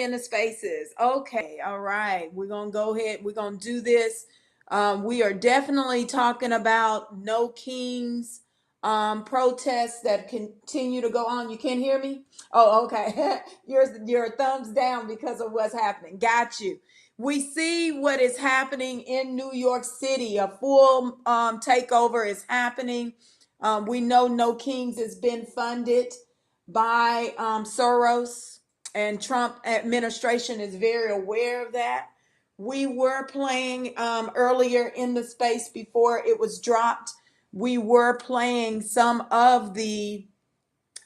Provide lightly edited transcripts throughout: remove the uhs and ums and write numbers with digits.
in the spaces. Okay, all right. We're gonna go ahead. We're gonna do this. We are definitely talking about No Kings protests that continue to go on. You can't hear me? Oh, okay. your thumbs down because of what's happening. Got you. We see what is happening in New York City. A full takeover is happening. We know No Kings has been funded by Soros, and Trump administration is very aware of that. We were playing earlier in the space before it was dropped. We were playing some of the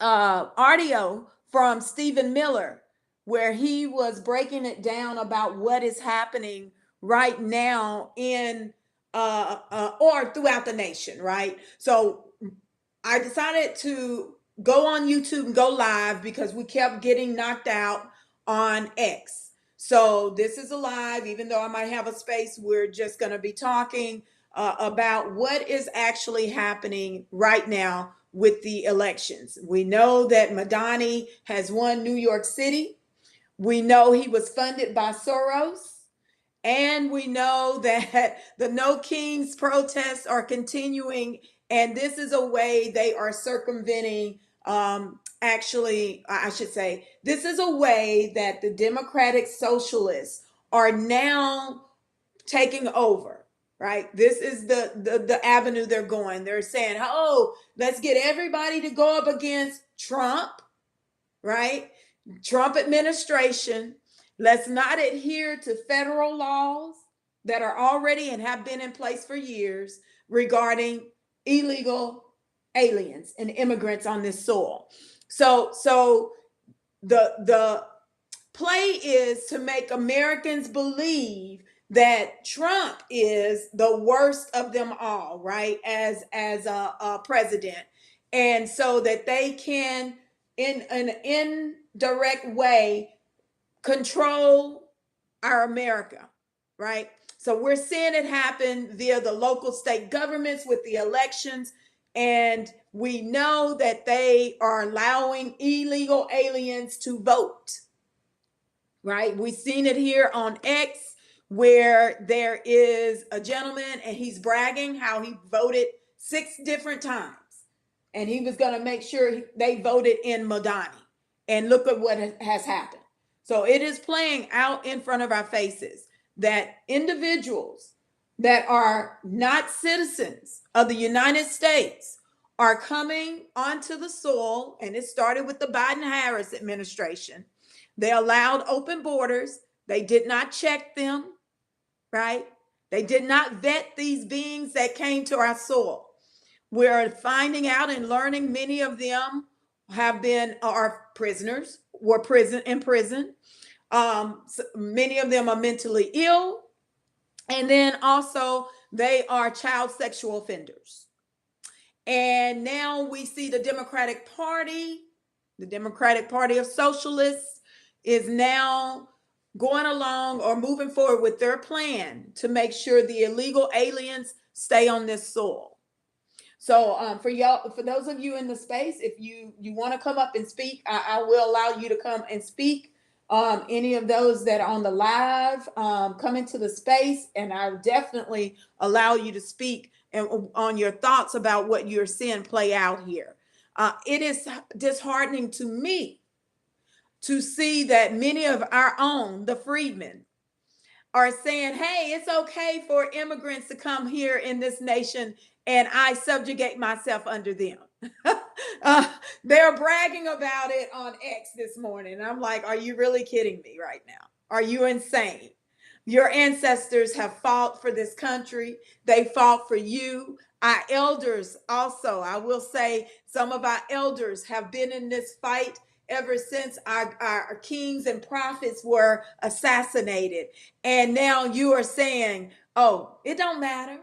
audio from Stephen Miller, where he was breaking it down about what is happening right now in or throughout the nation, right? So I decided to go on YouTube and go live because we kept getting knocked out on X. So this is a live, even though I might have a space, we're just going to be talking about what is actually happening right now with the elections. We know that Madani has won New York City. We know he was funded by Soros. And we know that the No Kings protests are continuing, and this is a way they are circumventing. Actually, I should say, this is a way that the Democratic Socialists are now taking over. Right, this is the avenue they're going. They're saying, "Oh, let's get everybody to go up against Trump." Right, Trump administration. Let's not adhere to federal laws that are already and have been in place for years regarding illegal aliens and immigrants on this soil. So the play is to make Americans believe that Trump is the worst of them all, right? As a president, and so that they can, in an indirect way, control our America, right? So we're seeing it happen via the local state governments with the elections. And we know that they are allowing illegal aliens to vote, right? We've seen it here on X, where there is a gentleman and he's bragging how he voted 6 different times. And he was going to make sure they voted in Madani. And look at what has happened. So it is playing out in front of our faces that individuals that are not citizens of the United States are coming onto the soil. And it started with the Biden-Harris administration. They allowed open borders. They did not check them, right? They did not vet these beings that came to our soil. We're finding out and learning many of them have been are prisoners, were in prison. So many of them are mentally ill. And then also they are child sexual offenders. And now we see the Democratic Party of Socialists is now going along or moving forward with their plan to make sure the illegal aliens stay on this soil. So for y'all, for those of you in the space, if you want to come up and speak, I will allow you to come and speak. Any of those that are on the live, come into the space, and I'll definitely allow you to speak and on your thoughts about what you're seeing play out here. It is disheartening to me to see that many of our own, the freedmen, are saying, hey, it's okay for immigrants to come here in this nation and I subjugate myself under them. They're bragging about it on X this morning. I'm like, are you really kidding me right now? Are you insane? Your ancestors have fought for this country. They fought for you. Our elders also, I will say, some of our elders have been in this fight ever since our kings and prophets were assassinated. And now you are saying, oh, it don't matter.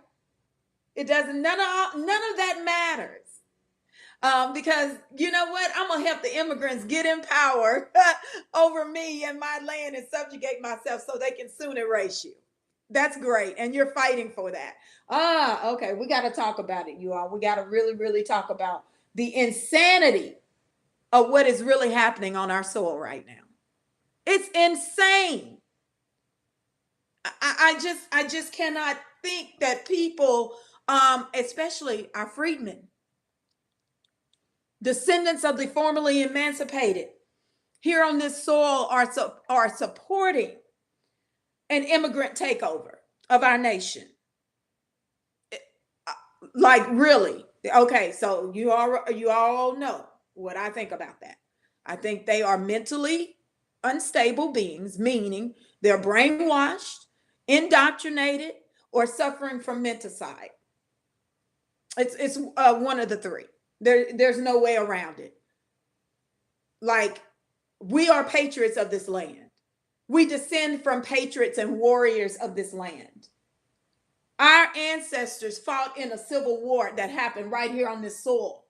It doesn't, none of that matters. Because you know what? I'm going to help the immigrants get in power over me and my land and subjugate myself so they can soon erase you. That's great. And you're fighting for that. Okay. We got to talk about it, you all. We got to really, really talk about the insanity of what is really happening on our soil right now. It's insane. I just cannot think that people, especially our freedmen, descendants of the formerly emancipated, here on this soil are supporting an immigrant takeover of our nation. Like, really? Okay, so you all know what I think about that. I think they are mentally unstable beings, meaning they're brainwashed, indoctrinated, or suffering from menticide. It's one of the three. There's no way around it. Like, we are patriots of this land. We descend from patriots and warriors of this land. Our ancestors fought in a civil war that happened right here on this soil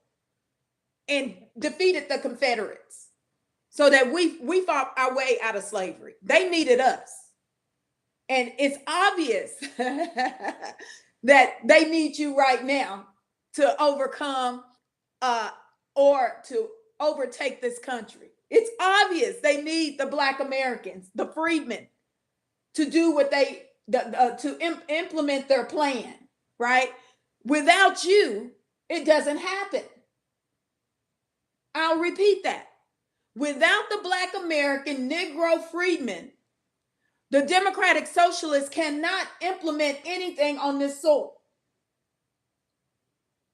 and defeated the Confederates so that we fought our way out of slavery. They needed us. And it's obvious that they need you right now to overcome or to overtake this country. It's obvious they need the Black Americans, the freedmen, to do what implement their plan, right? Without you, it doesn't happen. I'll repeat that. Without the Black American Negro freedmen, the Democratic Socialists cannot implement anything on this soil.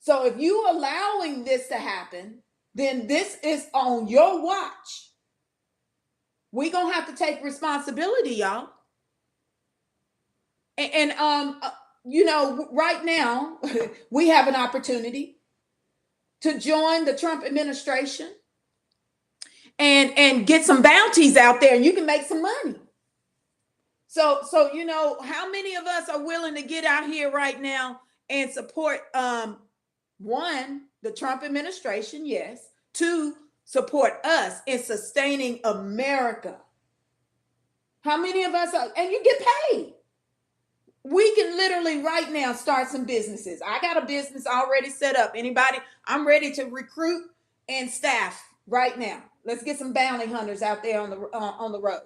So if you allowing this to happen, then this is on your watch. We're going to have to take responsibility, y'all. And right now, we have an opportunity to join the Trump administration and get some bounties out there, and you can make some money. So how many of us are willing to get out here right now and support one, the Trump administration, yes. Two, support us in sustaining America. How many of us are, and you get paid. We can literally right now start some businesses. I got a business already set up. Anybody? I'm ready to recruit and staff right now. Let's get some bounty hunters out there on the road.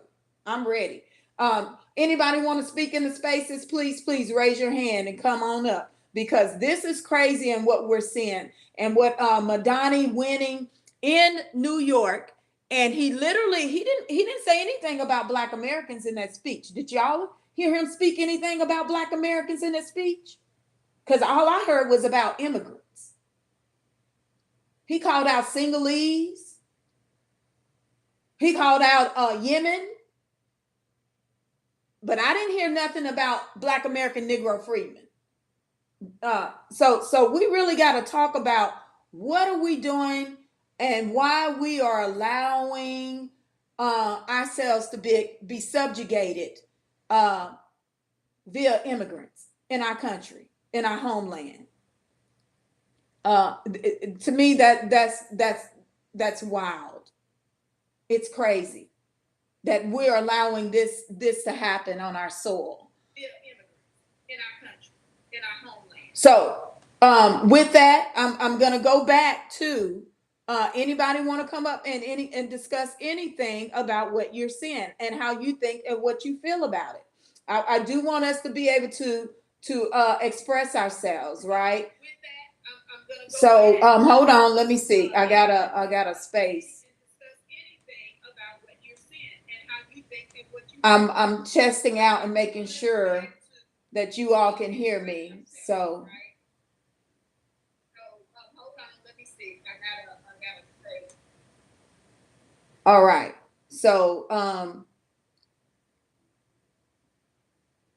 I'm ready. Anybody want to speak in the spaces? Please raise your hand and come on up, because this is crazy and what we're seeing and what Madani winning in New York. And he didn't say anything about Black Americans in that speech. Did y'all hear him speak anything about Black Americans in that speech? Because all I heard was about immigrants. He called out Sinhalese. He called out Yemen. But I didn't hear nothing about Black American Negro freedmen. So we really got to talk about what are we doing and why we are allowing ourselves to be subjugated via immigrants in our country, in our homeland. To me, that's wild. It's crazy that we're allowing this to happen on our soil, via immigrants in our country, in our homeland. So with that, I'm going to go back to anybody want to come up and discuss anything about what you're seeing and how you think and what you feel about it. I do want us to be able to express ourselves, right? With that, I'm gonna go hold on, let me see. I got a space. I'm testing out and making sure that you all can hear me. So hold on, let me see. I gotta say. All right. So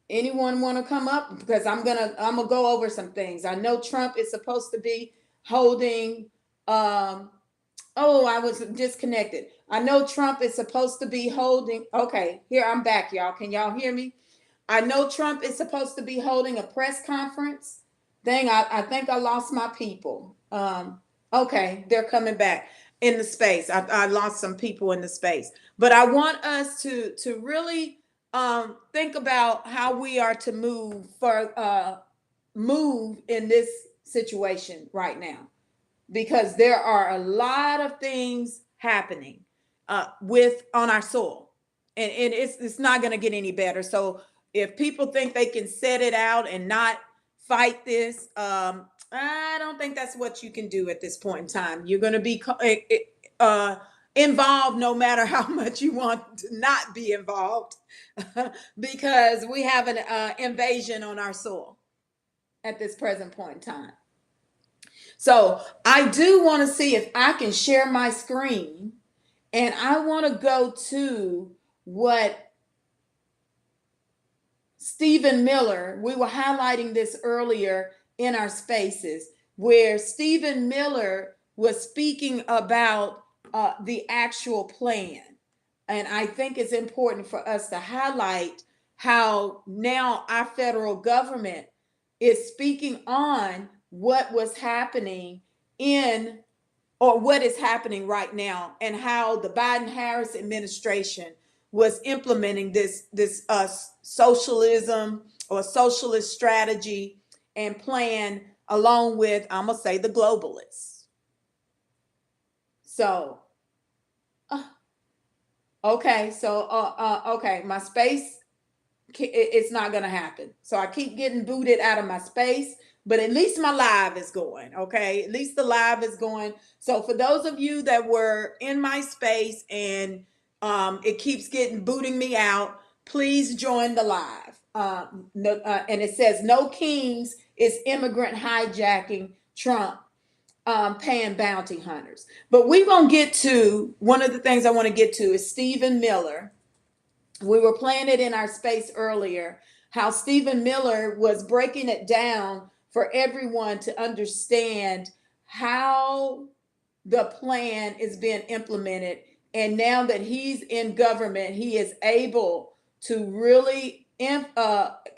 anyone want to come up? Because I'm gonna go over some things. I know Trump is supposed to be holding oh, I was disconnected. I know Trump is supposed to be holding. Okay, here I'm back, y'all. Can y'all hear me? I know Trump is supposed to be holding a press conference. Dang, I think I lost my people. Okay, they're coming back in the space. I lost some people in the space. But I want us to really think about how we are to move in this situation right now. Because there are a lot of things happening on our soil, and it's not going to get any better. So if people think they can set it out and not fight this, I don't think that's what you can do at this point in time. You're going to be involved no matter how much you want to not be involved, because we have an invasion on our soil at this present point in time. So I do want to see if I can share my screen, and I want to go to what Stephen Miller, we were highlighting this earlier in our spaces, where Stephen Miller was speaking about the actual plan. And I think it's important for us to highlight how now our federal government is speaking on what was happening in, or what is happening right now, and how the Biden-Harris administration was implementing this socialism or socialist strategy and plan, along with, I'm gonna say, the globalists. So, okay, so okay, my space, it's not gonna happen. So I keep getting booted out of my space, but at least my live is going. Okay, at least the live is going. So for those of you that were in my space and it keeps booting me out, please join the live. And it says no kings is immigrant hijacking Trump paying bounty hunters. But we're going to get to one of the things I want to get to is Stephen Miller. We were playing it in our space earlier, how Stephen Miller was breaking it down for everyone to understand how the plan is being implemented. And now that he's in government, he is able to really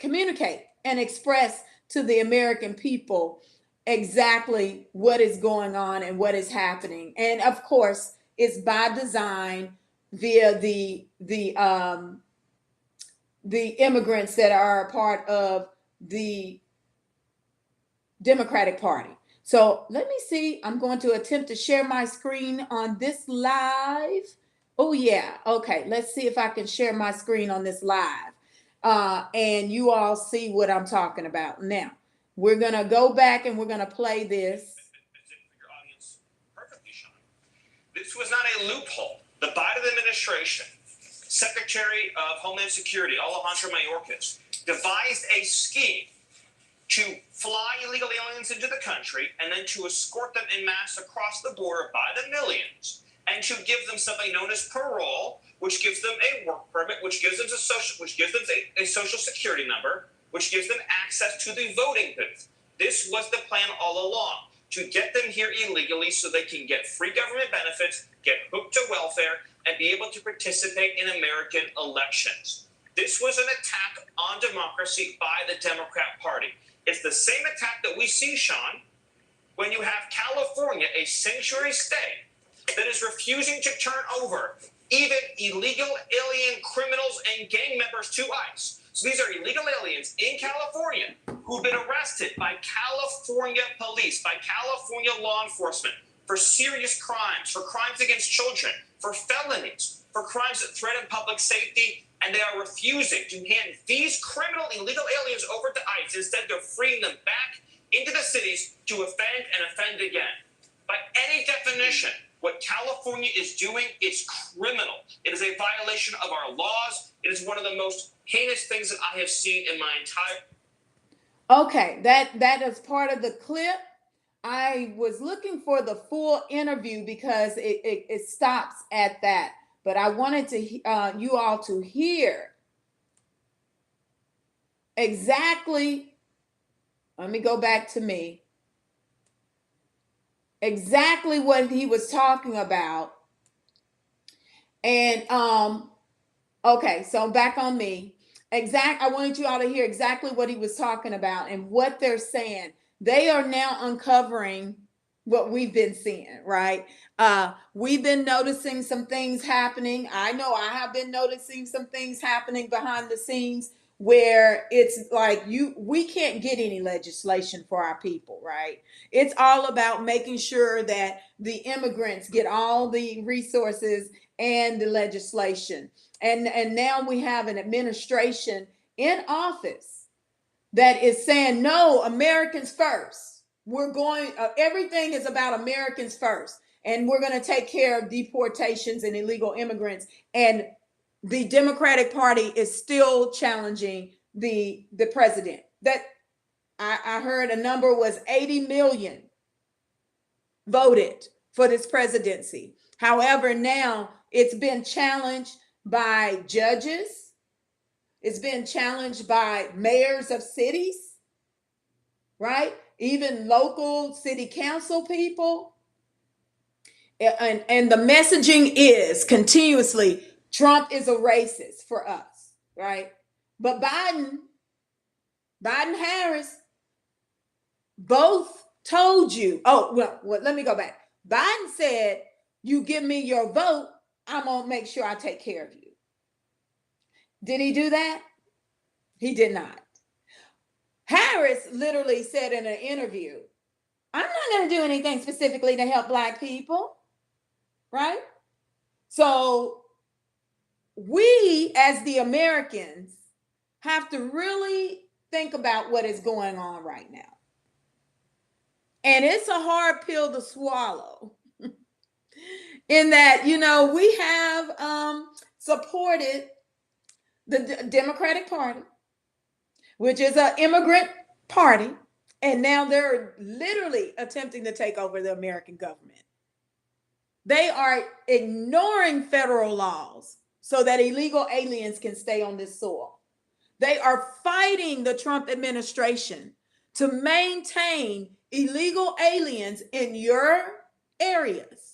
communicate and express to the American people exactly what is going on and what is happening. And of course, it's by design via the immigrants that are a part of the Democratic Party. So let me see. I'm going to attempt to share my screen on this live. Oh yeah. Okay. Let's see if I can share my screen on this live. And you all see what I'm talking about. Now, we're going to go back and we're going to play this. This was not a loophole. The Biden administration, Secretary of Homeland Security, Alejandro Mayorkas, devised a scheme to fly illegal aliens into the country and then to escort them en masse across the border by the millions, and to give them something known as parole, which gives them a work permit, which gives them a social security number, which gives them access to the voting booth. This was the plan all along, to get them here illegally so they can get free government benefits, get hooked to welfare, and be able to participate in American elections. This was an attack on democracy by the Democrat Party. It's the same attack that we see, Sean, when you have California, a sanctuary state, that is refusing to turn over even illegal alien criminals and gang members to ICE. So these are illegal aliens in California who've been arrested by California police, by California law enforcement for serious crimes, for crimes against children, for felonies, for crimes that threaten public safety, and they are refusing to hand these criminal illegal aliens over to ICE. Instead, they're freeing them back into the cities to offend and offend again. By any definition, what California is doing is criminal. It is a violation of our laws. It is one of the most heinous things that I have seen in my entire... Okay, that is part of the clip. I was looking for the full interview because it stops at that. But I wanted to you all to hear exactly, let me go back to me, exactly what he was talking about. And okay, so back on me. I wanted you all to hear exactly what he was talking about and what they're saying. They are now uncovering what we've been seeing, right? We've been noticing some things happening. I know I have been noticing some things happening behind the scenes where it's like we can't get any legislation for our people, right? It's all about making sure that the immigrants get all the resources and the legislation. And now we have an administration in office that is saying, no, Americans first. We're going, everything is about Americans first. And we're going to take care of deportations and illegal immigrants. And the Democratic Party is still challenging the president. That I heard a number was 80 million voted for this presidency. However, now it's been challenged by judges. It's been challenged by mayors of cities, right? Even local city council people. And the messaging is continuously, Trump is a racist for us, right? But Biden, Harris, both told you, well, let me go back. Biden said, you give me your vote, I'm going to make sure I take care of you. Did he do that? He did not. Harris literally said in an interview, I'm not going to do anything specifically to help Black people, right? So we, as the Americans, have to really think about what is going on right now. And it's a hard pill to swallow in that, we have supported the Democratic Party, which is an immigrant party. And now they're literally attempting to take over the American government. They are ignoring federal laws so that illegal aliens can stay on this soil. They are fighting the Trump administration to maintain illegal aliens in your areas.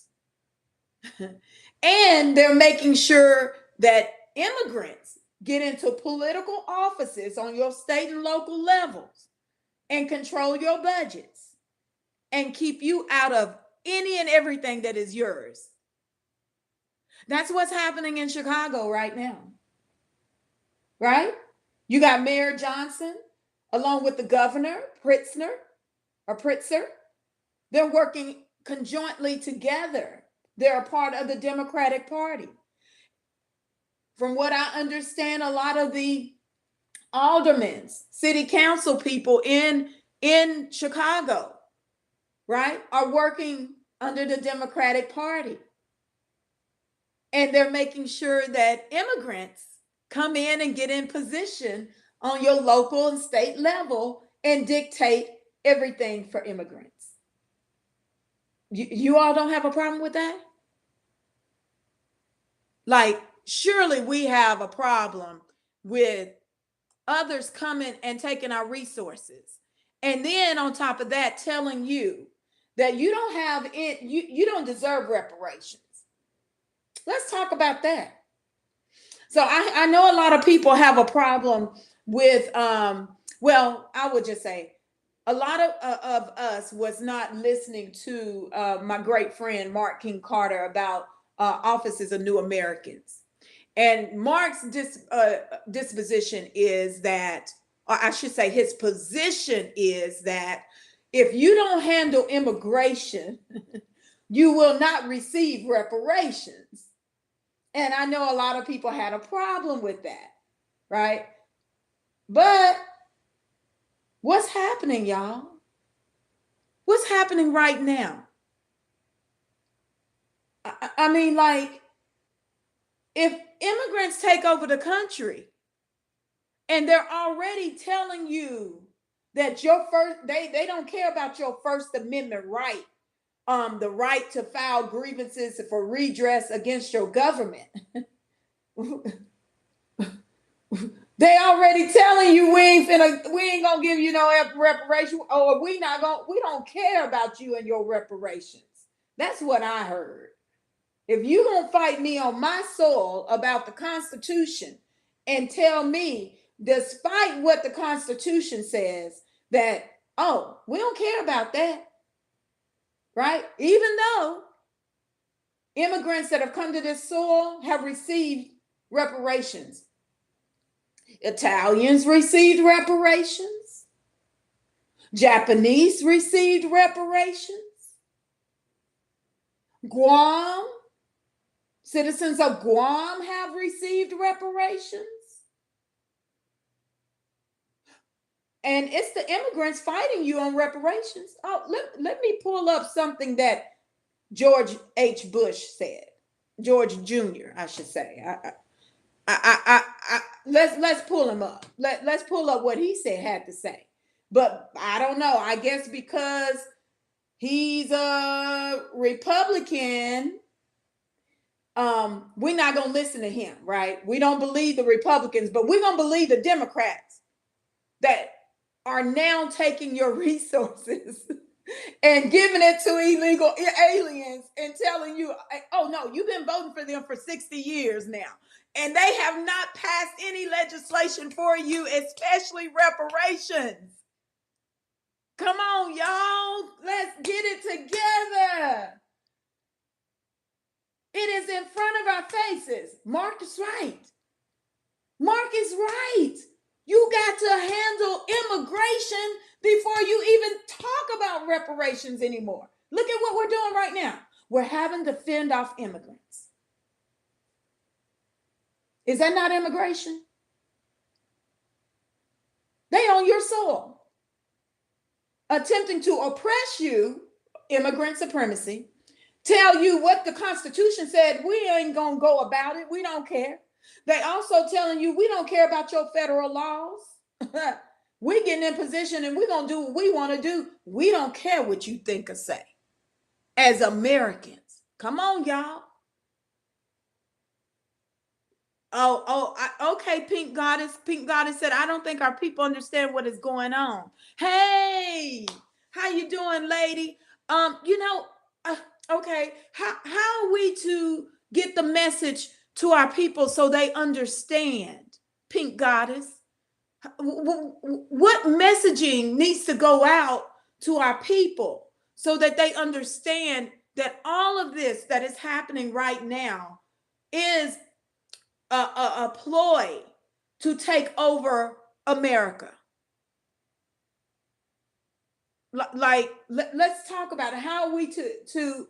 And they're making sure that immigrants get into political offices on your state and local levels and control your budgets and keep you out of any and everything that is yours. That's what's happening in Chicago right now, right? You got Mayor Johnson along with the governor, Pritzker. They're working conjointly together. They're a part of the Democratic Party. From what I understand, a lot of the aldermen, city council people in Chicago, right, are working under the Democratic Party. And they're making sure that immigrants come in and get in position on your local and state level and dictate everything for immigrants. You all don't have a problem with that? Like, surely we have a problem with others coming and taking our resources. And then on top of that, telling you that you don't have it, you don't deserve reparations. Let's talk about that. So I know a lot of people have a problem with, well, I would just say a lot of us was not listening to my great friend, Mark King Carter, about offices of New Americans. And Mark's disposition is that, or I should say his position is that if you don't handle immigration, you will not receive reparations. And I know a lot of people had a problem with that, right? But what's happening, y'all? What's happening right now? I mean, like, if immigrants take over the country and they're already telling you that your first, they don't care about your First Amendment right, the right to file grievances for redress against your government. They already telling you we ain't gonna give you no reparation, or we don't care about you and your reparations. That's what I heard. If you gonna fight me on my soil about the Constitution and tell me, despite what the Constitution says, that, oh, we don't care about that, right? Even though immigrants that have come to this soil have received reparations. Italians received reparations. Japanese received reparations. Guam, Citizens of Guam have received reparations. And it's the immigrants fighting you on reparations. Oh, let me pull up something that George H. Bush said. George Jr., I should say. Let's pull him up. Let's pull up what he had to say. But I don't know. I guess because he's a Republican, we're not gonna listen to him, right? We don't believe the Republicans, but we're gonna believe the Democrats that are now taking your resources and giving it to illegal aliens and telling you, oh no, you've been voting for them for 60 years now. And they have not passed any legislation for you, especially reparations. Come on, y'all. Let's get it together. It is in front of our faces. Mark is right. Mark is right. You got to handle immigration before you even talk about reparations anymore. Look at what we're doing right now. We're having to fend off immigrants. Is that not immigration? They on your soil, attempting to oppress you, immigrant supremacy, tell you what the Constitution said. We ain't going to go about it. We don't care. They also telling you we don't care about your federal laws. We getting in position and we're going to do what we want to do. We don't care what you think or say as Americans. Come on, y'all. Okay, Pink Goddess. Pink Goddess said, I don't think our people understand what is going on. Hey, how you doing, lady? Okay, how are we to get the message to our people so they understand, Pink Goddess? What messaging needs to go out to our people so that they understand that all of this that is happening right now is a ploy to take over America? Like, let's talk about it. How are we to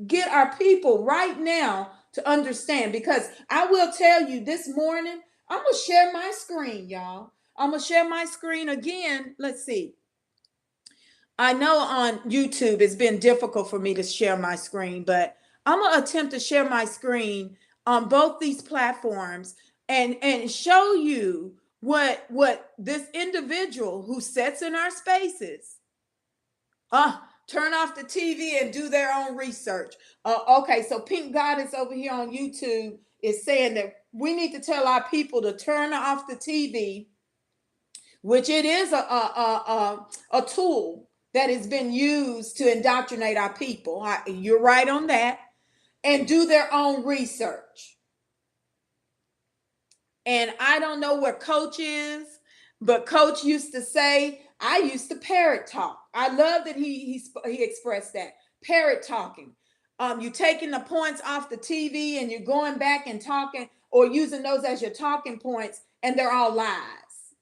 get our people right now to understand? Because I will tell you, this morning, I'm going to share my screen, y'all. I'm going to share my screen again. Let's see. I know on YouTube it's been difficult for me to share my screen, but I'm going to attempt to share my screen on both these platforms and show you what this individual who sits in our spaces, turn off the TV and do their own research. Okay, so Pink Goddess over here on YouTube is saying that we need to tell our people to turn off the TV, which it is a tool that has been used to indoctrinate our people. You're right on that. And do their own research. And I don't know where Coach is, but Coach used to say, I used to parrot talk. I love that he expressed that. Parrot talking. You're taking the points off the TV and you're going back and talking or using those as your talking points, and they're all lies.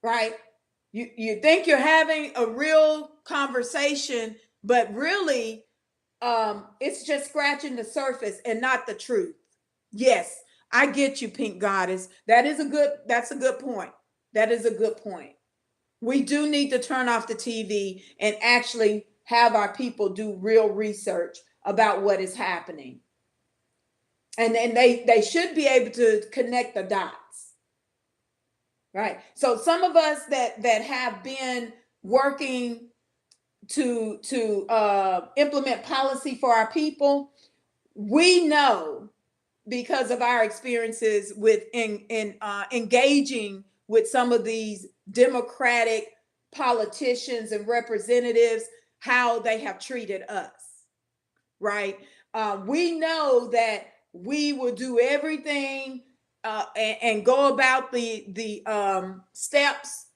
Right? You think you're having a real conversation, but really it's just scratching the surface and not the truth. Yes, I get you, Pink Goddess. That's a good point. That is a good point. We do need to turn off the TV and actually have our people do real research about what is happening. And then they should be able to connect the dots. Right. So some of us that have been working to implement policy for our people, we know, because of our experiences with engaging with some of these Democratic politicians and representatives, how they have treated us, right? We know that we will do everything and go about the steps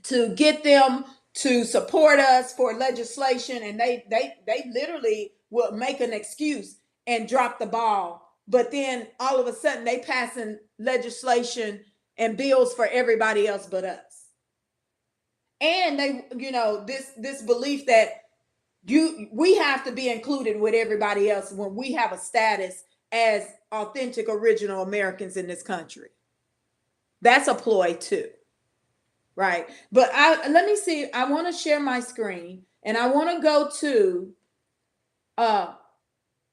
to get them to support us for legislation, and they literally will make an excuse and drop the ball. But then all of a sudden they passing legislation and bills for everybody else but us. And they, this belief that we have to be included with everybody else when we have a status as authentic original Americans in this country. That's a ploy too, right? But let me see. I want to share my screen, and I want to go to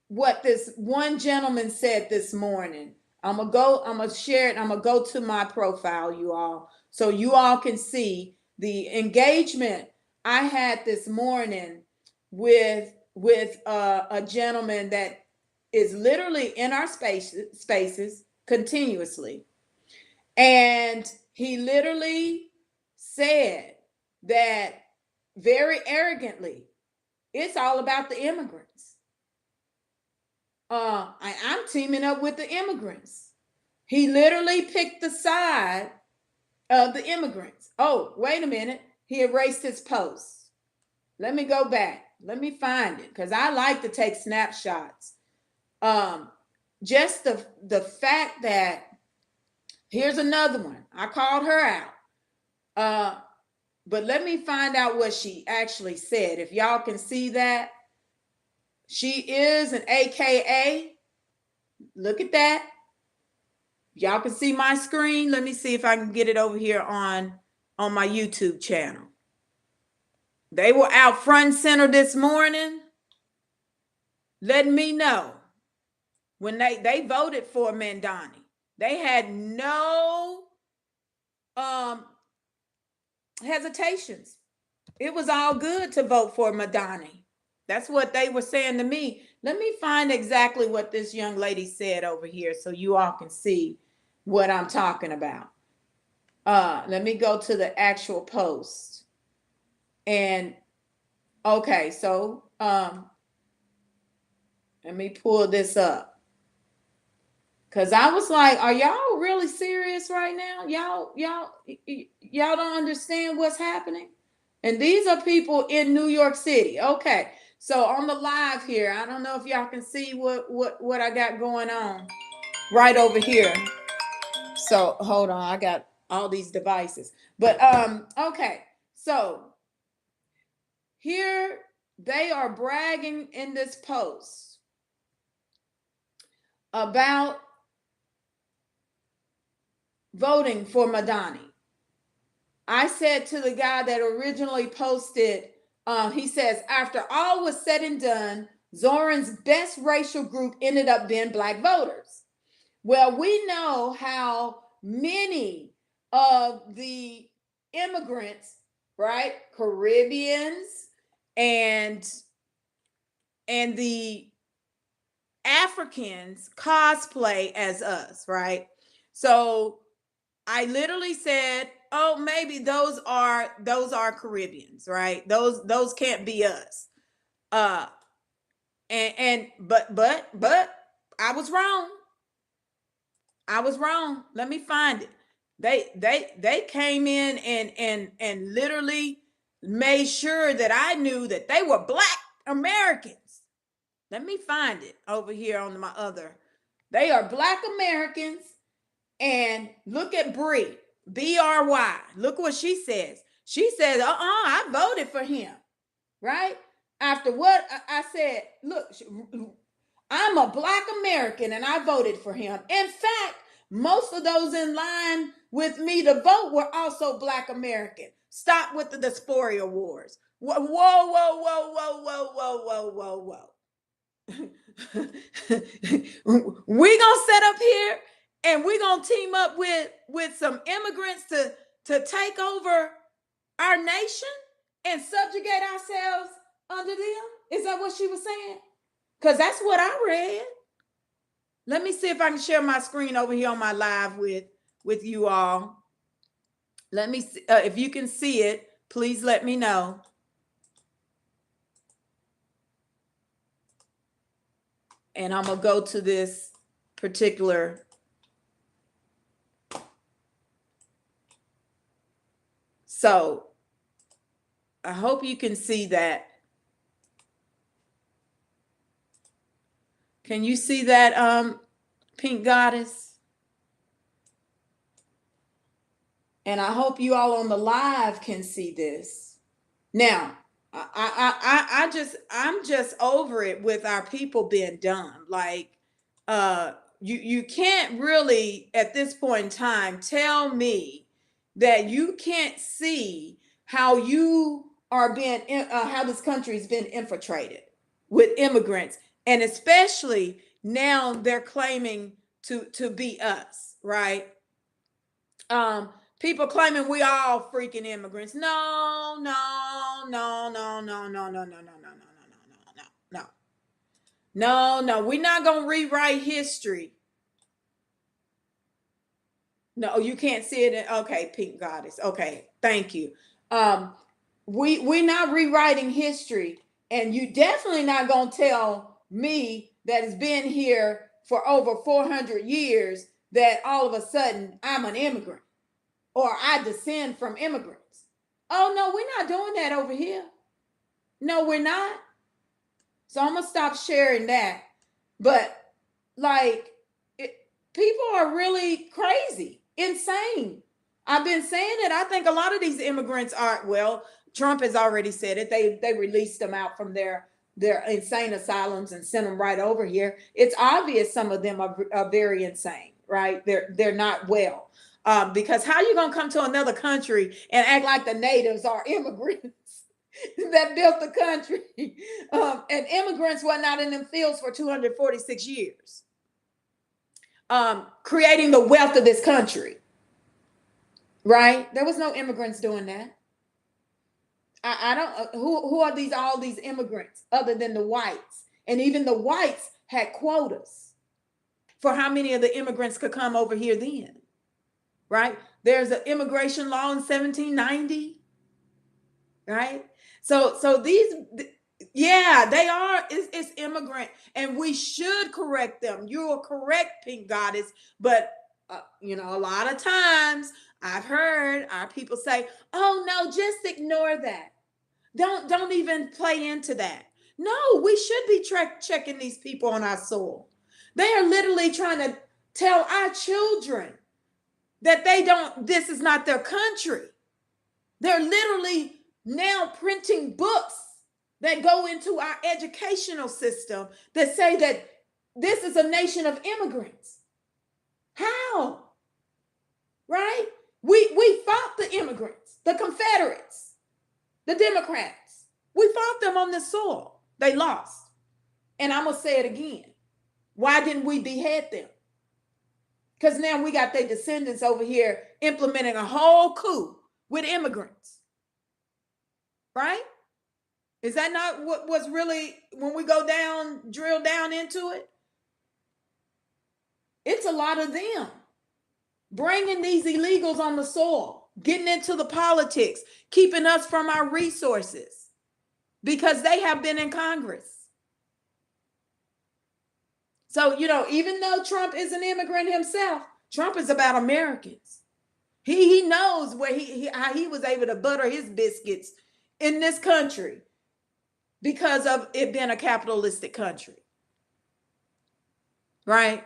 what this one gentleman said this morning. I'm gonna share it. I'm gonna go to my profile, you all, so you all can see the engagement I had this morning with a gentleman that is literally in our spaces continuously. And he literally said that very arrogantly, it's all about the immigrants. I'm teaming up with the immigrants. He literally picked the side of the immigrants. Oh, wait a minute. He erased his post. Let me go back. Let me find it, because I like to take snapshots. Just the fact that, here's another one. I called her out. But let me find out what she actually said. If y'all can see that. She is an AKA. Look at that. Y'all can see my screen. Let me see if I can get it over here on my YouTube channel. They were out front and center this morning, letting me know when they voted for Mandani. They had no hesitations. It was all good to vote for Madani. That's what they were saying to me. Let me find exactly what this young lady said over here so you all can see what I'm talking about. Let me go to the actual post. And okay, so let me pull this up. Cause I was like, are y'all really serious right now? Y'all don't understand what's happening? And these are people in New York City. Okay. So on the live here, I don't know if y'all can see what I got going on right over here. So hold on, I got all these devices. But okay. So here they are bragging in this post about voting for Madani. I said to the guy that originally posted, he says, after all was said and done, Zoran's best racial group ended up being Black voters. Well, we know how many of the immigrants, right, Caribbeans and the Africans cosplay as us, right? So I literally said, oh, maybe those are Caribbeans, right? Those can't be us. But I was wrong. I was wrong. Let me find it. They came in and literally made sure that I knew that they were Black Americans. Let me find it over here on my other. They are Black Americans. And look at Bree, B-R-Y. Look what she says. She says, I voted for him, right? After what I said, look, I'm a Black American and I voted for him. In fact, most of those in line with me to vote were also Black American. Stop with the diaspora wars. Whoa, whoa, whoa, whoa, whoa, whoa, whoa, whoa, whoa. We're gonna set up here and we're gonna team up with some immigrants to take over our nation and subjugate ourselves under them. Is that what she was saying? Because that's what I read. Let me see if I can share my screen over here on my live with you all. Let me see if you can see it. Please let me know. And I'm gonna go to this particular. So I hope you can see that. Can you see that, Pink Goddess? And I hope you all on the live can see this. Now, I'm just over it with our people being dumb. Like, you can't really at this point in time tell me that you can't see how you are being how this country's been infiltrated with immigrants, and especially now they're claiming to be us, right? People claiming we all freaking immigrants. No, no, no, no, no, no, no, no, no, no, no, no, no, no, no, no, no. We're not gonna rewrite history. No, you can't see it. Okay, Pink Goddess. Okay, thank you. Um, we're not rewriting history, and you definitely not gonna tell me that has been here for over 400 years that all of a sudden I'm an immigrant or I descend from immigrants. Oh no, we're not doing that over here. No, we're not. So I'm gonna stop sharing that. But like, it, people are really crazy, insane. I've been saying it. I think a lot of these immigrants are, well, Trump has already said it. They released them out from their insane asylums and sent them right over here. It's obvious some of them are very insane, right? They're not well. Because how you gonna come to another country and act like the natives are immigrants that built the country? And immigrants were not in them fields for 246 years, creating the wealth of this country, right? There was no immigrants doing that. I don't who are these all these immigrants other than the whites? And even the whites had quotas for how many of the immigrants could come over here then, right? There's an immigration law in 1790, right? So these, yeah, they are. It's immigrant, and we should correct them. You're correct, Pink Goddess, but a lot of times I've heard our people say, "Oh no, just ignore that. Don't even play into that." No, we should be checking these people on our soil. They are literally trying to tell our children that they don't. This is not their country. They're literally now printing books that go into our educational system that say that this is a nation of immigrants. How? Right? We fought the immigrants, the Confederates, the Democrats. We fought them on the soil. They lost. And I'm going to say it again. Why didn't we behead them? Because now we got their descendants over here implementing a whole coup with immigrants. Right? Is that not what was really, when we go down, drill down into it? It's a lot of them bringing these illegals on the soil, getting into the politics, keeping us from our resources because they have been in Congress. So, even though Trump is an immigrant himself, Trump is about Americans. He knows where how he was able to butter his biscuits in this country because of it being a capitalistic country. Right?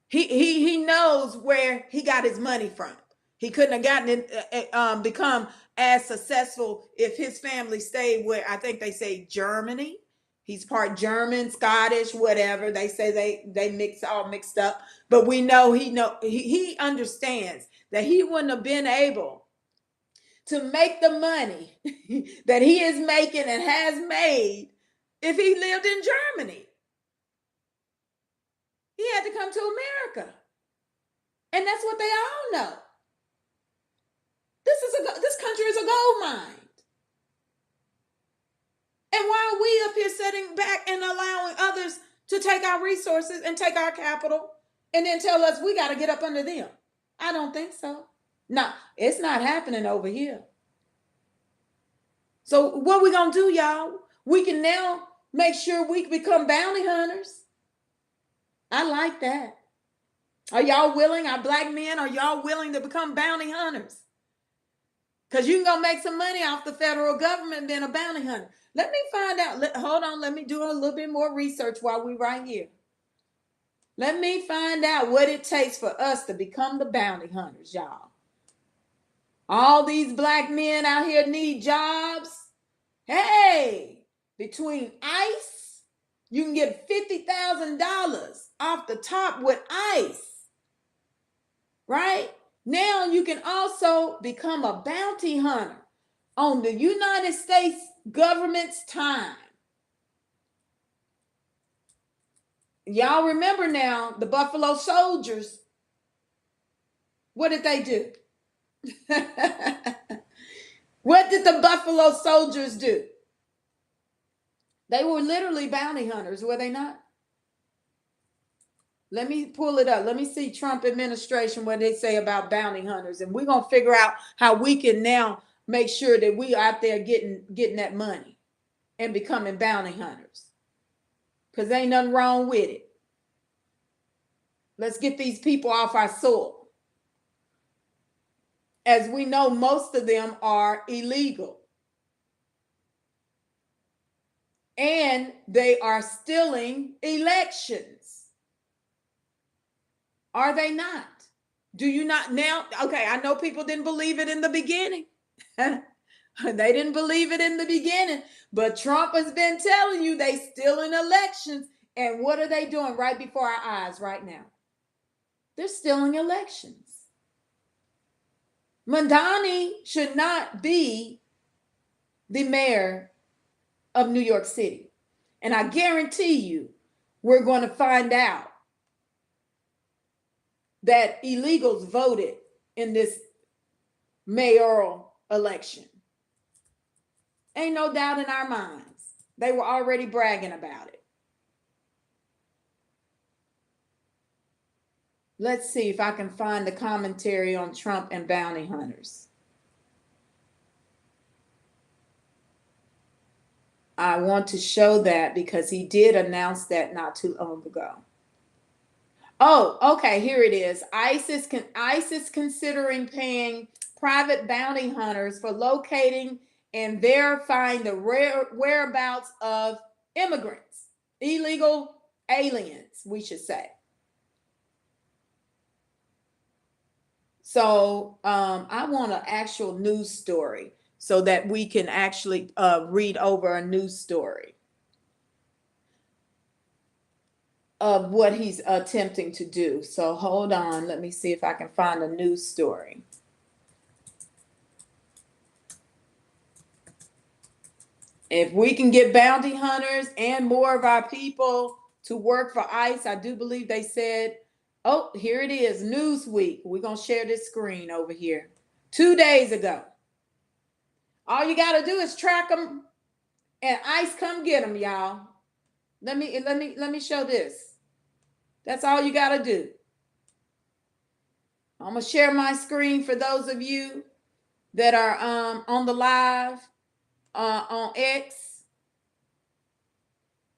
He knows where he got his money from. He couldn't have gotten it, become as successful if his family stayed where, I think they say, Germany. He's part German, Scottish, whatever. They say they mixed up. But we know he understands that he wouldn't have been able to make the money that he is making and has made if he lived in Germany. He had to come to America. And that's what they all know. This country is a gold mine. And why are we up here sitting back and allowing others to take our resources and take our capital and then tell us we got to get up under them? I don't think so. No, it's not happening over here. So what we going to do, y'all? We can now make sure we become bounty hunters. I like that. Are y'all willing? Our black men, are y'all willing to become bounty hunters? Because you can go make some money off the federal government being a bounty hunter. Let me find out. Hold on. Let me do a little bit more research while we're right here. Let me find out what it takes for us to become the bounty hunters, y'all. All these black men out here need jobs. Hey, between ICE, you can get $50,000 off the top with ICE, right? Now you can also become a bounty hunter on the United States government's time. Y'all remember now the Buffalo Soldiers. What did they do? What did the Buffalo Soldiers do? They were literally bounty hunters, were they not? Let me pull it up. Let me see Trump administration, what they say about bounty hunters. And we're going to figure out how we can now make sure that we out there getting that money and becoming bounty hunters. Because ain't nothing wrong with it. Let's get these people off our soil. As we know, most of them are illegal. And they are stealing elections. Are they not? Do you not now? Okay, I know people didn't believe it in the beginning. They didn't believe it in the beginning, but Trump has been telling you they stealing elections. And what are they doing right before our eyes right now? They're stealing elections. Mamdani should not be the mayor of New York City. And I guarantee you, we're going to find out that illegals voted in this mayoral election. Ain't no doubt in our minds. They were already bragging about it. Let's see if I can find the commentary on Trump and bounty hunters. I want to show that because he did announce that not too long ago. Oh, okay, here it is. ICE is considering paying private bounty hunters for locating and verifying the whereabouts of immigrants, illegal aliens, we should say. So I want an actual news story so that we can actually read over a news story of what he's attempting to do. So hold on, let me see if I can find a news story. If we can get bounty hunters and more of our people to work for ICE, I do believe they said, oh, here it is, Newsweek. We're going to share this screen over here. 2 days ago. All you got to do is track them and ICE come get them, y'all. Let me show this. That's all you got to do. I'm going to share my screen for those of you that are on the live on X.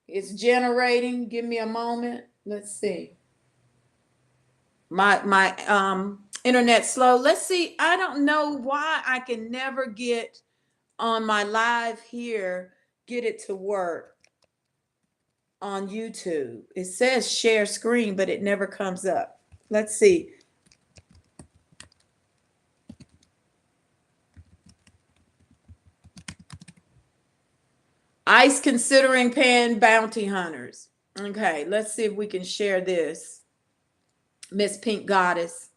It's generating. Give me a moment. Let's see. My internet slow. Let's see. I don't know why I can never get on my live here, get it to work on YouTube. It says share screen, but it never comes up. Let's see. ICE considering paying bounty hunters. Okay, let's see if we can share this. Miss Pink Goddess.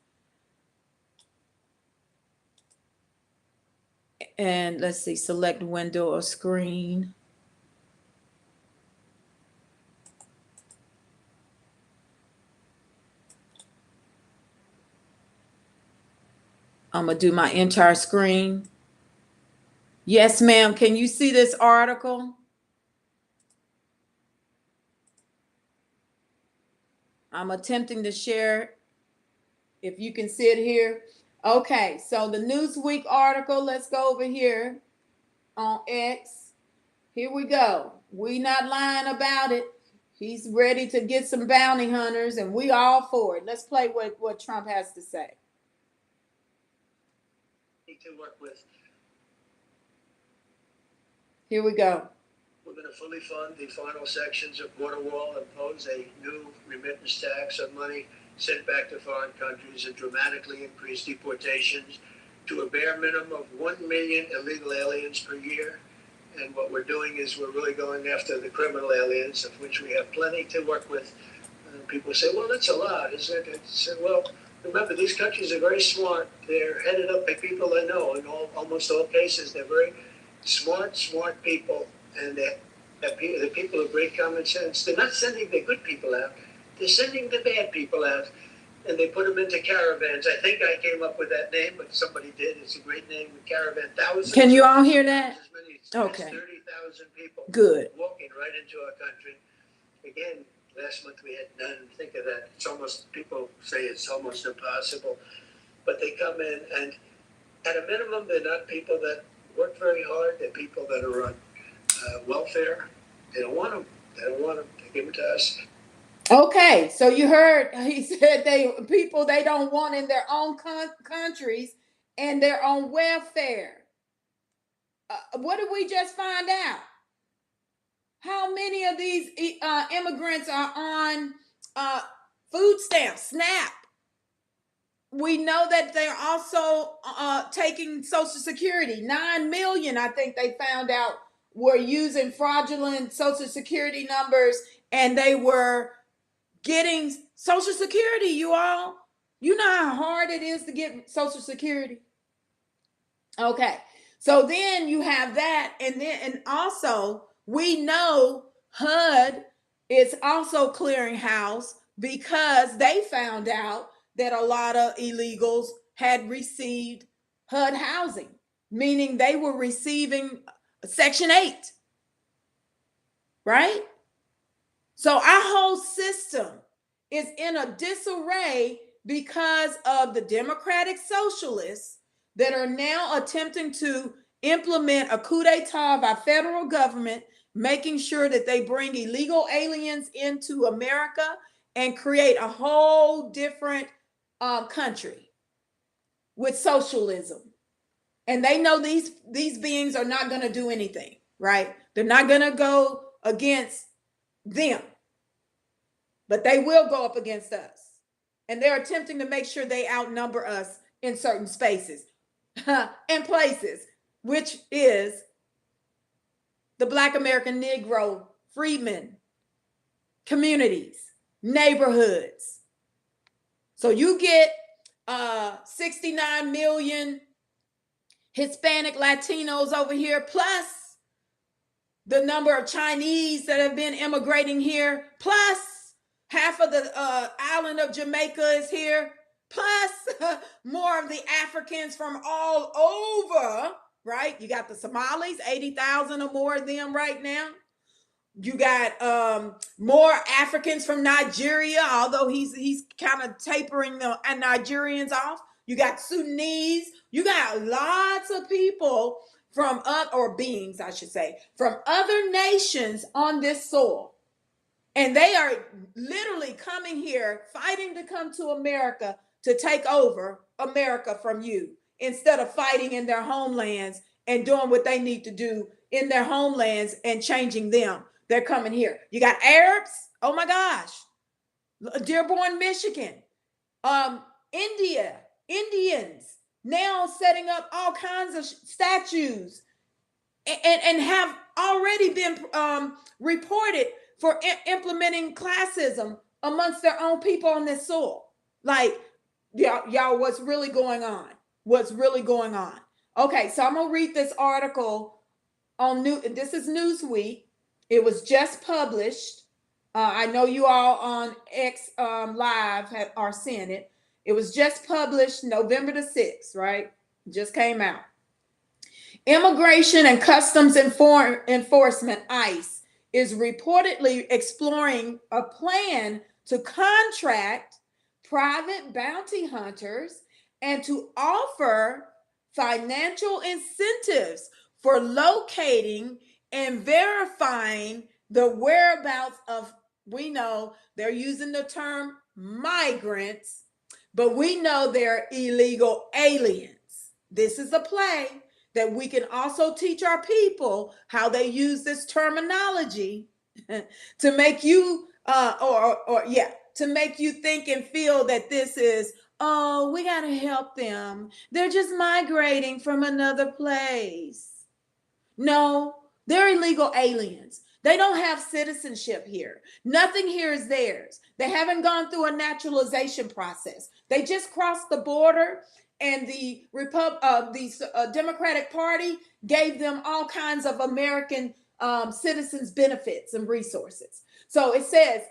And let's see, select window or screen. I'm going to do my entire screen. Yes, ma'am. Can you see this article? I'm attempting to share. If you can see it here. Okay, so the Newsweek article, let's go over here on X. Here we go. We not lying about it. He's ready to get some bounty hunters, and we all for it. Let's play what Trump has to say. To work with. Here we go. We're going to fully fund the final sections of border wall, impose a new remittance tax on money sent back to foreign countries, and dramatically increase deportations to a bare minimum of 1 million illegal aliens per year. And what we're doing is we're really going after the criminal aliens, of which we have plenty to work with. People say, well, that's a lot, isn't it? Well, remember, these countries are very smart. They're headed up by people I know. In almost all cases, they're very smart people, and the people of great common sense. They're not sending the good people out. They're sending the bad people out, and they put them into caravans. I think I came up with that name, but somebody did. It's a great name, the caravan. Thousands. Can you all hear that? As many as Okay. 30,000 people. Good. Walking right into our country. Again, last month we had none. Think of that. It's almost, people say it's almost impossible. But they come in, and at a minimum, they're not people that work very hard. They're people that are on welfare. They don't want them. They don't want them. They give them to us. Okay, so you heard he said people they don't want in their own countries and their own welfare. What did we just find out? How many of these immigrants are on food stamps, SNAP? We know that they're also taking Social Security. 9 million, I think they found out, were using fraudulent Social Security numbers, and they were getting Social Security, you all. You know how hard it is to get Social Security. Okay, so then you have that, and also we know HUD is also clearing house because they found out that a lot of illegals had received HUD housing, meaning they were receiving Section 8, right? So our whole system is in a disarray because of the democratic socialists that are now attempting to implement a coup d'etat of our federal government, making sure that they bring illegal aliens into America and create a whole different country with socialism. And they know these beings are not going to do anything, right? They're not going to go against them, but they will go up against us. And they're attempting to make sure they outnumber us in certain spaces and places, which is the Black American Negro freedmen communities, neighborhoods. So you get 69 million Hispanic Latinos over here, plus the number of Chinese that have been immigrating here, plus half of the island of Jamaica is here, plus more of the Africans from all over, right? You got the Somalis, 80,000 or more of them right now. You got more Africans from Nigeria, although he's kind of tapering the Nigerians off. You got Sudanese. You got lots of people from or beings, I should say, from other nations on this soil. And they are literally coming here, fighting to come to America to take over America from you, instead of fighting in their homelands and doing what they need to do in their homelands and changing them. They're coming here. You got Arabs. Oh my gosh. Dearborn, Michigan. Indians now setting up all kinds of statues and have already been reported for implementing classism amongst their own people on this soil. Like, y'all, what's really going on? What's really going on? Okay, so I'm gonna read this article on this is Newsweek. It was just published. I know you all on X Live are seeing it. It was just published November the 6th, right? Just came out. Immigration and Customs Enforcement, ICE, is reportedly exploring a plan to contract private bounty hunters and to offer financial incentives for locating and verifying the whereabouts of, we know they're using the term migrants, but we know they're illegal aliens. This is a play that we can also teach our people how they use this terminology to make you to make you think and feel that this is, oh, we got to help them. They're just migrating from another place. No, They're illegal aliens. They don't have citizenship here. Nothing here is theirs. They haven't gone through a naturalization process. They just crossed the border, and the Democratic Party gave them all kinds of American citizens benefits and resources. So it says,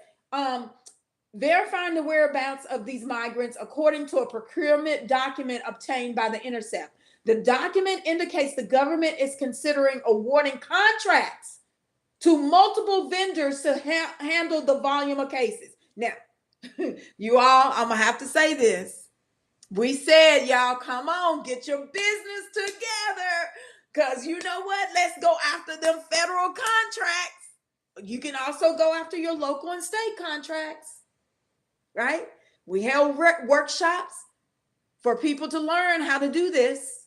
verifying the whereabouts of these migrants according to a procurement document obtained by The Intercept. The document indicates the government is considering awarding contracts to multiple vendors to handle the volume of cases. Now, you all, I'm going to have to say this. We said, y'all, come on, get your business together. Because you know what? Let's go after them federal contracts. You can also go after your local and state contracts, right? We held workshops for people to learn how to do this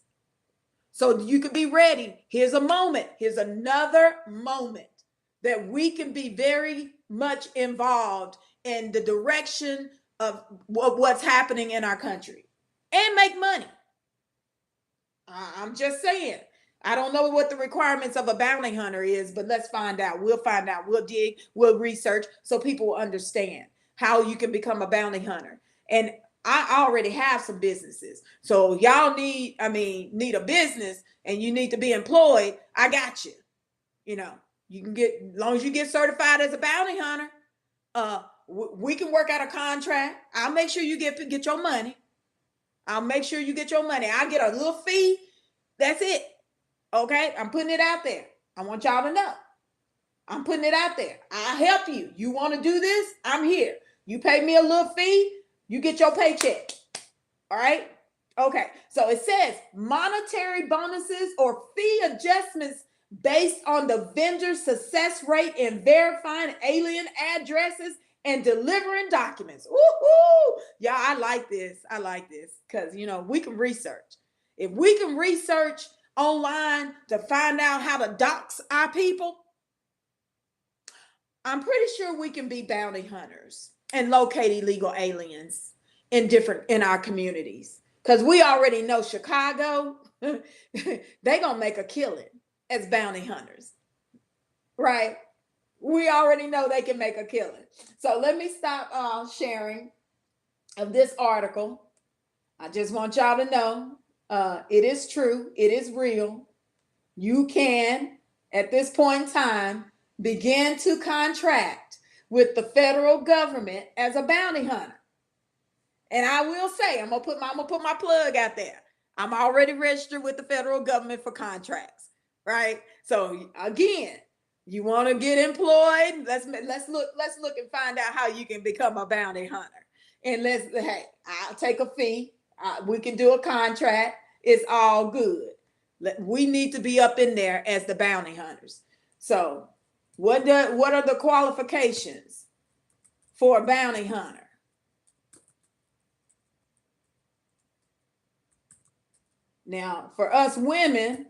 so you can be ready. Here's a moment. Here's another moment that we can be very much involved in the direction of what's happening in our country and make money. I'm just saying. I don't know what the requirements of a bounty hunter is, but let's find out. We'll find out. We'll dig, we'll research so people will understand how you can become a bounty hunter. And I already have some businesses. So y'all need a business and you need to be employed. I got you. You know, you can get, as long as you get certified as a bounty hunter, we can work out a contract. I'll make sure you get your money. I'll make sure you get your money. I'll get a little fee. That's it. Okay? I'm putting it out there. I want y'all to know. I'm putting it out there. I'll help you. You want to do this? I'm here. You pay me a little fee, you get your paycheck. All right? Okay. So it says monetary bonuses or fee adjustments based on the vendor's success rate in verifying alien addresses and delivering documents. Woohoo! Yeah, I like this. I like this because, you know, we can research. If we can research online to find out how to dox our people, I'm pretty sure we can be bounty hunters and locate illegal aliens in our communities. Because we already know Chicago, they gonna make a killing as bounty hunters, right? We already know they can make a killing. So let me stop sharing of this article. I just want y'all to know it is true. It is real. You can, at this point in time, begin to contract with the federal government as a bounty hunter. And I will say, I'm gonna put my plug out there. I'm already registered with the federal government for contracts, right? So again, you want to get employed? Let's look and find out how you can become a bounty hunter. And I'll take a fee. We can do a contract. It's all good. We need to be up in there as the bounty hunters. So, what are the qualifications for a bounty hunter? Now, for us women,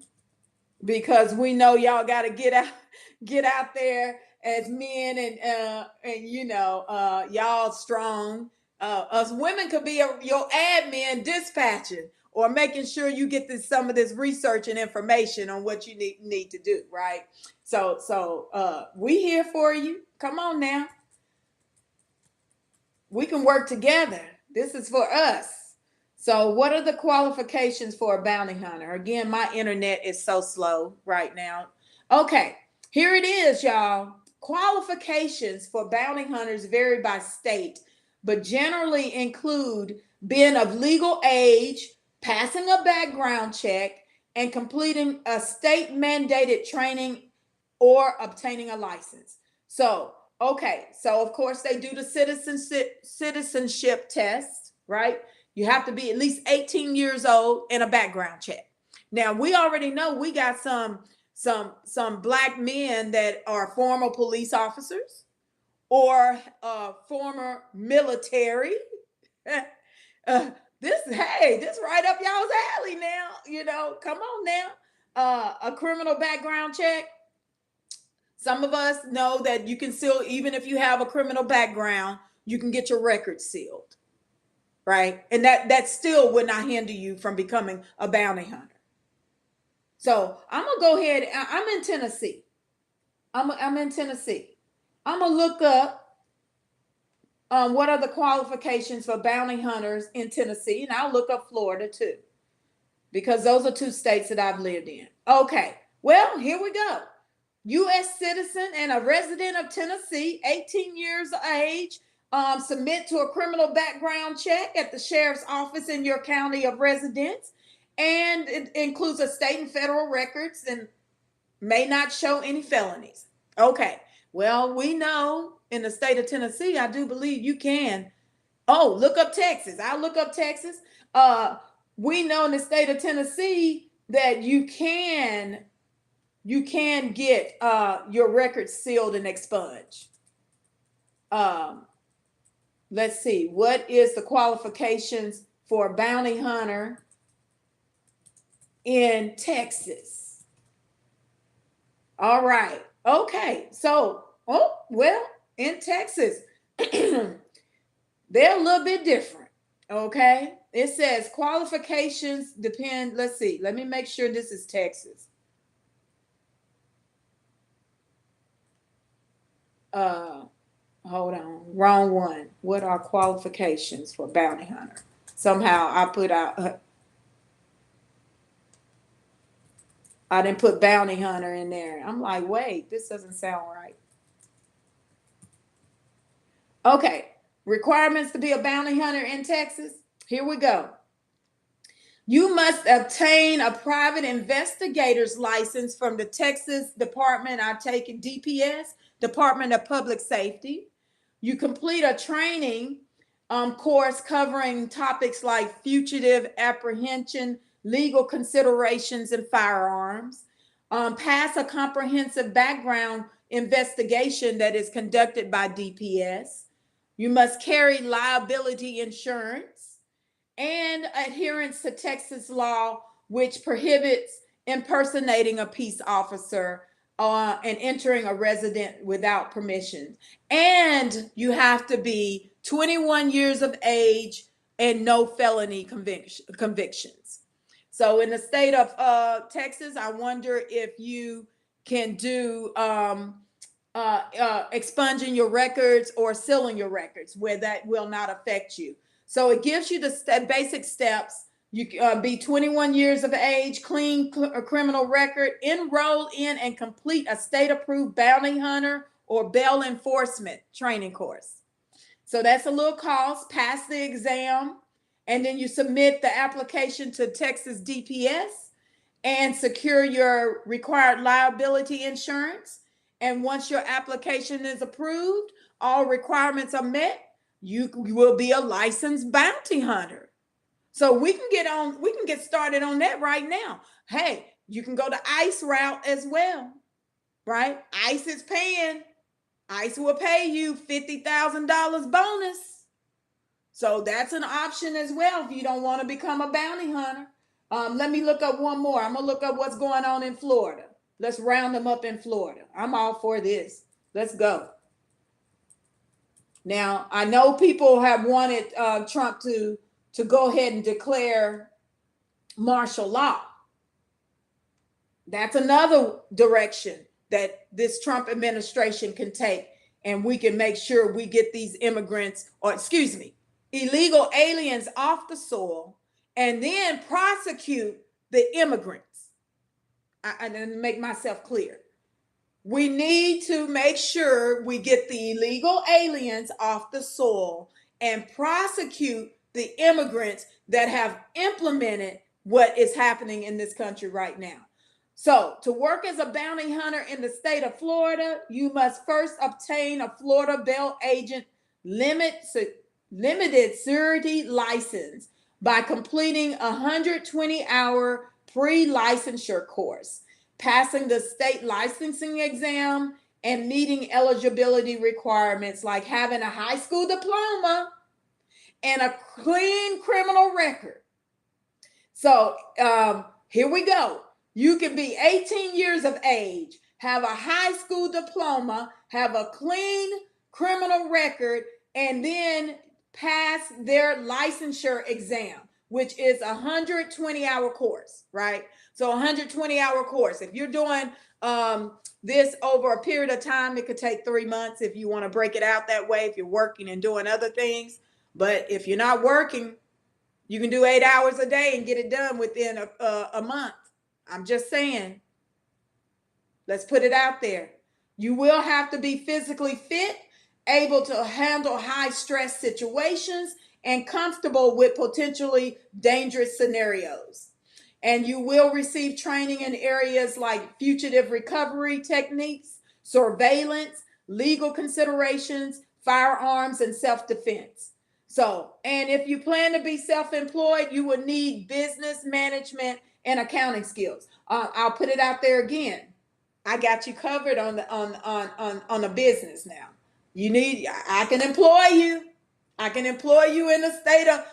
because we know y'all got to get out there as men, and you know, y'all strong. Us women could be your admin dispatching or making sure you get some of this research and information on what you need to do, right? So we here for you. Come on now. We can work together. This is for us. So what are the qualifications for a bounty hunter? Again, my internet is so slow right now. Okay, here it is, y'all. Qualifications for bounty hunters vary by state, but generally include being of legal age, passing a background check, and completing a state-mandated training or obtaining a license. So, okay, so of course they do the citizenship test, right? You have to be at least 18 years old and a background check. Now, we already know we got some Black men that are former police officers or former military. This right up y'all's alley now. You know, come on now. A criminal background check. Some of us know that you can still, even if you have a criminal background, you can get your record sealed. Right? And that still would not hinder you from becoming a bounty hunter. So I'm gonna go ahead. I'm in Tennessee. I'm in Tennessee. I'm gonna look up what are the qualifications for bounty hunters in Tennessee, and I'll look up Florida too, because those are two states that I've lived in. Okay, well, here we go. U.S. citizen and a resident of Tennessee, 18 years of age, submit to a criminal background check at the sheriff's office in your county of residence, and it includes a state and federal records and may not show any felonies. Okay, well, we know in the state of Tennessee, I do believe you can. Oh, look up Texas. I'll look up Texas. We know in the state of Tennessee that you can get your records sealed and expunged. Let's see, what is the qualifications for a bounty hunter in Texas? All right. Okay. So, in Texas, they're a little bit different. Okay. It says qualifications depend. Let's see. Let me make sure this is Texas. Hold on. Wrong one. What are qualifications for bounty hunter? Somehow I put out. I didn't put bounty hunter in there. I'm like, wait, this doesn't sound right. Okay, requirements to be a bounty hunter in Texas. Here we go. You must obtain a private investigator's license from the Texas Department, I take it DPS, Department of Public Safety. You complete a training course covering topics like fugitive apprehension, legal considerations, and firearms. Pass a comprehensive background investigation that is conducted by DPS. You must carry liability insurance and adherence to Texas law, which prohibits impersonating a peace officer and entering a resident without permission. And you have to be 21 years of age and no felony convictions. So in the state of Texas, I wonder if you can do expunging your records or sealing your records where that will not affect you. So it gives you the basic steps. You be 21 years of age, clean criminal record, enroll in and complete a state-approved bounty hunter or bail enforcement training course. So that's a little cost. Pass the exam, and then you submit the application to Texas DPS and secure your required liability insurance. And once your application is approved, all requirements are met, you will be a licensed bounty hunter. So we can get started on that right now. Hey, you can go the ICE route as well, right? ICE is paying. ICE will pay you $50,000 bonus. So that's an option as well if you don't want to become a bounty hunter. Let me look up one more. I'm going to look up what's going on in Florida. Let's round them up in Florida. I'm all for this. Let's go. Now, I know people have wanted Trump to go ahead and declare martial law. That's another direction that this Trump administration can take, and we can make sure we get these immigrants, or excuse me, illegal aliens off the soil, and then prosecute the immigrants. I didn't make myself clear. We need to make sure we get the illegal aliens off the soil and prosecute the immigrants that have implemented what is happening in this country right now. So to work as a bounty hunter in the state of Florida, you must first obtain a Florida bail agent limited surety license by completing a 120-hour pre-licensure course, passing the state licensing exam, and meeting eligibility requirements like having a high school diploma and a clean criminal record. So here we go. You can be 18 years of age, have a high school diploma, have a clean criminal record, and then pass their licensure exam. which is a 120-hour course, right? So 120-hour course. If you're doing this over a period of time, it could take 3 months if you want to break it out that way, if you're working and doing other things. But if you're not working, you can do 8 hours a day and get it done within a month. I'm just saying. Let's put it out there. You will have to be physically fit, able to handle high stress situations, and comfortable with potentially dangerous scenarios. And you will receive training in areas like fugitive recovery techniques, surveillance, legal considerations, firearms, and self-defense. So, and if you plan to be self-employed, you will need business management and accounting skills. I'll put it out there again. I got you covered on the business now. I can employ you. I can employ you in the state of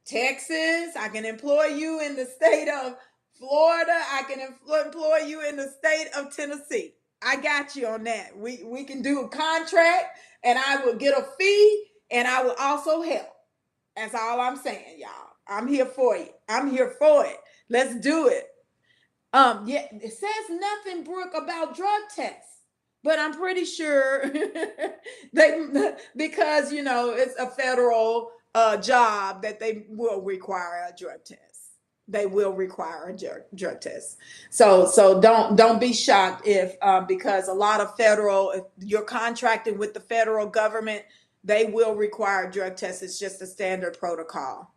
Texas. I can employ you in the state of Florida. I can employ you in the state of Tennessee. I got you on that. We can do a contract, and I will get a fee, and I will also help. That's all I'm saying, y'all. I'm here for you. I'm here for it. Let's do it. Yeah, it says nothing, Brooke, about drug tests, but I'm pretty sure because it's a federal job that they will require a drug test. They will require a drug test. So don't be shocked if because a lot of if you're contracting with the federal government, they will require drug tests. It's just a standard protocol.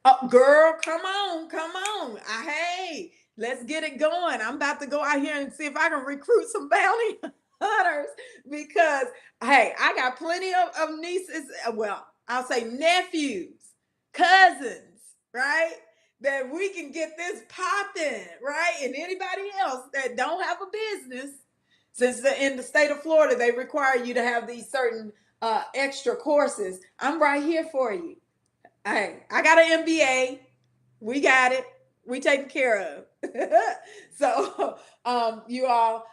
Oh, girl, come on. Hey, let's get it going. I'm about to go out here and see if I can recruit some bounty hunters because, hey, I got plenty of nieces. Well, I'll say nephews, cousins, right? That we can get this popping, right? And anybody else that don't have a business, since in the state of Florida, they require you to have these certain extra courses. I'm right here for you. Hey, I got an MBA. We got it. We taken care of. So, you all.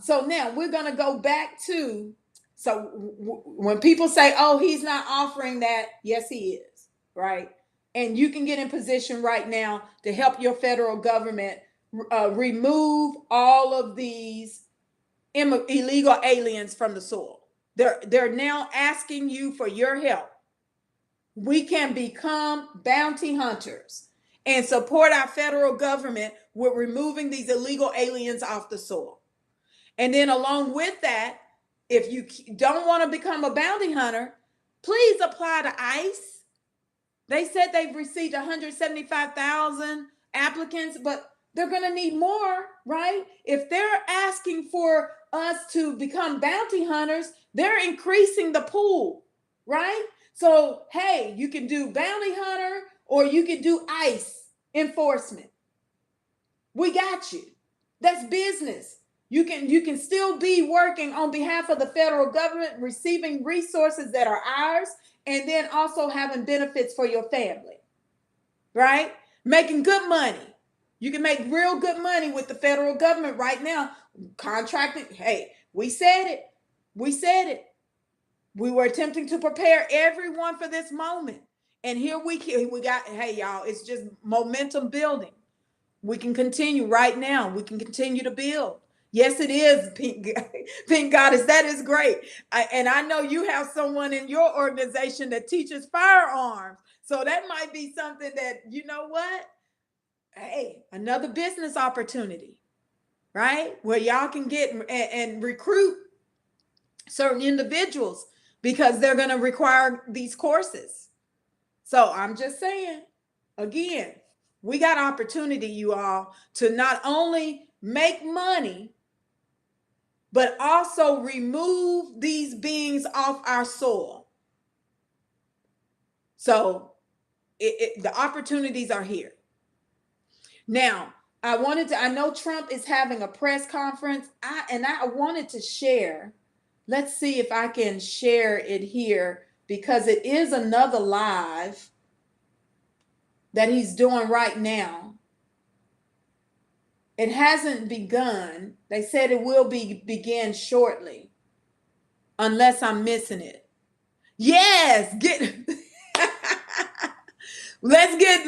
So now we're gonna go back to. So when people say, "Oh, he's not offering that," yes, he is, right? And you can get in position right now to help your federal government remove all of these illegal aliens from the soil. They're now asking you for your help. We can become bounty hunters and support our federal government with removing these illegal aliens off the soil. And then along with that, if you don't want to become a bounty hunter, please apply to ICE. They said they've received 175,000 applicants, but they're going to need more, right? If they're asking for us to become bounty hunters, they're increasing the pool, right? So, hey, you can do bounty hunter or you can do ICE enforcement. We got you. That's business. You can still be working on behalf of the federal government, receiving resources that are ours, and then also having benefits for your family, right? Making good money. You can make real good money with the federal government right now. Contracting. Hey, we said it. We were attempting to prepare everyone for this moment. And here we got, hey, y'all, it's just momentum building. We can continue right now. We can continue to build. Yes, it is, Pink Goddess. That is great. And I know you have someone in your organization that teaches firearms. So that might be something that, you know what? Hey, another business opportunity, right? Where y'all can get and recruit certain individuals because they're going to require these courses. So I'm just saying, again, we got opportunity, you all, to not only make money, but also remove these beings off our soil. So the opportunities are here. Now, I know Trump is having a press conference. I wanted to share. Let's see if I can share it here because it is another live that he's doing right now. It hasn't begun. They said it will begin shortly, unless I'm missing it. Yes, Let's get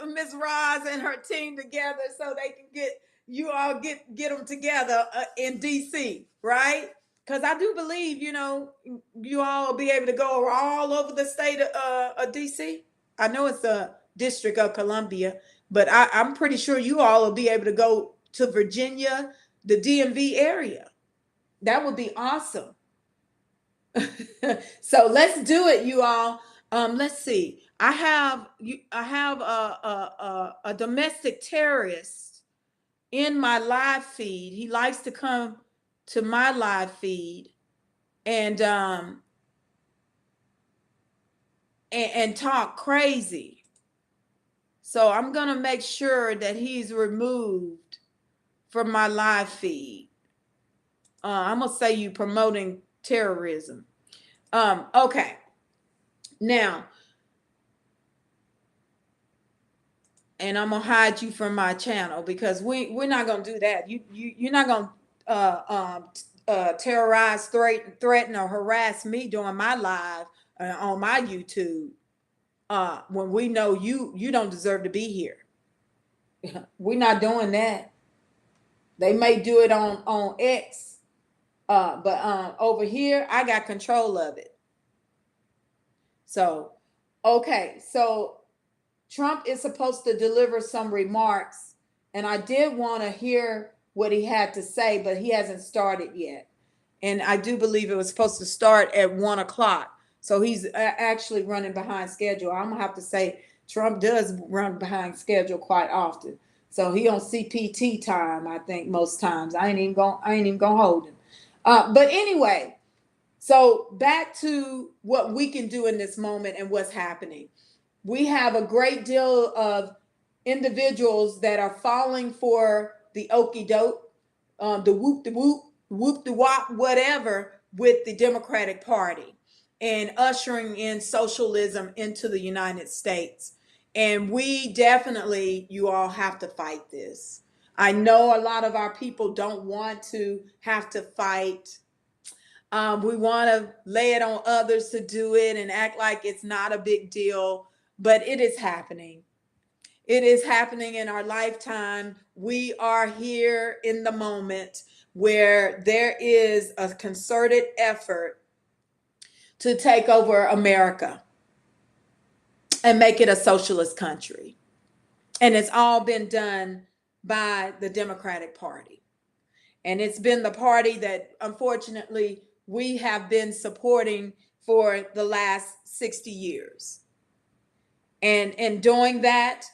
Miss Roz and her team together so they can get them together in DC, right? Because I do believe you all will be able to go all over the state of DC. I know it's a District of Columbia, but I'm pretty sure you all will be able to go to Virginia, the DMV area. That would be awesome. So let's do it, you all. Let's see. I have a domestic terrorist in my live feed. He likes to come to my live feed and and talk crazy. So I'm gonna make sure that he's removed from my live feed. I'm gonna say you promoting terrorism. Okay. Now, and I'm gonna hide you from my channel because we're not gonna do that. You're not gonna terrorize, threaten, or harass me during my live on my YouTube when we know you don't deserve to be here. We're not doing that. They may do it on X, but over here I got control of it. So, okay, so Trump is supposed to deliver some remarks, and I did want to hear what he had to say, but he hasn't started yet. And I do believe it was supposed to start at 1 o'clock. So he's actually running behind schedule. I'm gonna have to say Trump does run behind schedule quite often. So he on CPT time, I think most times. I ain't even gonna hold him. But anyway, so back to what we can do in this moment and what's happening. We have a great deal of individuals that are falling for the okey doke, the whoop the wop, whatever, with the Democratic Party and ushering in socialism into the United States. And we definitely, you all have to fight this. I know a lot of our people don't want to have to fight. We want to lay it on others to do it and act like it's not a big deal, but it is happening. It is happening in our lifetime. We are here in the moment where there is a concerted effort to take over America and make it a socialist country. And it's all been done by the Democratic Party. And it's been the party that, unfortunately, we have been supporting for the last 60 years. And in doing that,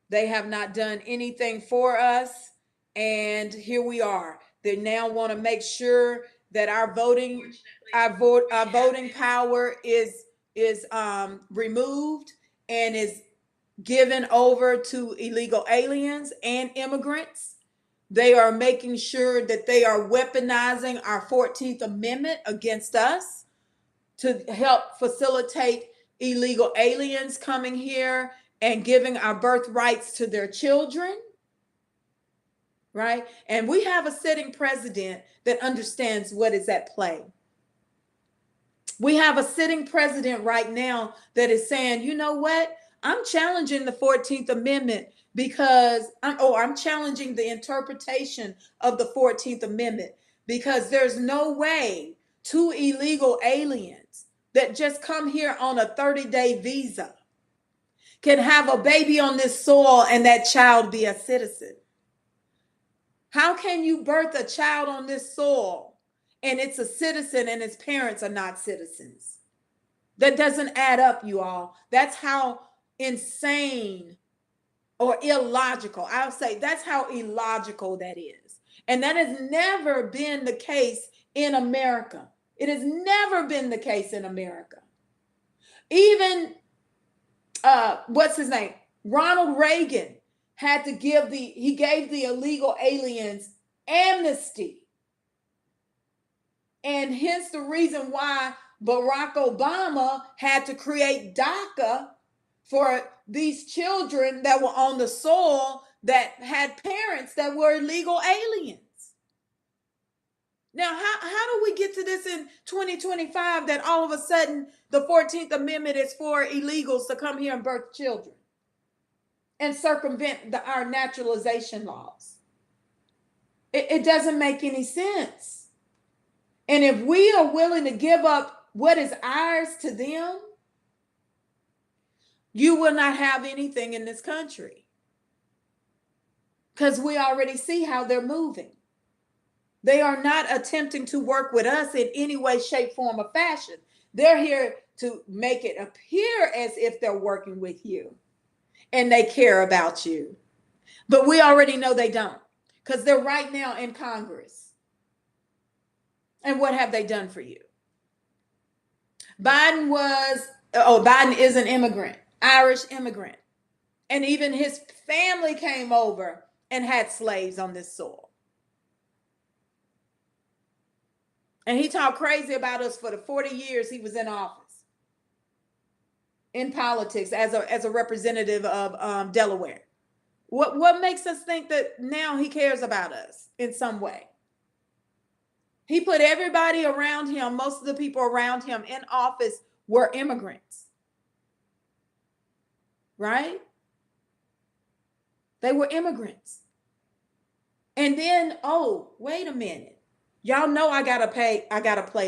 they have not done anything for us. And here we are. They now want to make sure that our voting power is removed and is given over to illegal aliens and immigrants. They are making sure that they are weaponizing our 14th Amendment against us to help facilitate illegal aliens coming here and giving our birthrights to their children, right? And we have a sitting president that understands what is at play. We have a sitting president right now that is saying, you know what? I'm challenging the 14th Amendment because I'm challenging the interpretation of the 14th Amendment because there's no way two illegal aliens that just come here on a 30-day visa can have a baby on this soil and that child be a citizen. How can you birth a child on this soil and it's a citizen and its parents are not citizens? That doesn't add up, you all. That's how insane or illogical. I'll say that's how illogical that is. And that has never been the case in America. It has never been the case in America. Even, what's his name? Ronald Reagan gave the illegal aliens amnesty. And hence the reason why Barack Obama had to create DACA for these children that were on the soil that had parents that were illegal aliens. Now, how do we get to this in 2025 that all of a sudden the 14th Amendment is for illegals to come here and birth children and circumvent our naturalization laws? It doesn't make any sense. And if we are willing to give up what is ours to them, you will not have anything in this country. Because we already see how they're moving. They are not attempting to work with us in any way, shape, form, or fashion. They're here to make it appear as if they're working with you and they care about you. But we already know they don't, because they're right now in Congress. And what have they done for you? Biden is an immigrant, Irish immigrant. And even his family came over and had slaves on this soil. And he talked crazy about us for the 40 years he was in office, in politics, as a representative of Delaware. What makes us think that now he cares about us in some way? He put everybody around him, most of the people around him in office were immigrants. Right? They were immigrants. And then, oh, wait a minute. Y'all know I gotta play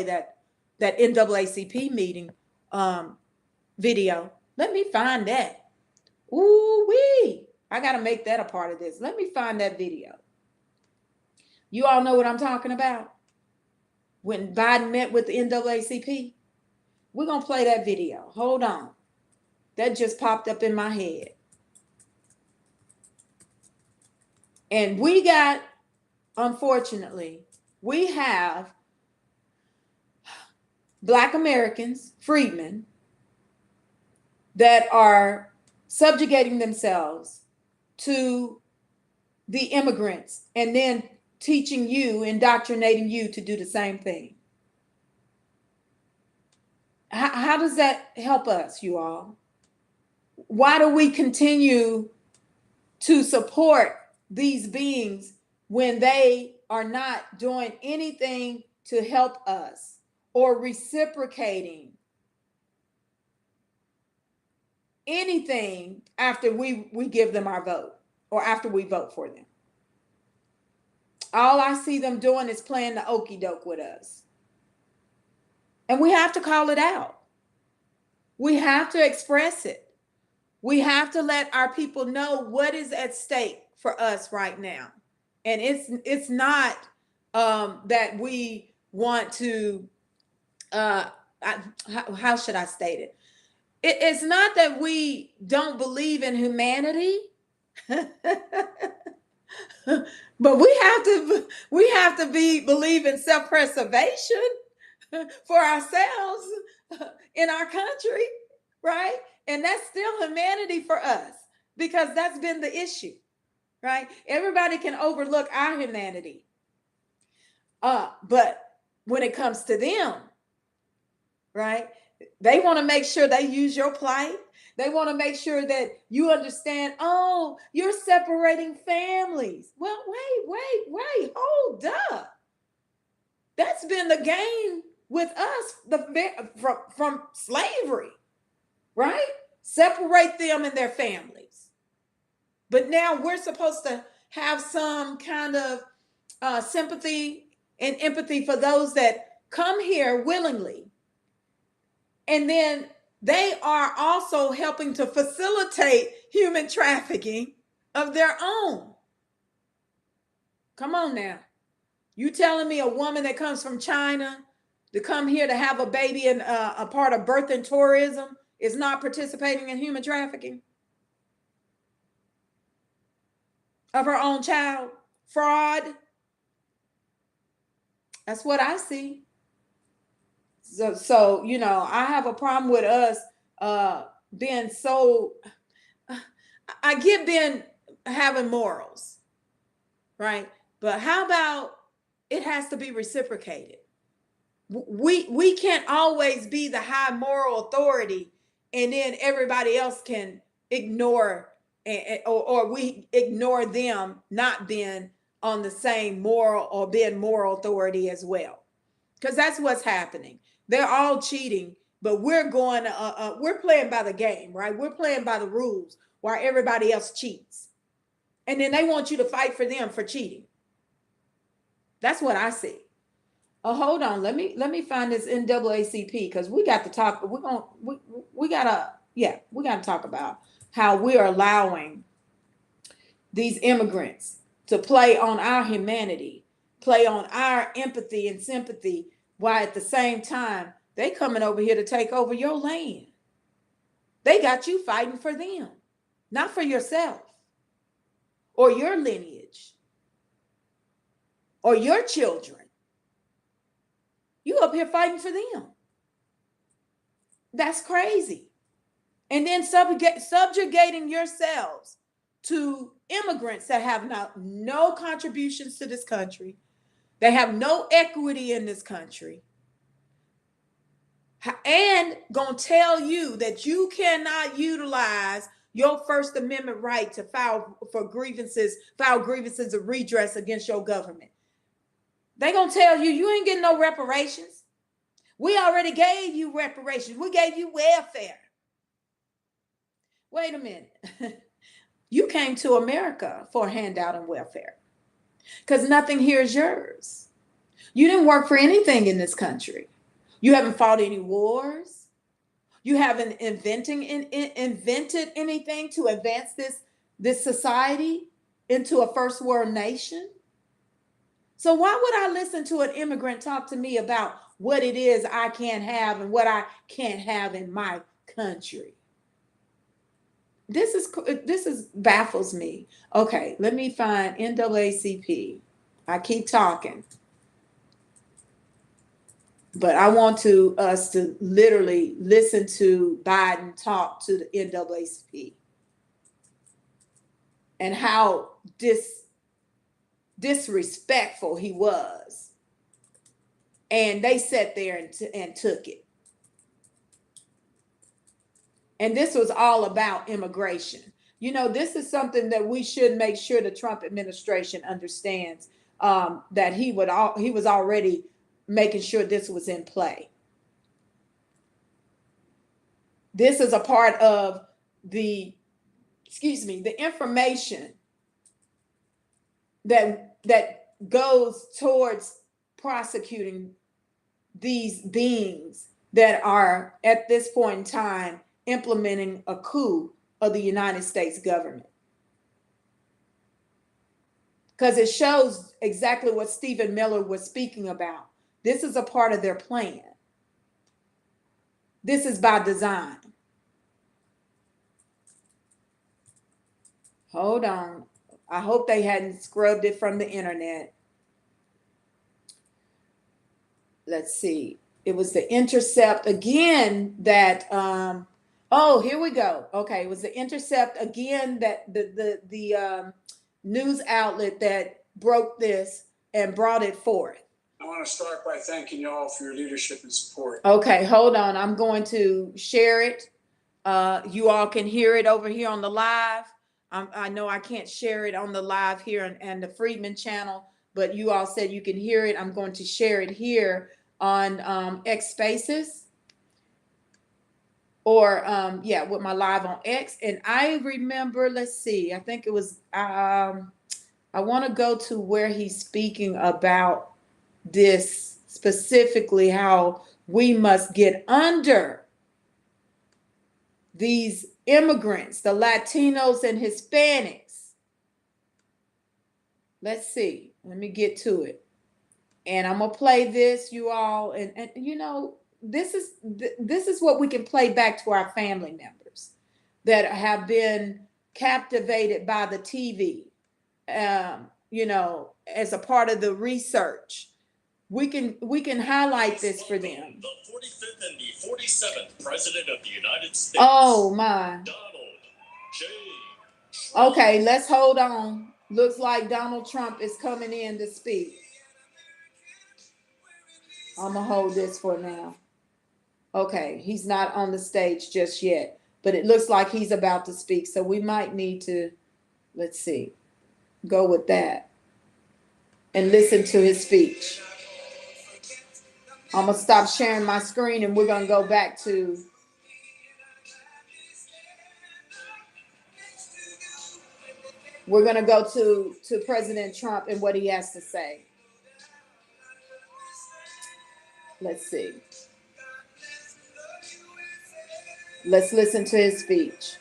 that NAACP meeting video. Let me find that. Ooh-wee. I gotta make that a part of this. Let me find that video. You all know what I'm talking about. When Biden met with the NAACP. We're gonna play that video. Hold on. That just popped up in my head. And we got, unfortunately, we have Black Americans, freedmen, that are subjugating themselves to the immigrants and then teaching you, indoctrinating you to do the same thing. How does that help us, you all? Why do we continue to support these beings when they are not doing anything to help us or reciprocating anything after we give them our vote or after we vote for them? All I see them doing is playing the okie doke with us. And we have to call it out. We have to express it. We have to let our people know what is at stake for us right now. And it's not that we want to, how should I state it? It's not that we don't believe in humanity, but we have to believe in self-preservation for ourselves in our country, right? And that's still humanity for us, because that's been the issue, right? Everybody can overlook our humanity. But when it comes to them, right? They want to make sure they use your plight. They want to make sure that you understand, oh, you're separating families. Well, wait, hold up. That's been the game with us from slavery, right? Separate them and their families. But now we're supposed to have some kind of sympathy and empathy for those that come here willingly. And then they are also helping to facilitate human trafficking of their own. Come on now. You telling me a woman that comes from China to come here to have a baby and a part of birth and tourism is not participating in human trafficking of her own child? Fraud. That's what I see. So you know, I have a problem with us being so, I get being having morals, right? But how about it has to be reciprocated? We can't always be the high moral authority and then everybody else can ignore or we ignore them not being on the same moral or being moral authority as well, because that's what's happening. They're all cheating, but we're going we're playing by the game, right? We're playing by the rules while everybody else cheats, and then they want you to fight for them for cheating. That's what I see. Oh, hold on. Let me find this NAACP, because we got to talk. We gotta, yeah, we gotta talk about how we are allowing these immigrants to play on our humanity, play on our empathy and sympathy, while at the same time they coming over here to take over your land. They got you fighting for them, not for yourself or your lineage or your children. You up here fighting for them. That's crazy. And then subjugating yourselves to immigrants that have no contributions to this country. They have no equity in this country. And gonna tell you that you cannot utilize your First Amendment right to file grievances of redress against your government. They gonna tell you you ain't getting no reparations. We already gave you reparations. We gave you welfare. Wait a minute. You came to America for a handout and welfare, because nothing here is yours. You didn't work for anything in this country. You haven't fought any wars. You haven't invented anything to advance this society into a first world nation. So why would I listen to an immigrant talk to me about what it is I can't have and what I can't have in my country? This is baffles me. Okay, let me find NAACP. I keep talking, but I want us to literally listen to Biden talk to the NAACP and how disrespectful he was, and they sat there and took it. And this was all about immigration. You know, this is something that we should make sure the Trump administration understands, that he was already making sure this was in play. This is a part of the information that goes towards prosecuting these beings that are at this point in time implementing a coup of the United States government. Because it shows exactly what Stephen Miller was speaking about. This is a part of their plan. This is by design. Hold on. I hope they hadn't scrubbed it from the internet. Let's see. It was the Intercept again that oh, here we go. Okay, it was the Intercept again, that the news outlet that broke this and brought it forth. I want to start by thanking you all for your leadership and support. Okay, hold on. I'm going to share it. You all can hear it over here on the live. I know I can't share it on the live here and the Friedman channel, but you all said you can hear it. I'm going to share it here on X Spaces, or with my live on X. And I remember, let's see, I think it was I want to go to where he's speaking about this specifically, how we must get under these immigrants, the Latinos and Hispanics. Let's see, let me get to it. And I'm gonna play this, you all, and you know, this is what we can play back to our family members that have been captivated by the TV, you know, as a part of the research. We can highlight this for them. The 45th and the 47th President of the United States. Oh my. Donald J. Trump. Okay, let's hold on. Looks like Donald Trump is coming in to speak. I'm gonna hold this for now. Okay, he's not on the stage just yet, but it looks like he's about to speak. So we might need to, let's see, go with that. and listen to his speech. I'm going to stop sharing my screen and we're going to go back to President Trump and what he has to say. Let's see. Let's listen to his speech.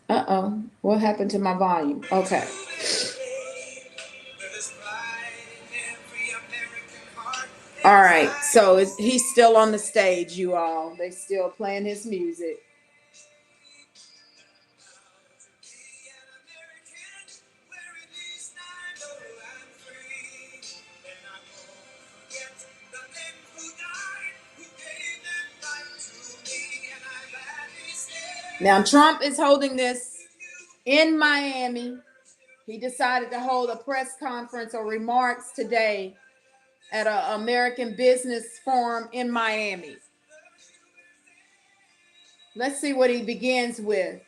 Uh-oh. What happened to my volume? Okay. All right. So he's still on the stage, you all. They still playing his music. Now, Trump is holding this in Miami. He decided to hold a press conference or remarks today at an American Business Forum in Miami. Let's see what he begins with.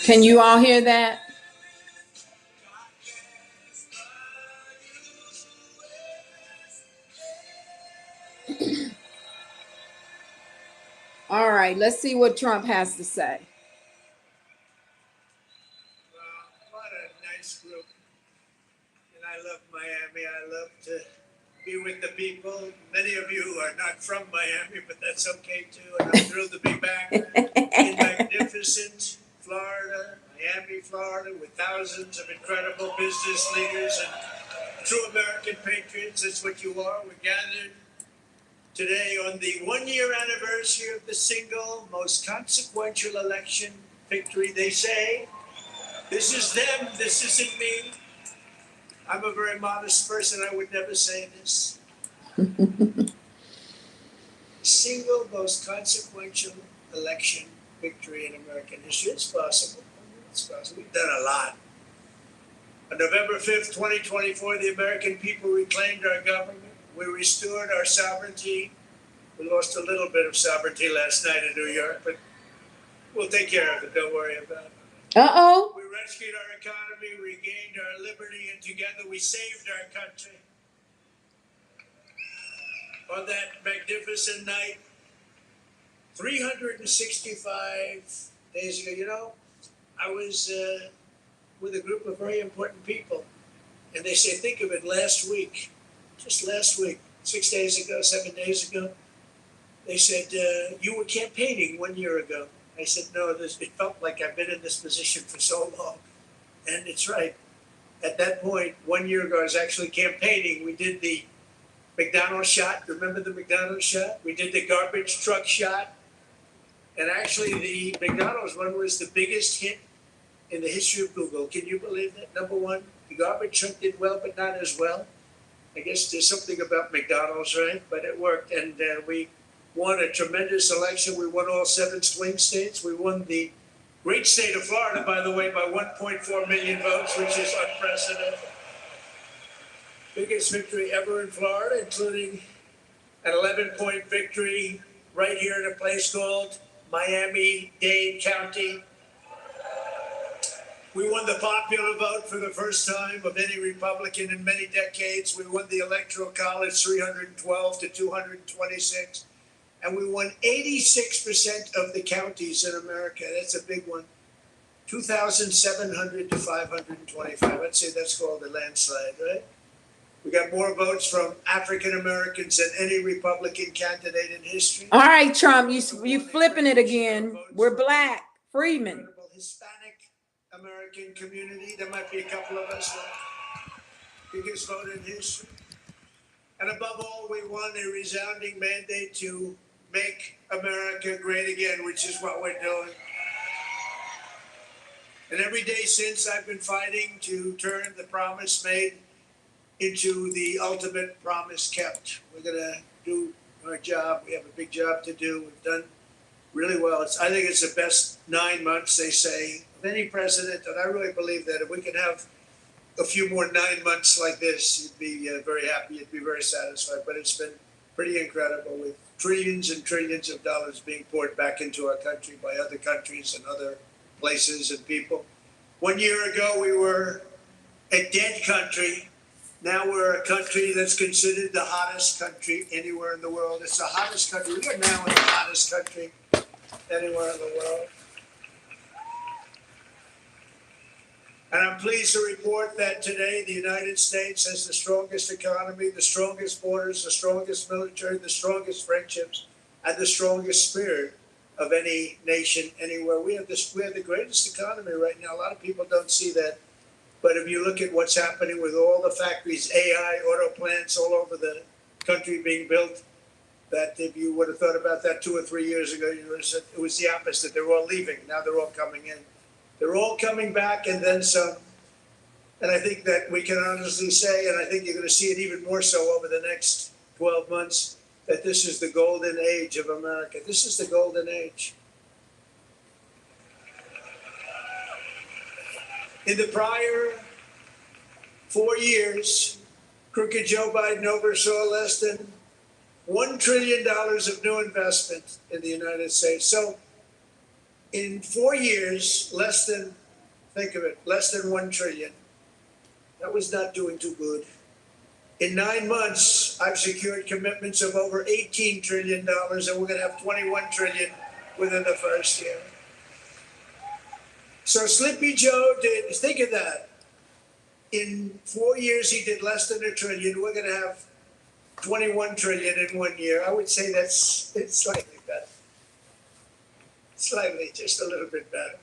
Can you all hear that? All right, let's see what Trump has to say. What a nice group. And I love Miami. I love to be with the people. Many of you are not from Miami, but that's okay too. And I'm thrilled to be back in magnificent Florida, Miami, Florida, with thousands of incredible business leaders and true American patriots. That's what you are. We're gathered today on the 1-year anniversary of the single most consequential election victory. They say, this is them, this isn't me. I'm a very modest person. I would never say this. Single most consequential election victory in American history. It's possible. It's possible. We've done a lot. On November 5th, 2024, the American people reclaimed our government. We restored our sovereignty. We lost a little bit of sovereignty last night in New York, but we'll take care of it. Don't worry about it. Uh-oh. We rescued our economy, regained our liberty, and together we saved our country. On that magnificent night, 365 days ago, I was with a group of very important people, and they say, think of it, last week, just last week, 6 days ago, 7 days ago, they said, you were campaigning 1 year ago. I said, no, it felt like I've been in this position for so long. And it's right. At that point, 1 year ago, I was actually campaigning. We did the McDonald's shot. Remember the McDonald's shot? We did the garbage truck shot. And actually, the McDonald's one was the biggest hit in the history of Google. Can you believe that? Number one, the garbage truck did well, but not as well. I guess there's something about McDonald's, right? But it worked. And we won a tremendous election. We won all 7 swing states. We won the great state of Florida, by the way, by 1.4 million votes, which is unprecedented. Biggest victory ever in Florida, including an 11-point victory right here in a place called Miami-Dade County. We won the popular vote for the first time of any Republican in many decades. We won the Electoral College 312 to 226. And we won 86% of the counties in America. That's a big one. 2,700 to 525. I'd say that's called a landslide, right? We got more votes from African Americans than any Republican candidate in history. All right, Trump, you flipping it again. We're black, freemen. Hispanic American community. There might be a couple of us. Biggest vote in history. And above all, we want a resounding mandate to make America great again, which is what we're doing. And every day since, I've been fighting to turn the promise made into the ultimate promise kept. We're going to do our job. We have a big job to do. We've done really well. I think it's the best 9 months, they say, of any president. And I really believe that if we can have a few more 9 months like this, you'd be very happy. You'd be very satisfied. But it's been pretty incredible, with trillions and trillions of dollars being poured back into our country by other countries and other places and people. 1 year ago, we were a dead country. Now we're a country that's considered the hottest country anywhere in the world. It's the hottest country. We are now in the hottest country anywhere in the world. And I'm pleased to report that today the United States has the strongest economy, the strongest borders, the strongest military, the strongest friendships, and the strongest spirit of any nation anywhere. We have the greatest economy right now. A lot of people don't see that. But if you look at what's happening with all the factories, AI, auto plants all over the country being built, that if you would have thought about that 2 or 3 years ago, you would have said it was the opposite. They're all leaving. Now they're all coming in. They're all coming back and then some. And I think that we can honestly say, and I think you're going to see it even more so over the next 12 months, that this is the golden age of America. This is the golden age. In the prior 4 years, crooked Joe Biden oversaw less than $1 trillion of new investment in the United States. So in 4 years, less than 1 trillion. That was not doing too good. In 9 months, I've secured commitments of over $18 trillion, and we're going to have 21 trillion within the first year. So Sleepy Joe did, think of that. In 4 years, he did less than $1 trillion. We're going to have 21 trillion in 1 year. I would say it's slightly better. Slightly, just a little bit better.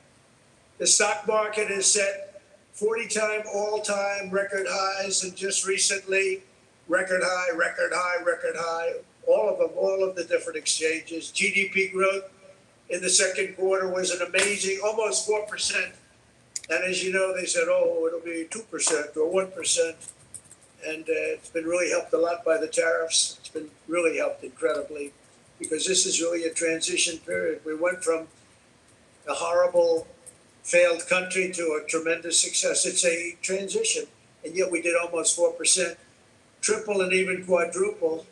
The stock market has set 40-time all-time record highs, and just recently, record high, record high, record high. All of them, all of the different exchanges. GDP growth in the second quarter was an amazing, almost 4%. And as you know, they said, oh, it'll be 2% or 1%. And it's been really helped a lot by the tariffs. It's been really helped incredibly, because this is really a transition period. We went from a horrible, failed country to a tremendous success. It's a transition. And yet we did almost 4%, triple and even quadruple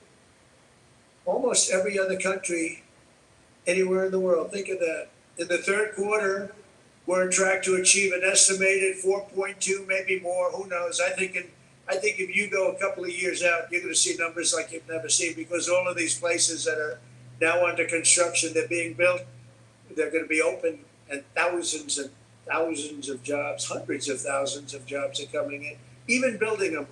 almost every other country anywhere in the world. Think of that. In the third quarter, we're on track to achieve an estimated 4.2, maybe more. Who knows? I think if you go a couple of years out, you're going to see numbers like you've never seen, because all of these places that are now under construction, they're being built, they're going to be open, and thousands and thousands of jobs, hundreds of thousands of jobs are coming in, even building them.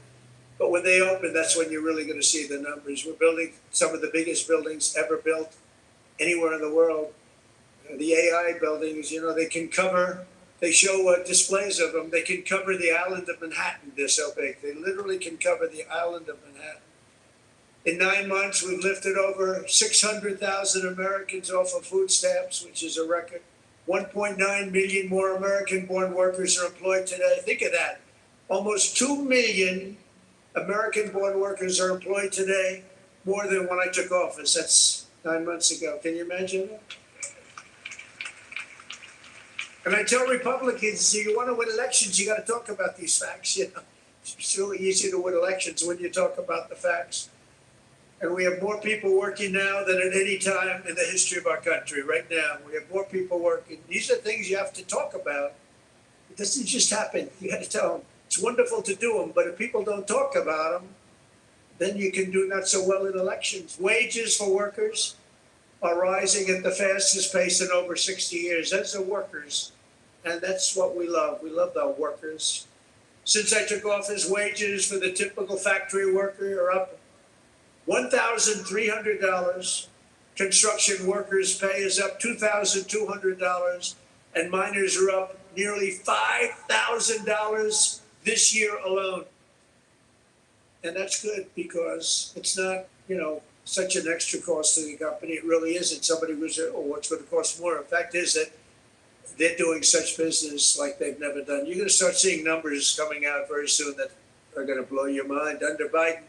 But when they open, that's when you're really going to see the numbers. We're building some of the biggest buildings ever built anywhere in the world. The AI buildings, they can cover, they show displays of them. They can cover the island of Manhattan. They're so big. They literally can cover the island of Manhattan. In 9 months, we've lifted over 600,000 Americans off of food stamps, which is a record. 1.9 million more American-born workers are employed today. Think of that. Almost 2 million American-born workers are employed today, more than when I took office. That's 9 months ago. Can you imagine that? And I tell Republicans, you want to win elections, you got to talk about these facts. It's really easy to win elections when you talk about the facts. And we have more people working now than at any time in the history of our country. Right now, we have more people working. These are things you have to talk about. It doesn't just happen. You got to tell them. It's wonderful to do them, but if people don't talk about them, then you can do not so well in elections. Wages for workers are rising at the fastest pace in over 60 years. Those are workers, and that's what we love. We love our workers. Since I took office, wages for the typical factory worker are up $1,300. Construction workers' pay is up $2,200, and miners are up nearly $5,000 this year alone. And that's good because it's not, such an extra cost to the company. It really isn't. Somebody was, oh, what's going to cost more? The fact is that they're doing such business like they've never done. You're going to start seeing numbers coming out very soon that are going to blow your mind. Under Biden,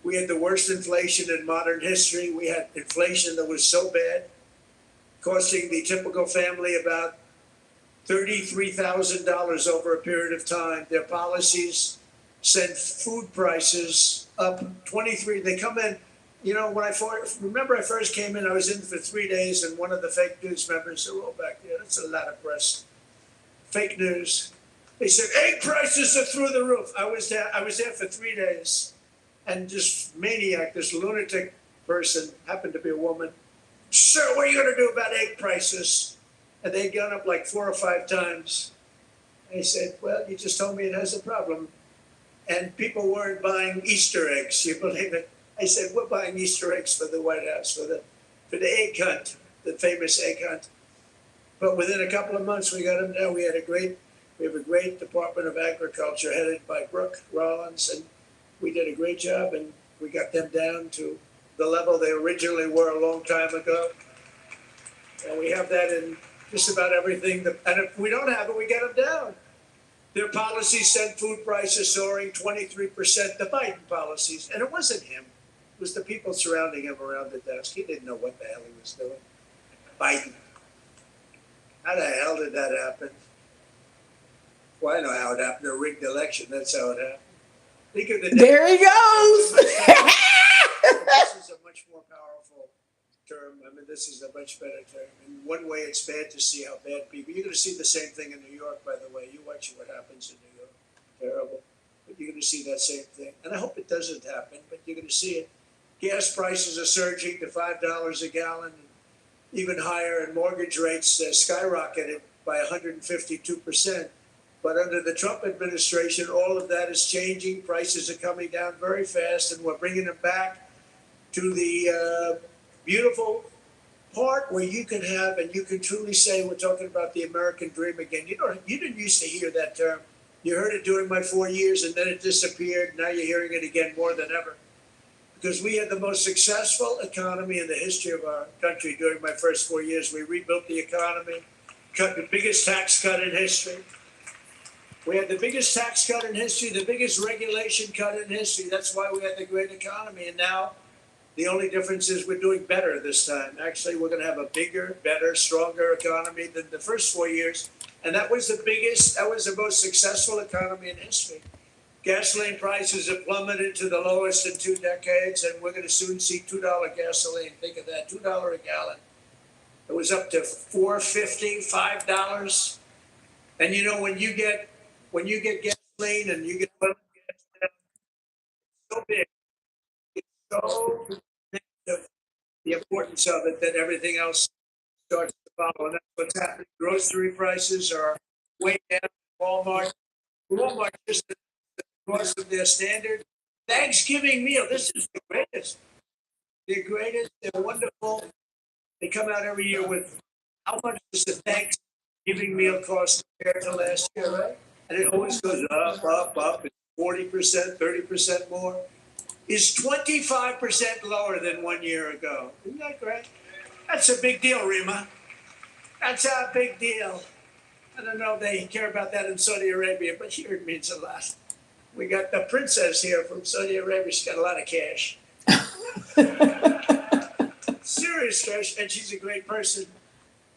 we had the worst inflation in modern history. We had inflation that was so bad, costing the typical family about $33,000 over a period of time. Their policies sent food prices up 23. They come in, when I first came in, I was in for 3 days, and one of the fake news members said, "Oh, back there, that's a lot of press. Fake news." They said, "Egg prices are through the roof." I was there for 3 days, and this maniac, this lunatic person, happened to be a woman. "Sir, what are you going to do about egg prices?" And they'd gone up like 4 or 5 times. I said, "Well, you just told me it has a problem." And people weren't buying Easter eggs. You believe it? I said, "We're buying Easter eggs for the White House, for the egg hunt, the famous egg hunt." But within a couple of months, we got them down. We have a great Department of Agriculture headed by Brooke Rollins, and we did a great job, and we got them down to the level they originally were a long time ago. And we have that in just about everything. And if we don't have it, we get them down. Their policies sent food prices soaring 23%, the Biden policies. And it wasn't him. It was the people surrounding him around the desk. He didn't know what the hell he was doing. Biden. How the hell did that happen? Well, I know how it happened. A rigged election. That's how it happened. Think of the There he goes. This is a much more powerful term. I mean, this is a much better term. In one way, it's bad to see how bad people. You're going to see the same thing in New York, by the way. You watch what happens in New York. Terrible. But you're going to see that same thing. And I hope it doesn't happen, but you're going to see it. Gas prices are surging to $5 a gallon, even higher, and mortgage rates skyrocketed by 152%. But under the Trump administration, all of that is changing. Prices are coming down very fast, and we're bringing them back to the beautiful part where you can have, and you can truly say, we're talking about the American dream again. You didn't used to hear that term. You heard it during my 4 years, and then it disappeared. Now you're hearing it again more than ever. Because we had the most successful economy in the history of our country during my first 4 years. We rebuilt the economy, cut the biggest tax cut in history. We had the biggest tax cut in history, the biggest regulation cut in history. That's why we had the great economy. And now the only difference is we're doing better this time. Actually, we're going to have a bigger, better, stronger economy than the first 4 years. And that was the most successful economy in history. Gasoline prices have plummeted to the lowest in 2 decades, and we're going to soon see $2 gasoline. Think of that, $2 a gallon. It was up to $4.50, $5. And when you get gasoline and you get gas, it's so big, it's so big, the importance of it, that everything else starts to follow. And that's what's happening. Grocery prices are way down. Walmart just because of their standard Thanksgiving meal. This is the greatest. They're greatest. They're wonderful. They come out every year with how much does the Thanksgiving meal cost compared to last year, right? And it always goes up, up, up. It's 40%, 30% more. Is 25% lower than 1 year ago. Isn't that great? That's a big deal, Rima. That's a big deal. I don't know if they care about that in Saudi Arabia, but here it means a lot. We got the princess here from Saudi Arabia. She's got a lot of cash. Serious cash, and she's a great person.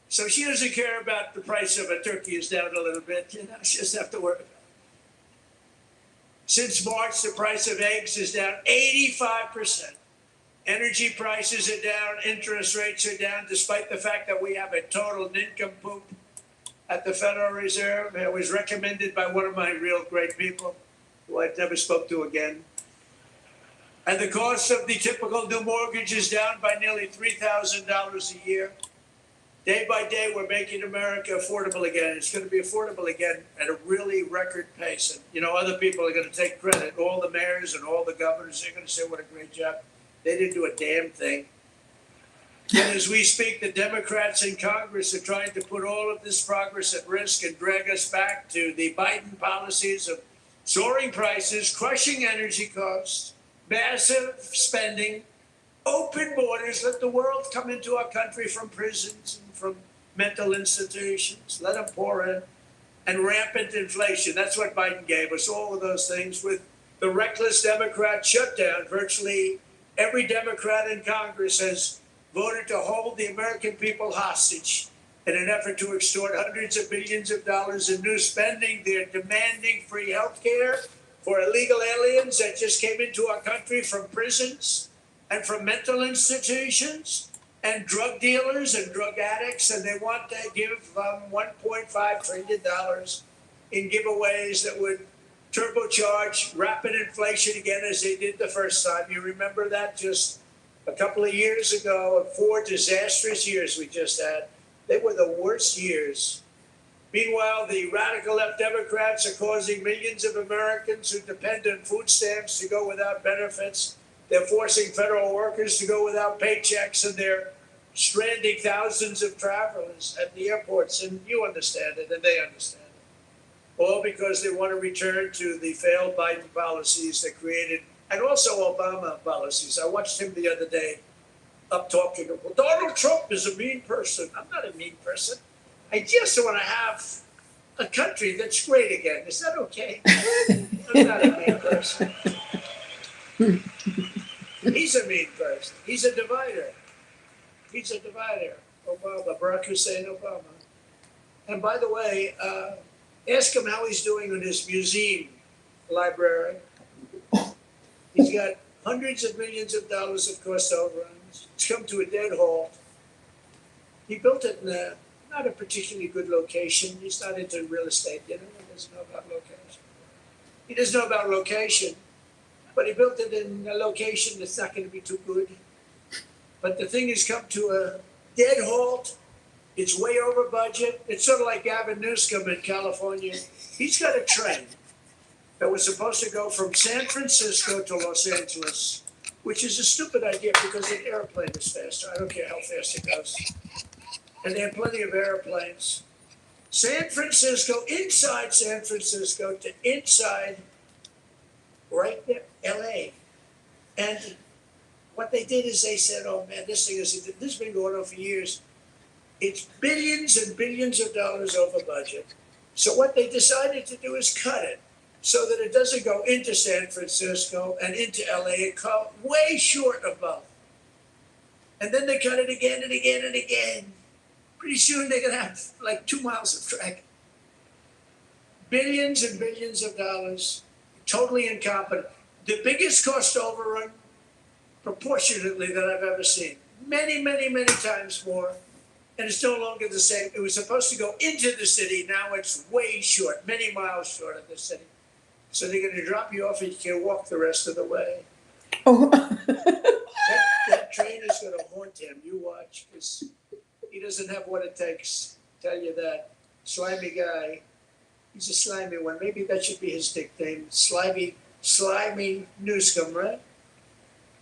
So she doesn't care about the price of a turkey is down a little bit. She doesn't have to worry. Since March, the price of eggs is down 85%. Energy prices are down. Interest rates are down, despite the fact that we have a total nincompoop at the Federal Reserve. It was recommended by one of my real great people, who I never spoke to again. And the cost of the typical new mortgage is down by nearly $3,000 a year. Day by day, we're making America affordable again. It's going to be affordable again at a really record pace. And, other people are going to take credit. All the mayors and all the governors, they're going to say what a great job. They didn't do a damn thing. And as we speak, the Democrats in Congress are trying to put all of this progress at risk and drag us back to the Biden policies of soaring prices, crushing energy costs, massive spending, open borders, let the world come into our country from prisons and from mental institutions, let them pour in, and rampant inflation. That's what Biden gave us, all of those things with the reckless Democrat shutdown. Virtually every Democrat in Congress has voted to hold the American people hostage in an effort to extort hundreds of billions of dollars in new spending. They're demanding free health care for illegal aliens that just came into our country from prisons and from mental institutions and drug dealers and drug addicts. And they want to give $1.5 trillion in giveaways that would turbocharge rapid inflation again, as they did the first time. You remember that just a couple of years ago, 4 disastrous years we just had. They were the worst years. Meanwhile, the radical left Democrats are causing millions of Americans who depend on food stamps to go without benefits. They're forcing federal workers to go without paychecks, and they're stranding thousands of travelers at the airports. And you understand it, and they understand it. All because they want to return to the failed Biden policies that created, and also Obama policies. I watched him the other day up talking about Donald Trump is a mean person. I'm not a mean person. I just want to have a country that's great again. Is that okay? I'm not a mean person. He's a mean person. He's a divider. He's a divider. Obama, Barack Hussein Obama. And by the way, ask him how he's doing in his museum library. He's got hundreds of millions of dollars of cost overruns. It's come to a dead halt. He built it in not a particularly good location. He's not into real estate, you know. He doesn't know about location. He doesn't know about location, but he built it in a location that's not going to be too good. But the thing has come to a dead halt. It's way over budget. It's sort of like Gavin Newsom in California. He's got a train that was supposed to go from San Francisco to Los Angeles, which is a stupid idea because an airplane is faster. I don't care how fast it goes. And they have plenty of airplanes. San Francisco, inside San Francisco to inside right there, LA. And what they did is they said, oh man, this has been going on for years. It's billions and billions of dollars over budget. So what they decided to do is cut it so that it doesn't go into San Francisco and into LA. It cut way short of both. And then they cut it again and again and again. Pretty soon they're going to have like 2 miles of track. Billions and billions of dollars, totally incompetent. The biggest cost overrun proportionately that I've ever seen. Many, many, many times more. And it's no longer the same. It was supposed to go into the city. Now it's way short, many miles short of the city. So they're going to drop you off and you can walk the rest of the way. Oh. That train is going to haunt him. You watch, because he doesn't have what it takes. Tell you that. Slimy guy. He's a slimy one. Maybe that should be his nickname. Slimy Newsom, right?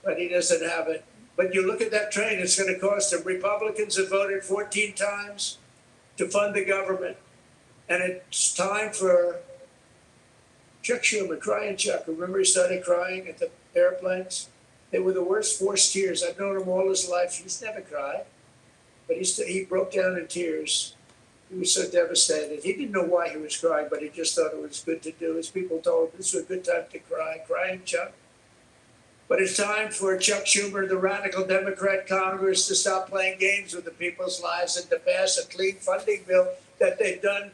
But he doesn't have it. But you look at that train, it's going to cost him. Republicans have voted 14 times to fund the government. And it's time for Chuck Schumer, crying Chuck. Remember he started crying at the airplanes? They were the worst forced tears. I've known him all his life. He's never cried. But he broke down in tears. He was so devastated. He didn't know why he was crying, but he just thought it was good to do. His people told him this was a good time to cry. Crying Chuck. But it's time for Chuck Schumer, the radical Democrat Congress, to stop playing games with the people's lives and to pass a clean funding bill that they've done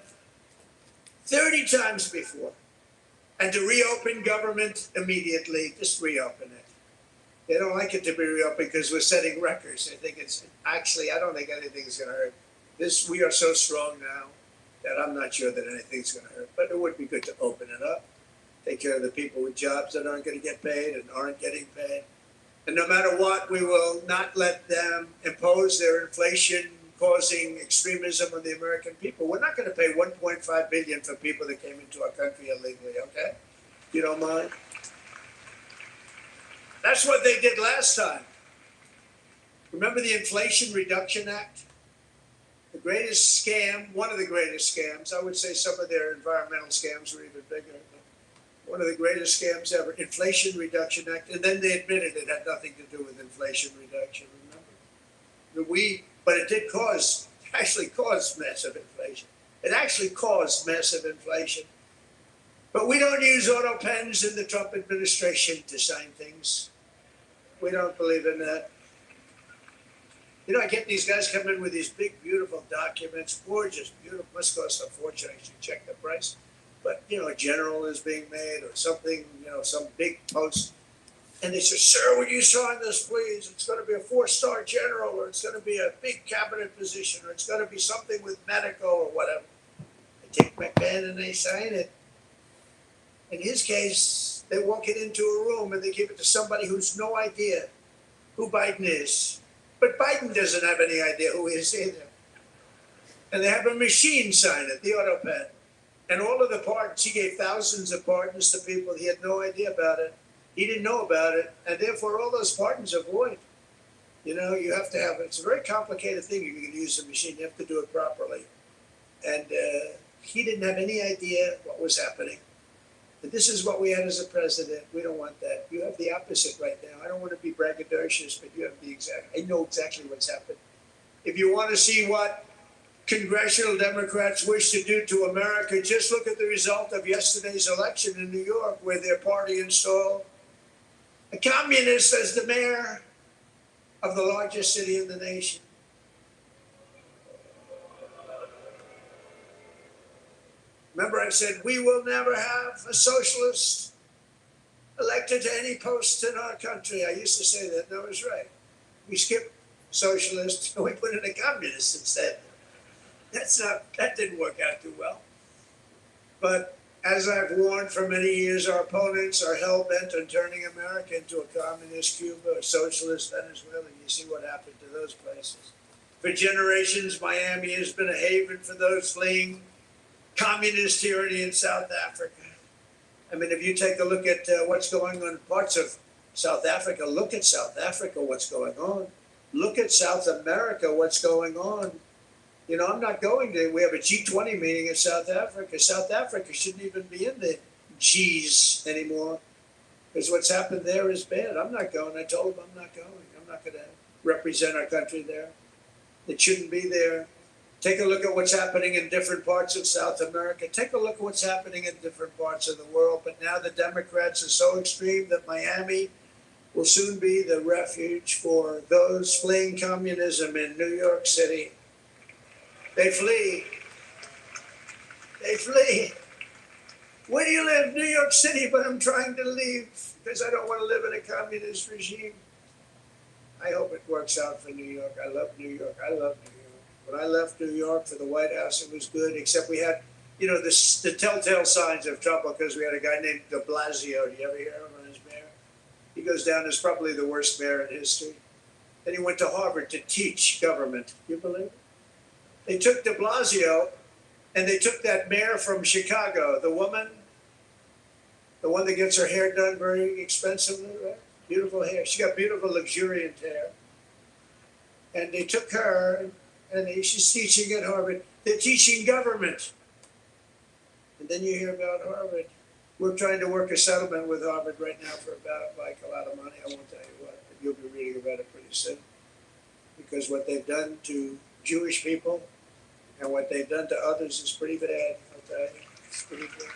30 times before. And to reopen government immediately, just reopen it. They don't like it to be reopened because we're setting records. They think it's, actually, I don't think anything's going to hurt. We are so strong now that I'm not sure that anything's going to hurt. But it would be good to open it up. Take care of the people with jobs that aren't going to get paid and aren't getting paid. And no matter what, we will not let them impose their inflation-causing extremism on the American people. We're not going to pay $1.5 billion for people that came into our country illegally, okay? You don't mind? That's what they did last time. Remember the Inflation Reduction Act? The greatest scam, one of the greatest scams. I would say some of their environmental scams were even bigger. one of the greatest scams ever, Inflation Reduction Act, and then they admitted it had nothing to do with inflation reduction, remember? But it did actually cause massive inflation. It actually caused massive inflation. But we don't use auto pens in the Trump administration to sign things. We don't believe in that. You know, I get these guys come in with these big, beautiful documents, gorgeous, beautiful, must cost a fortune. I should check the price. But, you know, a general is being made or something, you know, some big post. And they say, sir, would you sign this, please? It's going to be a 4-star general, or it's going to be a big cabinet position, or it's going to be something with medical or whatever. They take my pen and they sign it. In his case, they walk it into a room and they give it to somebody who's no idea who Biden is. But Biden doesn't have any idea who he is either. And they have a machine sign it, the auto pen. And all of the pardons, he gave thousands of pardons to people. He had no idea about it. He didn't know about it. And therefore, all those pardons are void. You know, you have to have, it's a very complicated thing. You can use the machine. You have to do it properly. And he didn't have any idea what was happening. And this is what we had as a president. We don't want that. You have the opposite right now. I don't want to be braggadocious, but you have the exact, I know exactly what's happened. If you want to see what congressional Democrats wish to do to America, just look at the result of yesterday's election in New York, where their party installed a communist as the mayor of the largest city in the nation. Remember, I said, we will never have a socialist elected to any post in our country. I used to say that, and I was right. We skipped socialist and we put in a communist instead. That didn't work out too well. But as I've warned for many years, our opponents are hell-bent on turning America into a communist Cuba, a socialist Venezuela. You see what happened to those places. For generations, Miami has been a haven for those fleeing communist tyranny in South Africa. I mean, if you take a look at what's going on in parts of South Africa, look at South Africa, what's going on. Look at South America, what's going on. You know, I'm not going to, we have a G20 meeting in South Africa. South Africa shouldn't even be in the Gs anymore, because what's happened there is bad. I'm not going. I told them I'm not going. I'm not going to represent our country there. It shouldn't be there. Take a look at what's happening in different parts of South America. Take a look at what's happening in different parts of the world. But now the Democrats are so extreme that Miami will soon be the refuge for those fleeing communism in New York City. They flee. They flee. Where do you live? New York City, but I'm trying to leave because I don't want to live in a communist regime. I hope it works out for New York. I love New York. I love New York. When I left New York for the White House, it was good, except we had, you know, the telltale signs of trouble because we had a guy named de Blasio. Do you ever hear him as mayor? He goes down as probably the worst mayor in history. Then he went to Harvard to teach government. You believe it? They took de Blasio and they took that mayor from Chicago, the woman, the one that gets her hair done very expensively, right? Beautiful hair. She got beautiful, luxuriant hair. And they took her, and she's teaching at Harvard. They're teaching government. And then you hear about Harvard. We're trying to work a settlement with Harvard right now for about like a lot of money. I won't tell you what, but you'll be reading about it pretty soon. Because what they've done to Jewish people and what they've done to others is pretty bad, I'll tell you. It's pretty bad.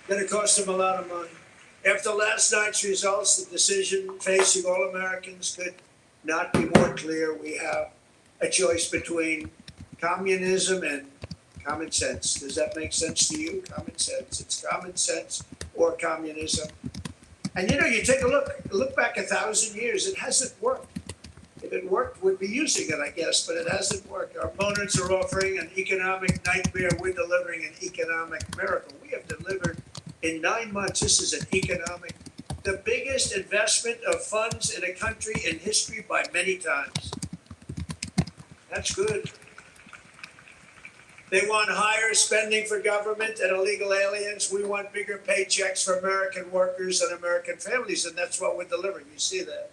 Going to cost them a lot of money. After last night's results, the decision facing all Americans could not be more clear. We have a choice between communism and common sense. Does that make sense to you? Common sense. It's common sense or communism. And you know, you take a look back 1,000 years, it hasn't worked. If it worked, we'd be using it, I guess, but it hasn't worked. Our opponents are offering an economic nightmare. We're delivering an economic miracle. We have delivered in 9 months. This is an economic, the biggest investment of funds in a country in history by many times. That's good. They want higher spending for government and illegal aliens. We want bigger paychecks for American workers and American families, and that's what we're delivering. You see that?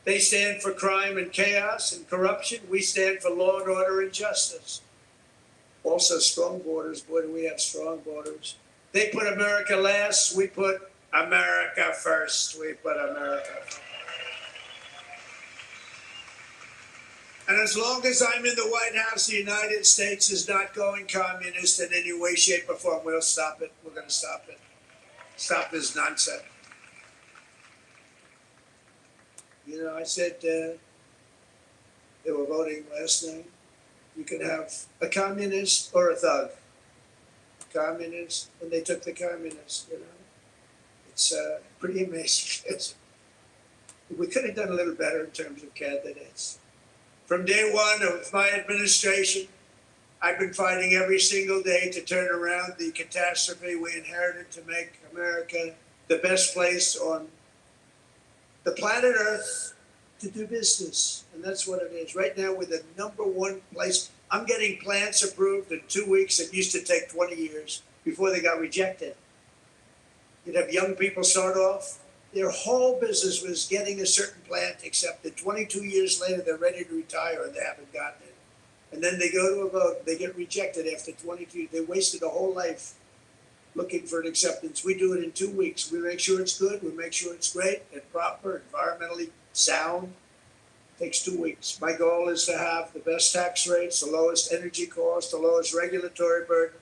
They stand for crime and chaos and corruption. We stand for law and order and justice. Also strong borders. Boy, do we have strong borders. They put America last. We put America first. We put America first. And as long as I'm in the White House, the United States is not going communist in any way, shape, or form. We'll stop it. We're going to stop it. Stop this nonsense. You know, I said they were voting last night. You can have a communist or a thug. Communist, and they took the communist, you know. It's pretty amazing. We could have done a little better in terms of candidates. From day one of my administration, I've been fighting every single day to turn around the catastrophe we inherited to make America the best place on the planet Earth to do business. And that's what it is. Right now, we're the #1 place. I'm getting plants approved in 2 weeks. It used to take 20 years before they got rejected. You'd have young people start off. Their whole business was getting a certain plant accepted. 22 years later, they're ready to retire and they haven't gotten it. And then they go to a vote. They get rejected after 22. They wasted a whole life looking for an acceptance. We do it in 2 weeks. We make sure it's good. We make sure it's great and proper, environmentally sound. It takes 2 weeks. My goal is to have the best tax rates, the lowest energy costs, the lowest regulatory burden,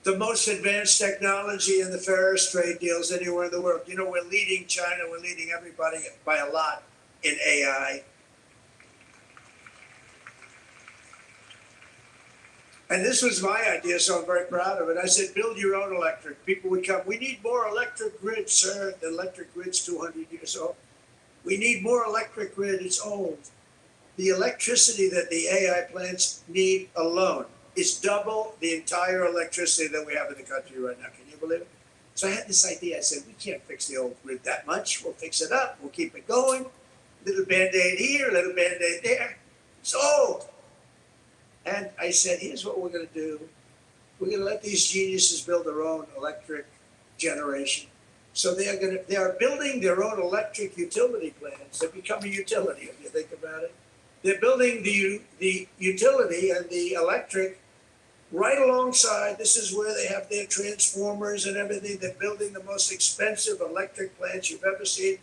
the most advanced technology, and the fairest trade deals anywhere in the world. You know, we're leading China. We're leading everybody by a lot in AI. And this was my idea, so I'm very proud of it. I said, build your own electric. People would come. We need more electric grid, sir. The electric grid's 200 years old. We need more electric grid. It's old. The electricity that the AI plants need alone is double the entire electricity that we have in the country right now. Can you believe it? So I had this idea. I said, we can't fix the old grid that much. We'll fix it up. We'll keep it going. Little Band-Aid here, little Band-Aid there. It's old. And I said, here's what we're going to do. We're going to let these geniuses build their own electric generation. So they are building their own electric utility plants. They become a utility, if you think about it. They're building the utility and the electric right alongside. This is where they have their transformers and everything. They're building the most expensive electric plants you've ever seen,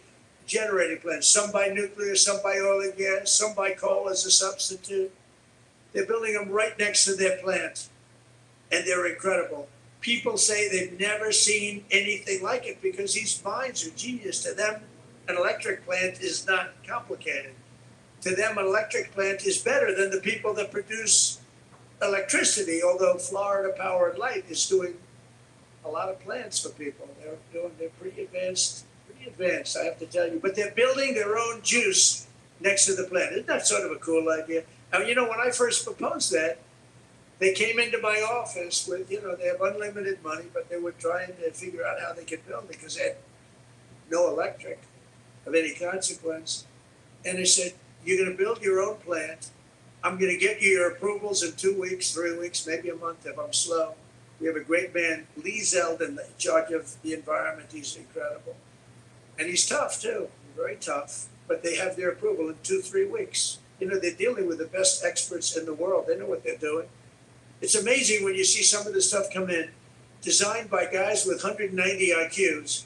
generating plants. Some by nuclear, some by oil and gas, some by coal as a substitute. They're building them right next to their plant, and they're incredible. People say they've never seen anything like it because these minds are genius. To them, an electric plant is not complicated. To them, an electric plant is better than the people that produce electricity, although Florida Power and Light is doing a lot of plants for people. They're pretty advanced, I have to tell you. But they're building their own juice next to the plant. Isn't that sort of a cool idea? Now, you know, when I first proposed that, they came into my office with, you know, they have unlimited money, but they were trying to figure out how they could build it because they had no electric of any consequence. And they said, you're going to build your own plant. I'm going to get you your approvals in 2 weeks, 3 weeks, maybe a month if I'm slow. We have a great man, Lee Zeldin, in charge of the environment. He's incredible. And he's tough, too, very tough. But they have their approval in 2-3 weeks. You know, they're dealing with the best experts in the world. They know what they're doing. It's amazing when you see some of the stuff come in, designed by guys with 190 IQs,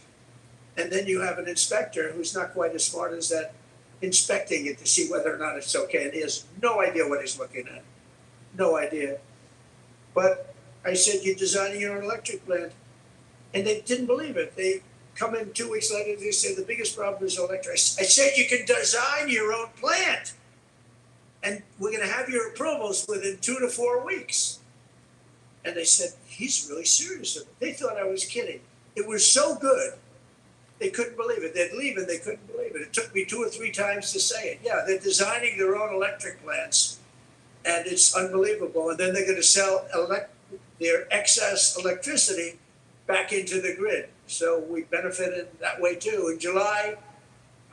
and then you have an inspector who's not quite as smart as that, inspecting it to see whether or not it's okay. And he has no idea what he's looking at. No idea. But I said, you're designing your own electric plant. And they didn't believe it. They come in 2 weeks later, they say, the biggest problem is electric. I said, you can design your own plant. And we're going to have your approvals within 2 to 4 weeks. And they said, he's really serious. They thought I was kidding. It was so good, they couldn't believe it. They'd leave and they couldn't believe it. It took me 2 or 3 times to say it. Yeah, they're designing their own electric plants, and it's unbelievable. And then they're going to sell their excess electricity back into the grid. So we benefited that way too. In July,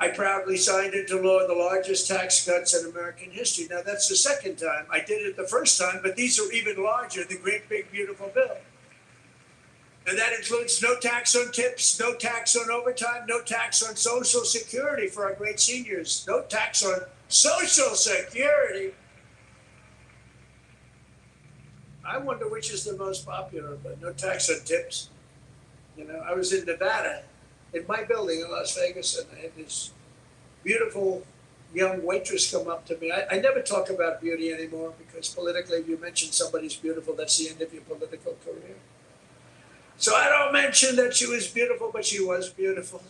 I proudly signed into law the largest tax cuts in American history. Now, that's the second time. I did it the first time, but these are even larger, the great, big, beautiful bill. And that includes no tax on tips, no tax on overtime, no tax on Social Security for our great seniors, no tax on Social Security. I wonder which is the most popular, but no tax on tips. You know, I was in Nevada, in my building in Las Vegas, and I had this beautiful young waitress come up to me. I never talk about beauty anymore because politically, if you mention somebody's beautiful, that's the end of your political career. So I don't mention that she was beautiful, but she was beautiful.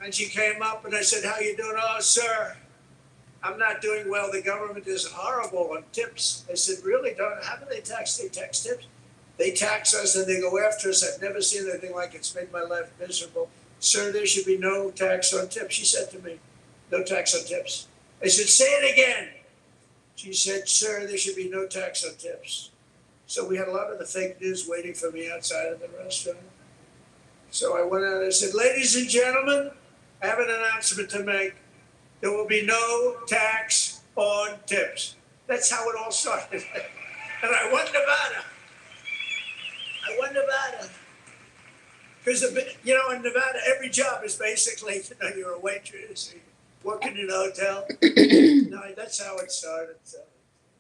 And she came up and I said, "How you doing?" "Oh, sir, I'm not doing well. The government is horrible on tips." I said, "Really? How do they tax? They tax tips? They tax us and they go after us. I've never seen anything like it. It's made my life miserable. Sir, there should be no tax on tips." She said to me, "No tax on tips." I said, "Say it again." She said, "Sir, there should be no tax on tips." So we had a lot of the fake news waiting for me outside of the restaurant. So I went out and I said, "Ladies and gentlemen, I have an announcement to make. There will be no tax on tips." That's how it all started. And I won Nevada. Because, you know, in Nevada, every job is basically, you know, you're a waitress, working in a hotel. No, that's how it started. So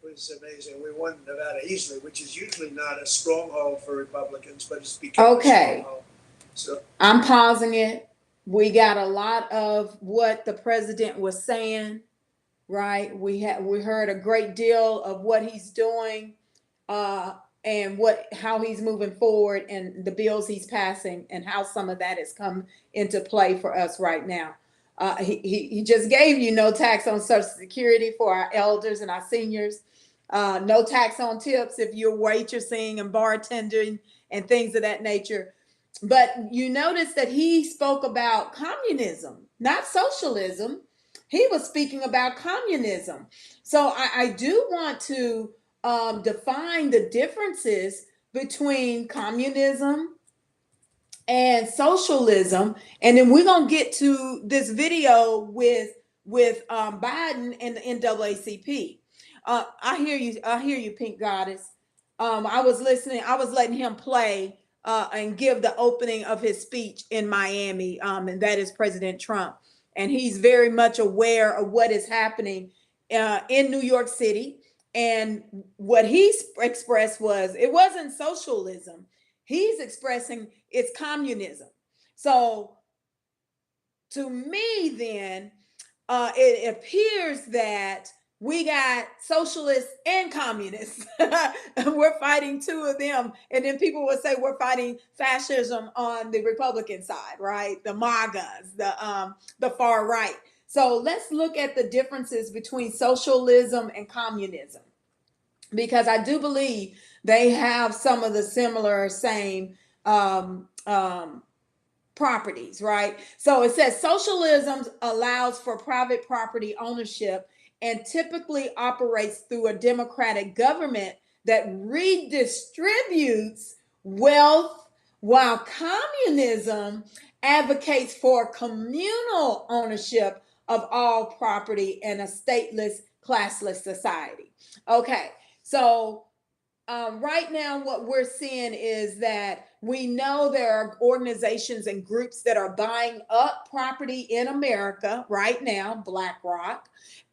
it was amazing. We won Nevada easily, which is usually not a stronghold for Republicans, but it's become a stronghold. So I'm pausing it. We got a lot of what the president was saying, right? We heard a great deal of what he's doing, and how he's moving forward, and the bills he's passing, and how some of that has come into play for us right now. He just gave you no tax on Social Security for our elders and our seniors. No tax on tips if you're waitressing and bartending and things of that nature. But you notice that he spoke about communism, not socialism. He was speaking about communism. So I do want to define the differences between communism and socialism, and then we're gonna get to this video with Biden and the NAACP. I hear you, Pink Goddess. I was listening. I was letting him play and give the opening of his speech in Miami, and that is President Trump, and he's very much aware of what is happening in New York City. And what he expressed was it wasn't socialism. He's expressing it's communism. So to me, then, it appears that we got socialists and communists. We're fighting two of them. And then people would say we're fighting fascism on the Republican side, right? The MAGAs, the far right. So let's look at the differences between socialism and communism, because I do believe they have some of the similar same properties, right? So it says socialism allows for private property ownership and typically operates through a democratic government that redistributes wealth, while communism advocates for communal ownership of all property in a stateless, classless society. Okay, so right now, what we're seeing is that we know there are organizations and groups that are buying up property in America right now, BlackRock,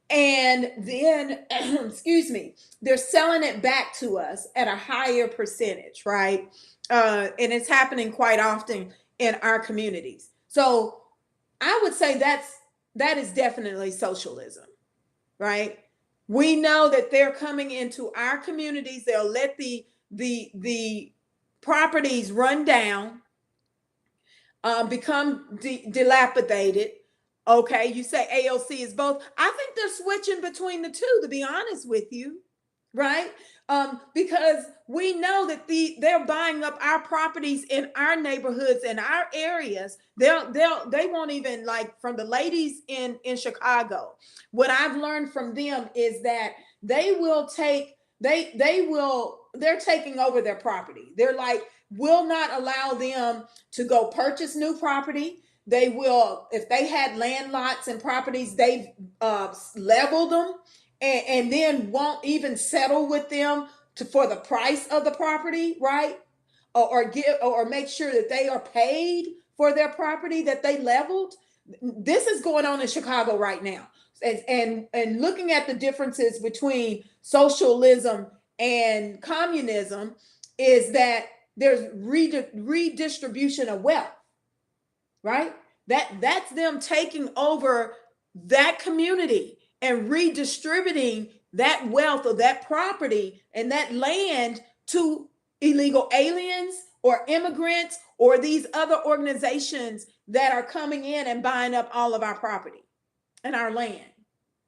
and then, excuse me, they're selling it back to us at a higher percentage, right? And it's happening quite often in our communities. So I would say that is definitely socialism, right? We know that they're coming into our communities. They'll let the properties run down, become dilapidated. Okay, you say AOC is both. I think they're switching between the two, to be honest with you, right? Because we know that they're buying up our properties in our neighborhoods and our areas. They won't even, like, from the ladies in Chicago. What I've learned from them is that they're taking over their property. They're like, will not allow them to go purchase new property. They will, if they had land lots and properties, they've leveled them, and then won't even settle with them for the price of the property, right? Or make sure that they are paid for their property that they leveled. This is going on in Chicago right now. And looking at the differences between socialism and communism is that there's redistribution of wealth, right? That's them taking over that community and redistributing that wealth or that property and that land to illegal aliens or immigrants or these other organizations that are coming in and buying up all of our property and our land,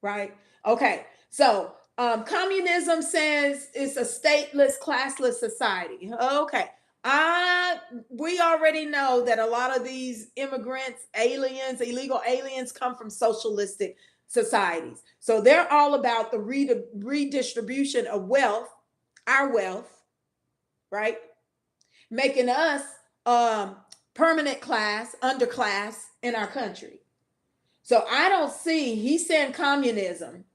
right? Okay, so communism says it's a stateless, classless society. Okay, we already know that a lot of these immigrants, aliens, illegal aliens come from socialistic societies. So they're all about the redistribution of wealth, our wealth, right? Making us permanent class, underclass in our country. So I don't see, he's saying communism.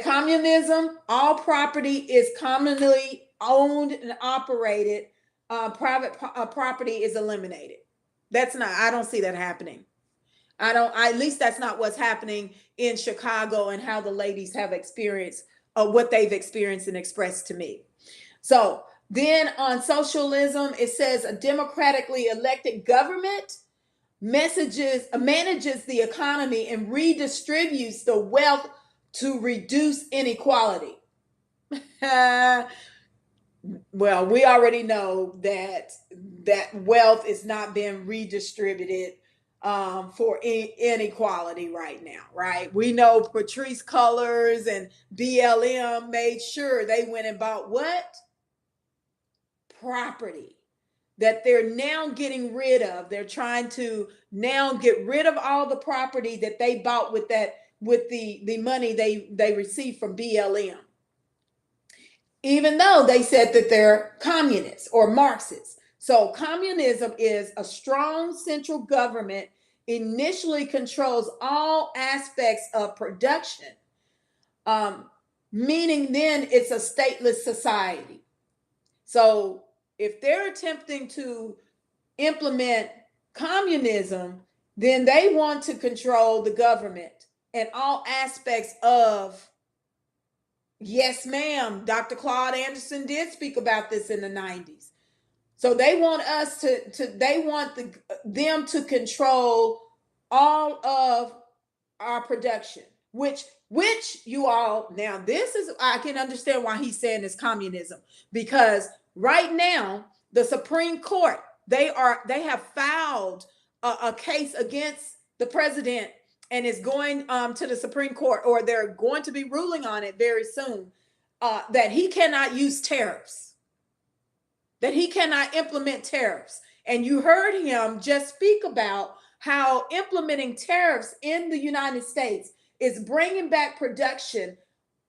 Communism, all property is commonly owned and operated. Private property is eliminated. I don't see that happening. At least that's not what's happening in Chicago and how the ladies have experienced what they've experienced and expressed to me. So then on socialism, it says a democratically elected government manages the economy and redistributes the wealth to reduce inequality. Well, we already know that wealth is not being redistributed for inequality right now, right? We know Patrice Cullors and BLM made sure they went and bought what? Property that they're now getting rid of. They're trying to now get rid of all the property that they bought with the money they received from BLM. Even though they said that they're communists or Marxists. So communism is a strong central government initially controls all aspects of production, meaning then it's a stateless society. So if they're attempting to implement communism, then they want to control the government and all aspects of. Yes, ma'am. Dr. Claude Anderson did speak about this in the 90s. So they want us them to control all of our production, which you all, now this is, I can understand why he's saying it's communism, because right now the Supreme Court, they have filed a case against the president, and is going to the Supreme Court, or they're going to be ruling on it very soon, that he cannot use tariffs, that he cannot implement tariffs. And you heard him just speak about how implementing tariffs in the United States is bringing back production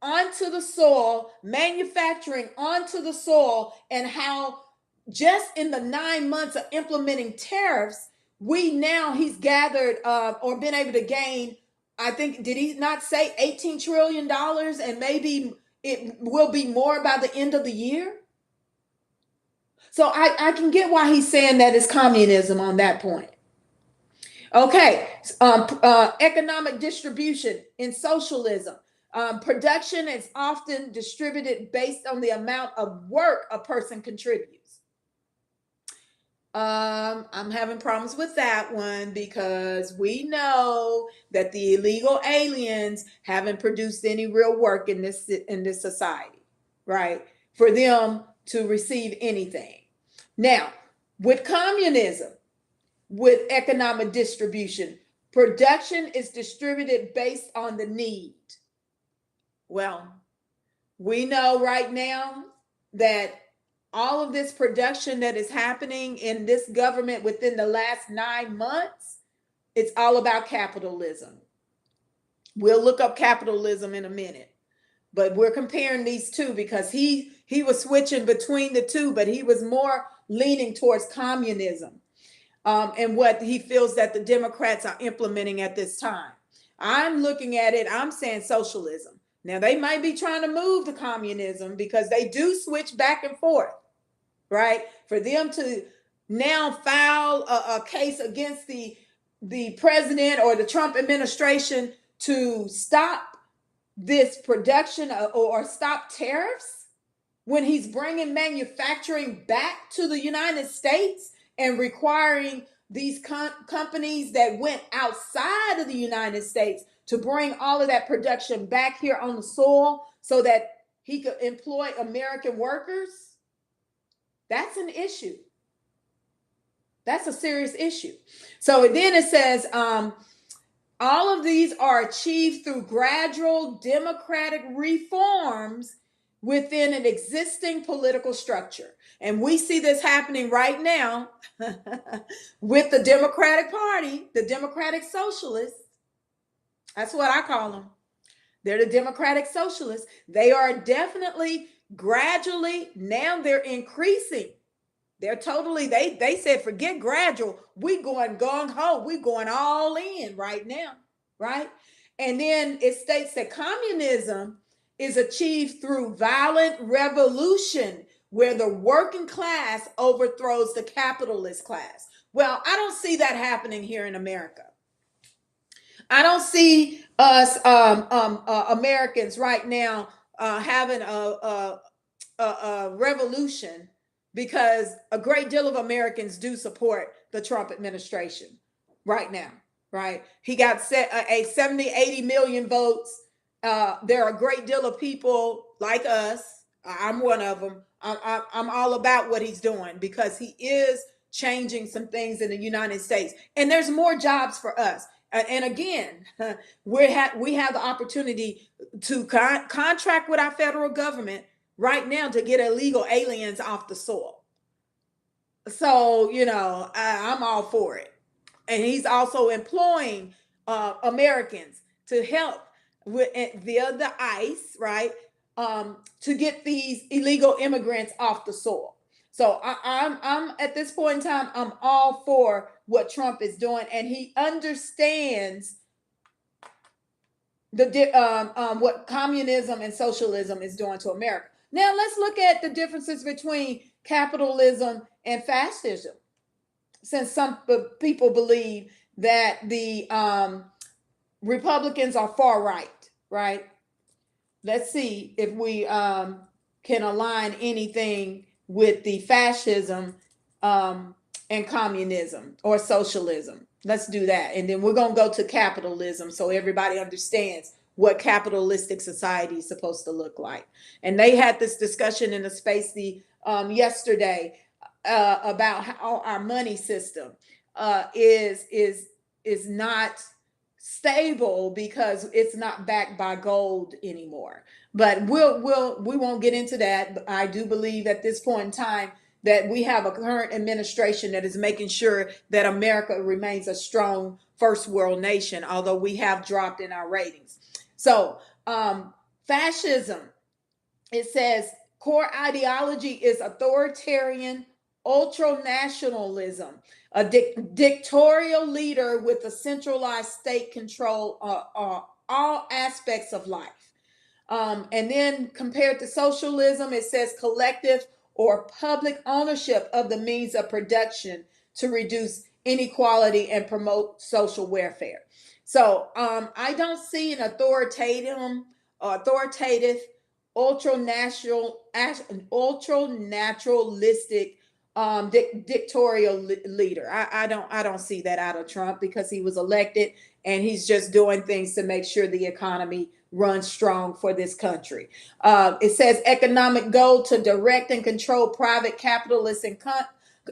onto the soil, manufacturing onto the soil, and how just in the 9 months of implementing tariffs, he's gathered or been able to gain, I think, did he not say $18 trillion? And maybe it will be more by the end of the year. So I can get why he's saying that it's communism on that point. Okay, economic distribution in socialism. Production is often distributed based on the amount of work a person contributes. I'm having problems with that one, because we know that the illegal aliens haven't produced any real work in this society, right? For them to receive anything. Now, with communism, with economic distribution, production is distributed based on the need. Well, we know right now that all of this production that is happening in this government within the last 9 months, it's all about capitalism. We'll look up capitalism in a minute, but we're comparing these two because he was switching between the two, but he was more leaning towards communism and what he feels that the Democrats are implementing at this time. I'm looking at it, I'm saying socialism. Now, they might be trying to move to communism because they do switch back and forth, right? For them to now file a case against the president or the Trump administration to stop this production or stop tariffs when he's bringing manufacturing back to the United States and requiring these companies that went outside of the United States to bring all of that production back here on the soil so that he could employ American workers? That's an issue. That's a serious issue. So then it says, all of these are achieved through gradual democratic reforms within an existing political structure. And we see this happening right now with the Democratic Party, the Democratic Socialists. That's what I call them. They're the Democratic Socialists. They are definitely gradually, now they're increasing. They're totally, they said, forget gradual. We going gung-ho. We going all in right now, right? And then it states that communism is achieved through violent revolution where the working class overthrows the capitalist class. Well, I don't see that happening here in America. I don't see us Americans right now having a revolution, because a great deal of Americans do support the Trump administration right now, right? He got a 70, 80 million votes. There are a great deal of people like us. I'm one of them. I'm all about what he's doing because he is changing some things in the United States. And there's more jobs for us. And again, we have the opportunity to contract with our federal government right now to get illegal aliens off the soil. So, I'm all for it. And he's also employing Americans to help with via the ICE, right? To get these illegal immigrants off the soil. So I'm at this point in time, I'm all for what Trump is doing, and he understands what communism and socialism is doing to America. Now let's look at the differences between capitalism and fascism, since some people believe that the Republicans are far right? Let's see if we can align anything with the fascism and communism or socialism. Let's do that. And then we're going to go to capitalism so everybody understands what capitalistic society is supposed to look like. And they had this discussion in the space yesterday about how our money system is not stable because it's not backed by gold anymore. But we won't get into that. But I do believe at this point in time that we have a current administration that is making sure that America remains a strong first world nation, although we have dropped in our ratings. So fascism, it says core ideology is authoritarian ultranationalism, a dictatorial leader with a centralized state control all aspects of life. And then compared to socialism, it says collective or public ownership of the means of production to reduce inequality and promote social welfare. So I don't see an authoritative, ultra-naturalistic dictatorial leader. I don't see that out of Trump because he was elected and he's just doing things to make sure the economy runs strong for this country. It says economic goal to direct and control private capitalist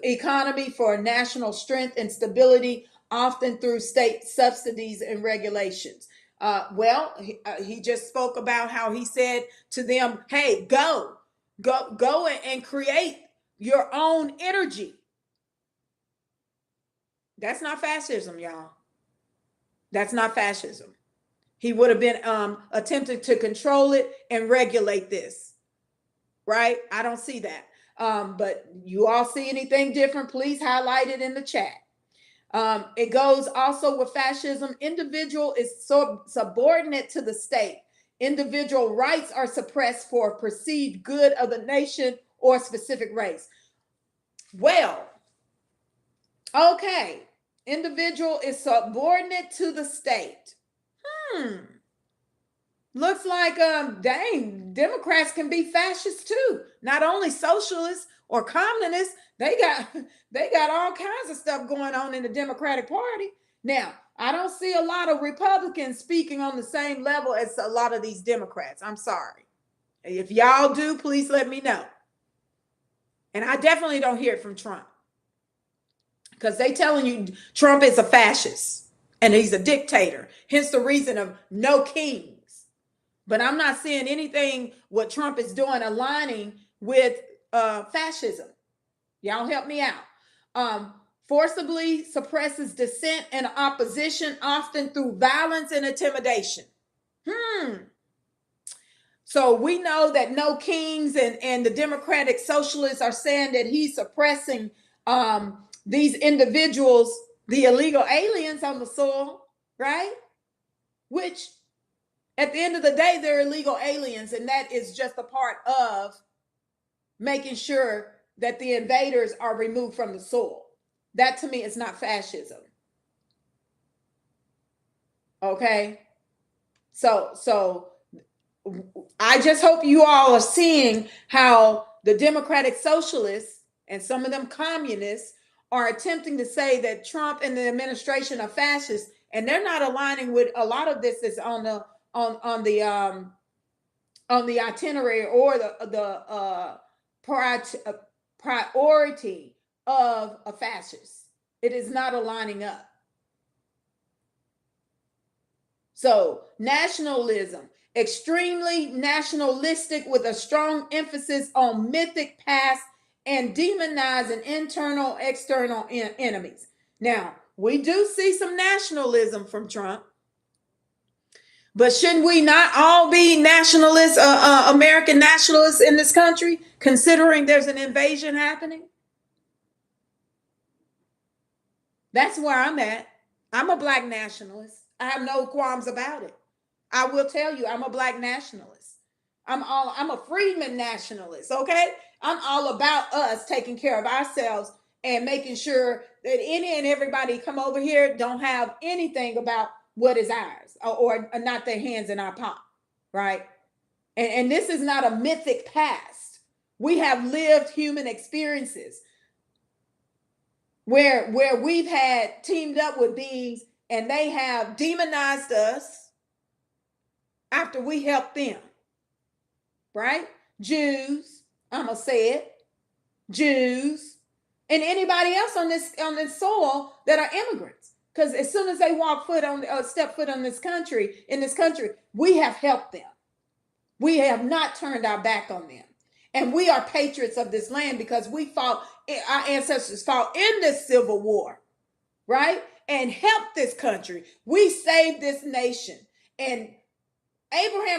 economy for national strength and stability, often through state subsidies and regulations. He just spoke about how he said to them, hey, go and create your own energy. That's not fascism, y'all. That's not fascism. He would have been attempting to control it and regulate this, right? I don't see that. But you all see anything different, please highlight it in the chat. It goes also with fascism. Individual is subordinate to the state. Individual rights are suppressed for perceived good of the nation or specific race. Well, okay. Individual is subordinate to the state. Looks like dang, Democrats can be fascists too. Not only socialists or communists, they got all kinds of stuff going on in the Democratic Party. Now, I don't see a lot of Republicans speaking on the same level as a lot of these Democrats. I'm sorry. If y'all do, please let me know. And I definitely don't hear it from Trump, because they telling you Trump is a fascist and he's a dictator. Hence the reason of no kings. But I'm not seeing anything what Trump is doing aligning with fascism. Y'all help me out. Forcibly suppresses dissent and opposition, often through violence and intimidation. So we know that no kings and the Democratic Socialists are saying that he's suppressing these individuals, the illegal aliens on the soil, right? Which at the end of the day, they're illegal aliens, and that is just a part of making sure that the invaders are removed from the soil. That to me is not fascism. Okay? So I just hope you all are seeing how the Democratic Socialists and some of them communists are attempting to say that Trump and the administration are fascists, and they're not aligning with a lot of this is on the itinerary or the priority of a fascist. It is not aligning up. So nationalism, extremely nationalistic with a strong emphasis on mythic past and demonizing internal, external enemies. Now, we do see some nationalism from Trump, but shouldn't we not all be nationalists, American nationalists in this country, considering there's an invasion happening? That's where I'm at. I'm a Black nationalist. I have no qualms about it. I will tell you, I'm a Black nationalist. I'm a freedman nationalist, okay? I'm all about us taking care of ourselves and making sure that any and everybody come over here don't have anything about what is ours, or not their hands in our pot, right? And this is not a mythic past. We have lived human experiences where we've had teamed up with beings and they have demonized us after we helped them, right? Jews, I'm gonna say it, Jews, and anybody else on this soil that are immigrants. Because as soon as they step foot on this country, we have helped them. We have not turned our back on them. And we are patriots of this land because our ancestors fought in this Civil War, right? And helped this country. We saved this nation. And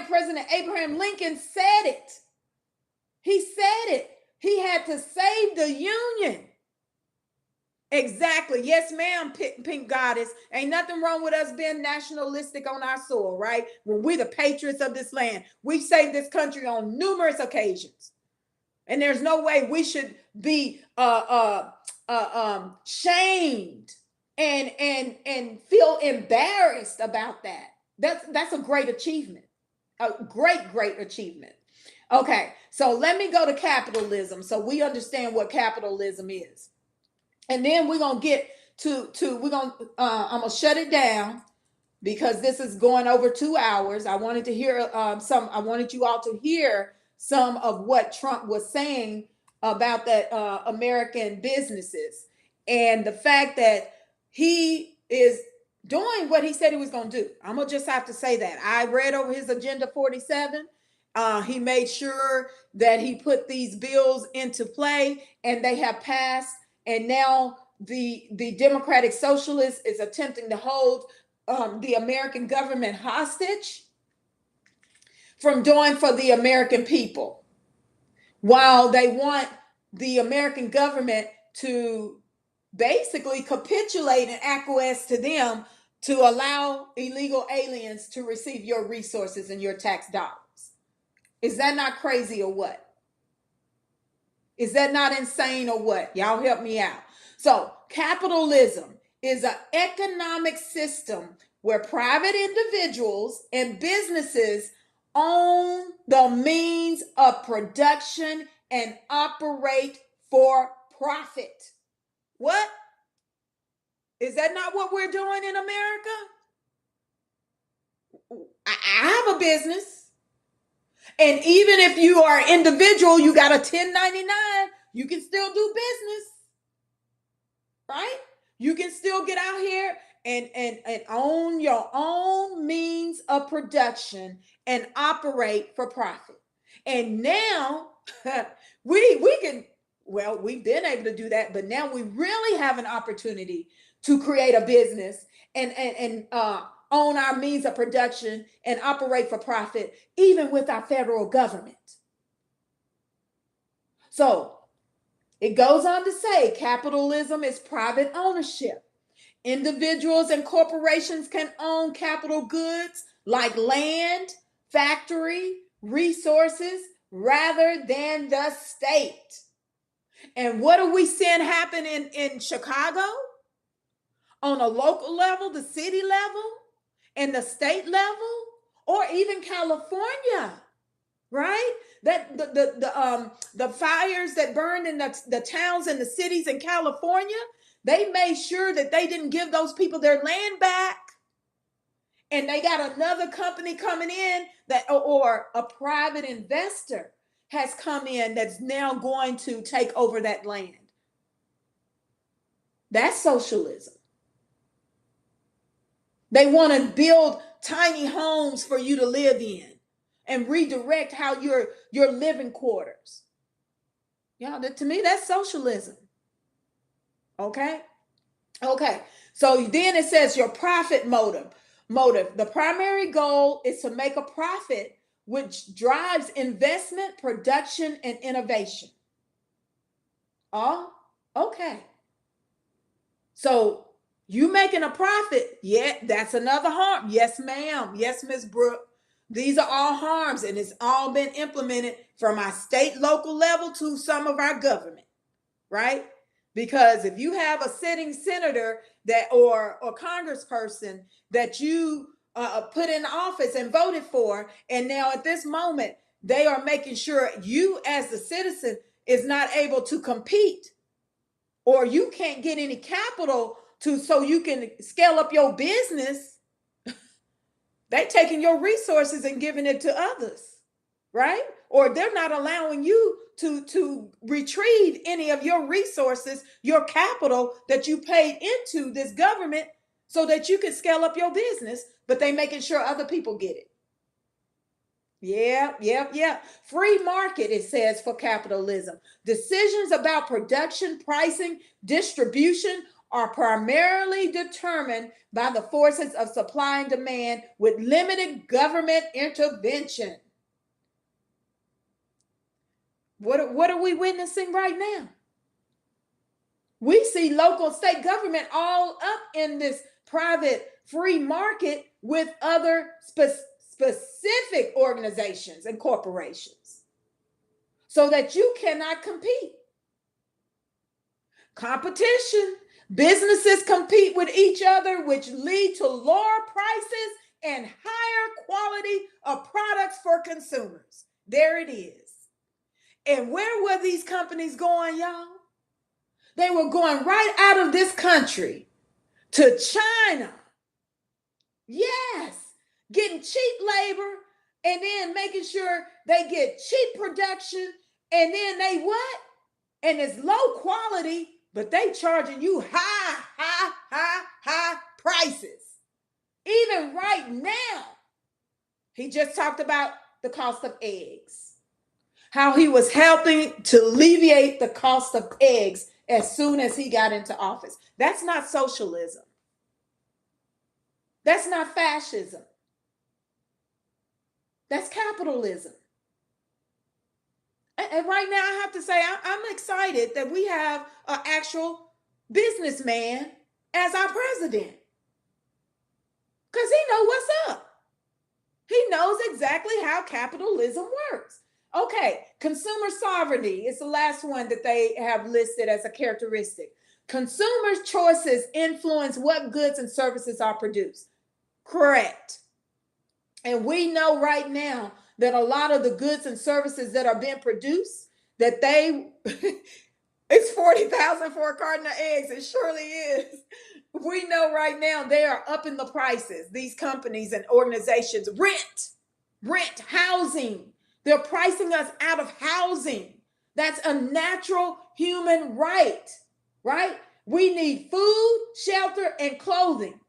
President Abraham Lincoln said it. He said it. He had to save the Union. Exactly. Yes, ma'am, Pink Goddess. Ain't nothing wrong with us being nationalistic on our soil, right? When we're the patriots of this land. We've saved this country on numerous occasions. And there's no way we should be shamed and feel embarrassed about that. That's a great achievement. A great achievement. Okay, so let me go to capitalism so we understand what capitalism is. And then we're gonna get I'm gonna shut it down because this is going over 2 hours. I wanted to hear I wanted you all to hear some of what Trump was saying about that American businesses and the fact that he is doing what he said he was going to do. I'm gonna just have to say that. I read over his Agenda 47. He made sure that he put these bills into play and they have passed. And now the Democratic Socialist is attempting to hold the American government hostage from doing for the American people, while they want the American government to basically capitulate and acquiesce to them to allow illegal aliens to receive your resources and your tax dollars. Is that not crazy or what? Is that not insane or what? Y'all help me out. So capitalism is an economic system where private individuals and businesses own the means of production and operate for profit. What? Is that not what we're doing in America? I have a business. And even if you are an individual, you got a 1099, you can still do business. Right? You can still get out here and own your own means of production and operate for profit. And now we can, well, we've been able to do that, but now we really have an opportunity to create a business and own our means of production and operate for profit, even with our federal government. So it goes on to say capitalism is private ownership. Individuals and corporations can own capital goods like land, factory, resources, rather than the state. And what are we seeing happen in Chicago? On a local level, the city level, and the state level, or even California, right? That the fires that burned in the towns and the cities in California, they made sure that they didn't give those people their land back. And they got another company coming in that, or a private investor has come in that's now going to take over that land. That's socialism. They want to build tiny homes for you to live in and redirect how your living quarters. Yeah, to me, that's socialism. Okay. So then it says your profit motive. The primary goal is to make a profit, which drives investment, production, and innovation. Oh, okay. So you making a profit? Yeah, that's another harm. Yes, ma'am. Yes, Miss Brooke. These are all harms, and it's all been implemented from our state, local level to some of our government, right? Because if you have a sitting senator that or congressperson that you put in office and voted for, and now at this moment they are making sure you as the citizen is not able to compete, or you can't get any capital so you can scale up your business, they taking your resources and giving it to others, right? Or they're not allowing you to retrieve any of your resources, your capital that you paid into this government so that you can scale up your business, but they making sure other people get it. Yeah. Free market, it says, for capitalism. Decisions about production, pricing, distribution are primarily determined by the forces of supply and demand with limited government intervention. What are we witnessing right now? We see local state government all up in this private free market with other specific organizations and corporations so that you cannot compete. Competition. Businesses compete with each other, which lead to lower prices and higher quality of products for consumers. There it is. And where were these companies going, y'all? They were going right out of this country to China. Yes, getting cheap labor and then making sure they get cheap production, and then they what? And it's low quality, but they charging you high prices. Even right now, he just talked about the cost of eggs. How he was helping to alleviate the cost of eggs as soon as he got into office. That's not socialism. That's not fascism. That's capitalism. And right now, I have to say, I'm excited that we have an actual businessman as our president. Because he knows what's up. He knows exactly how capitalism works. Okay, consumer sovereignty is the last one that they have listed as a characteristic. Consumers' choices influence what goods and services are produced. Correct. And we know right now that a lot of the goods and services that are being produced, that they it's 40,000 for a carton of eggs. It surely is. We know right now they are upping the prices. These companies and organizations, rent, housing. They're pricing us out of housing. That's a natural human right, right? We need food, shelter, and clothing.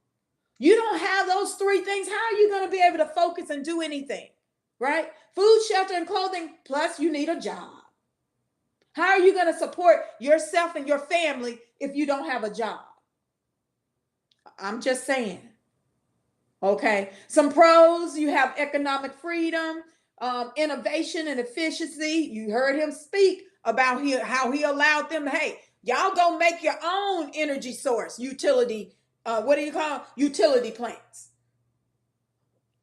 You don't have those three things. How are you going to be able to focus and do anything, right? Food, shelter, and clothing, plus you need a job. How are you going to support yourself and your family if you don't have a job? I'm just saying. Okay. Some pros, you have economic freedom, innovation and efficiency. You heard him speak about how he allowed them, hey, y'all go make your own energy source, utility, what do you call utility plants?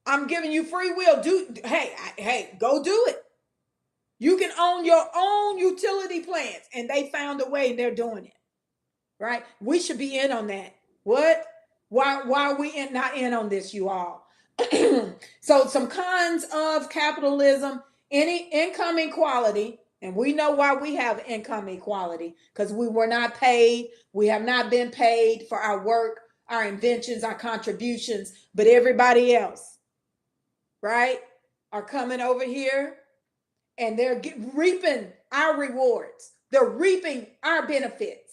I'm giving you free will. Hey, go do it. You can own your own utility plants. And they found a way and they're doing it. Right? We should be in on that. What? Why are we not in on this, you all? So some cons of capitalism, any income equality, and we know why we have income equality, because we were not paid. We have not been paid for our work, our inventions, our contributions, but everybody else, right, are coming over here and they're reaping our rewards. They're reaping our benefits.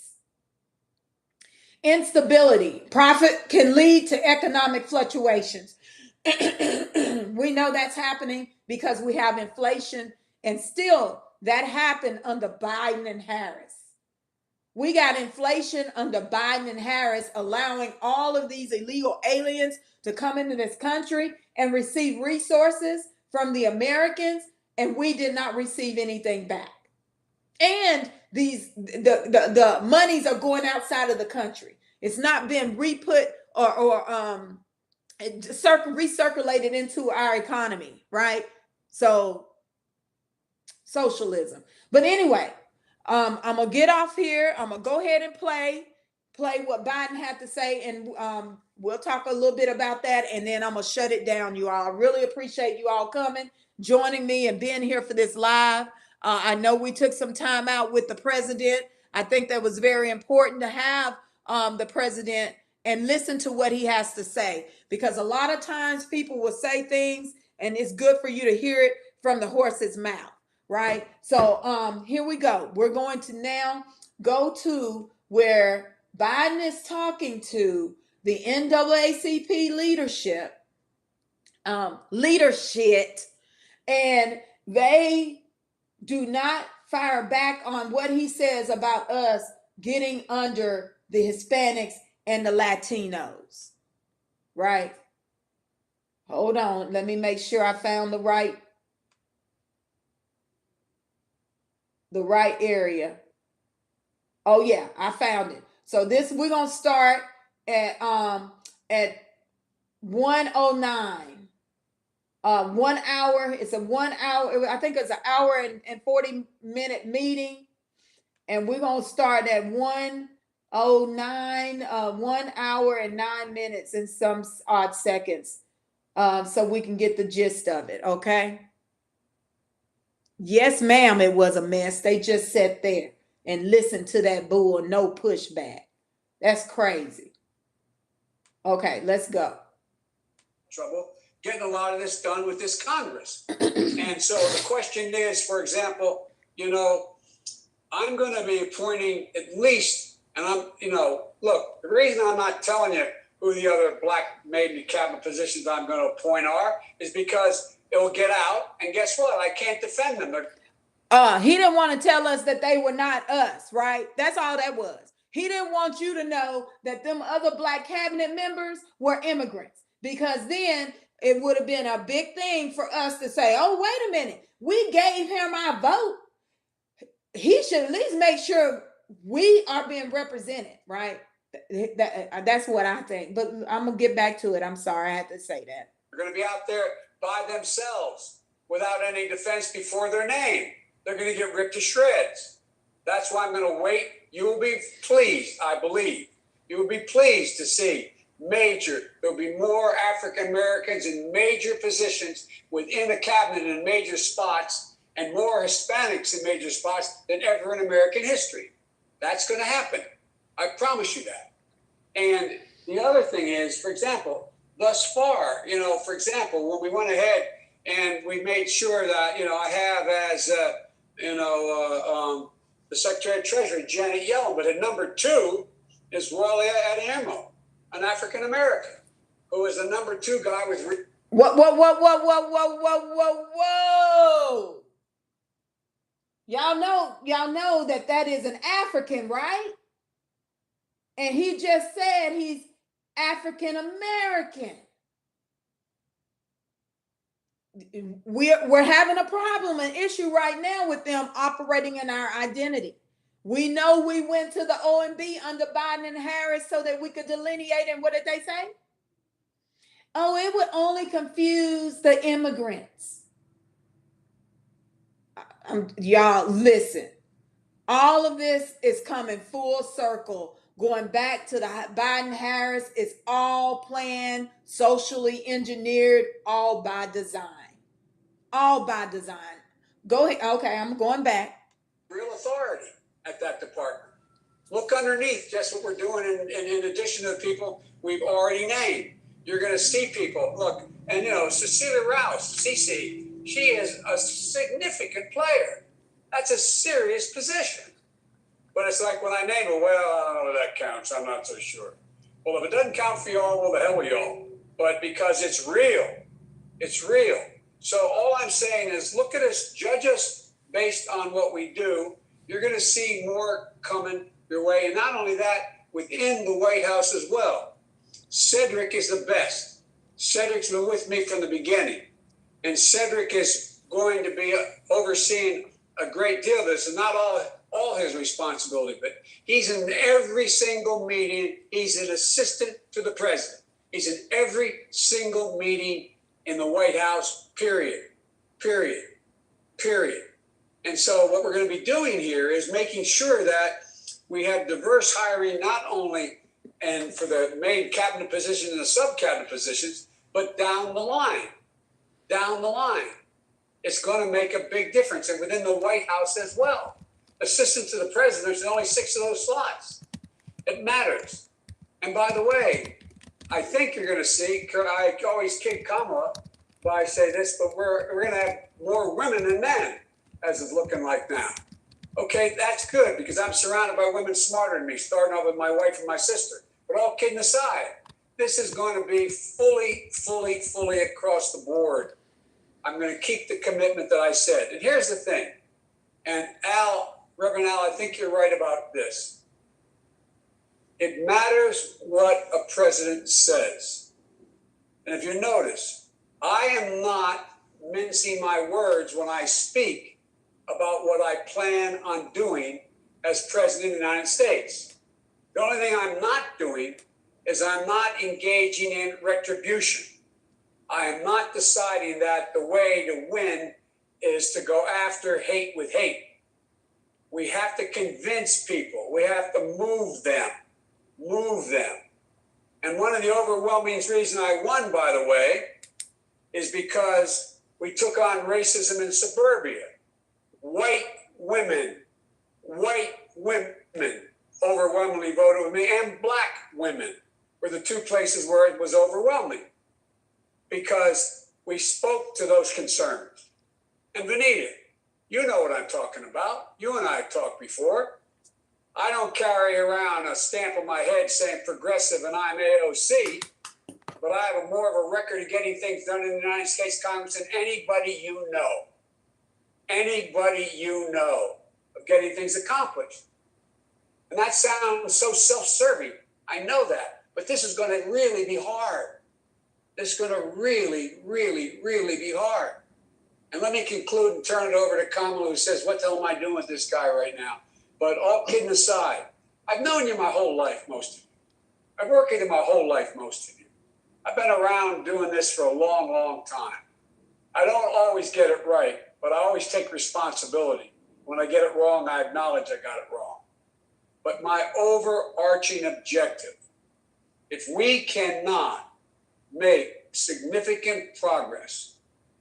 Instability. Profit can lead to economic fluctuations. We know that's happening because we have inflation, and still that happened under Biden and Harris. We got inflation under Biden and Harris, allowing all of these illegal aliens to come into this country and receive resources from the Americans, and we did not receive anything back. And the monies are going outside of the country. It's not been re-put or recirculated into our economy, right? So socialism. But anyway, I'm gonna get off here. I'm gonna go ahead and play what Biden had to say, and we'll talk a little bit about that, and then I'm gonna shut it down, you all. I really appreciate you all coming, joining me, and being here for this live. I know we took some time out with the president. I think that was very important to have the president and listen to what he has to say, because a lot of times people will say things and it's good for you to hear it from the horse's mouth, right? So here we go. We're going to now go to where Biden is talking to the NAACP leadership, and they do not fire back on what he says about us getting under the Hispanics and the Latinos, right? Hold on. Let me make sure I found the right area. Oh yeah, I found it. So this, we're going to start at 109. 1 hour. It's a 1 hour. I think it's an hour and 40-minute meeting. And we're going to start at 109, 1 hour and 9 minutes and some odd seconds. So we can get the gist of it. Okay. Yes, ma'am. It was a mess. They just sat there and listened to that bull. No pushback. That's crazy. Okay, let's go. Trouble getting a lot of this done with this Congress. And so the question is, for example, I'm going to be appointing at least, and look, the reason I'm not telling you who the other black maiden cabinet positions I'm going to appoint are is because it will get out, and guess what? I can't defend them. He didn't want to tell us that they were not us, right? That's all that was. He didn't want you to know that them other black cabinet members were immigrants, because then it would have been a big thing for us to say, oh, wait a minute, we gave him our vote. He should at least make sure we are being represented, right? That's what I think. But I'm going to get back to it. I'm sorry I had to say that. They're going to be out there by themselves without any defense before their name. They're going to get ripped to shreds. That's why I'm going to wait. You will be pleased, I believe. You will be pleased to see there'll be more African Americans in major positions within a cabinet in major spots and more Hispanics in major spots than ever in American history. That's going to happen. I promise you that. And the other thing is, for example, thus far, for example, when we went ahead and we made sure that, I have as, the Secretary of Treasury, Janet Yellen, but at number 2 is Wally Adeyemo, an African American, who is the number 2 guy with. Whoa. Y'all know that is an African, right? And he just said he's African American. We're having a problem, an issue right now with them operating in our identity. We know we went to the OMB under Biden and Harris so that we could delineate. And what did they say? Oh, it would only confuse the immigrants. Y'all, listen. All of this is coming full circle. Going back to the Biden-Harris, it's all planned, socially engineered, all by design. All by design. Go ahead. Okay, I'm going back. Real authority at that department. Look underneath just what we're doing in addition to the people we've already named. You're going to see people. Look, and Cecilia Rouse, Cece, she is a significant player. That's a serious position. But it's like when I name it, well, I don't know if that counts. I'm not so sure. Well, if it doesn't count for y'all, well, the hell with y'all. But because it's real. It's real. So all I'm saying is look at us, judge us based on what we do. You're going to see more coming your way. And not only that, within the White House as well. Cedric is the best. Cedric's been with me from the beginning. And Cedric is going to be overseeing a great deal of this, and not all his responsibility, but he's in every single meeting. He's an assistant to the president. He's in every single meeting in the White House, period. And so what we're going to be doing here is making sure that we have diverse hiring, not only and for the main cabinet position and the sub-cabinet positions, but down the line. It's going to make a big difference, and within the White House as well. Assistant to the president, there's only 6 of those slots. It matters. And by the way, I think you're going to see, I always kid Kamala when I say this, but we're going to have more women than men as it's looking like now. Okay, that's good because I'm surrounded by women smarter than me, starting off with my wife and my sister. But all kidding aside, this is going to be fully across the board. I'm going to keep the commitment that I said. And here's the thing. And Reverend Al, I think you're right about this. It matters what a president says. And if you notice, I am not mincing my words when I speak about what I plan on doing as president of the United States. The only thing I'm not doing is I'm not engaging in retribution. I am not deciding that the way to win is to go after hate with hate. We have to convince people. We have to move them. And one of the overwhelming reasons I won, by the way, is because we took on racism in suburbia. White women overwhelmingly voted with me, and black women were the 2 places where it was overwhelming because we spoke to those concerns. And Vanita, you know what I'm talking about. You and I have talked before. I don't carry around a stamp on my head saying progressive and I'm AOC, but I have more of a record of getting things done in the United States Congress than anybody you know. Anybody you know of getting things accomplished. And that sounds so self-serving. I know that. But this is going to really be hard. This is going to really be hard. And let me conclude and turn it over to Kamala, who says, what the hell am I doing with this guy right now? But all kidding aside, I've known you my whole life, most of you. I've worked with you my whole life, most of you. I've been around doing this for a long time. I don't always get it right, but I always take responsibility. When I get it wrong, I acknowledge I got it wrong. But my overarching objective if we cannot make significant progress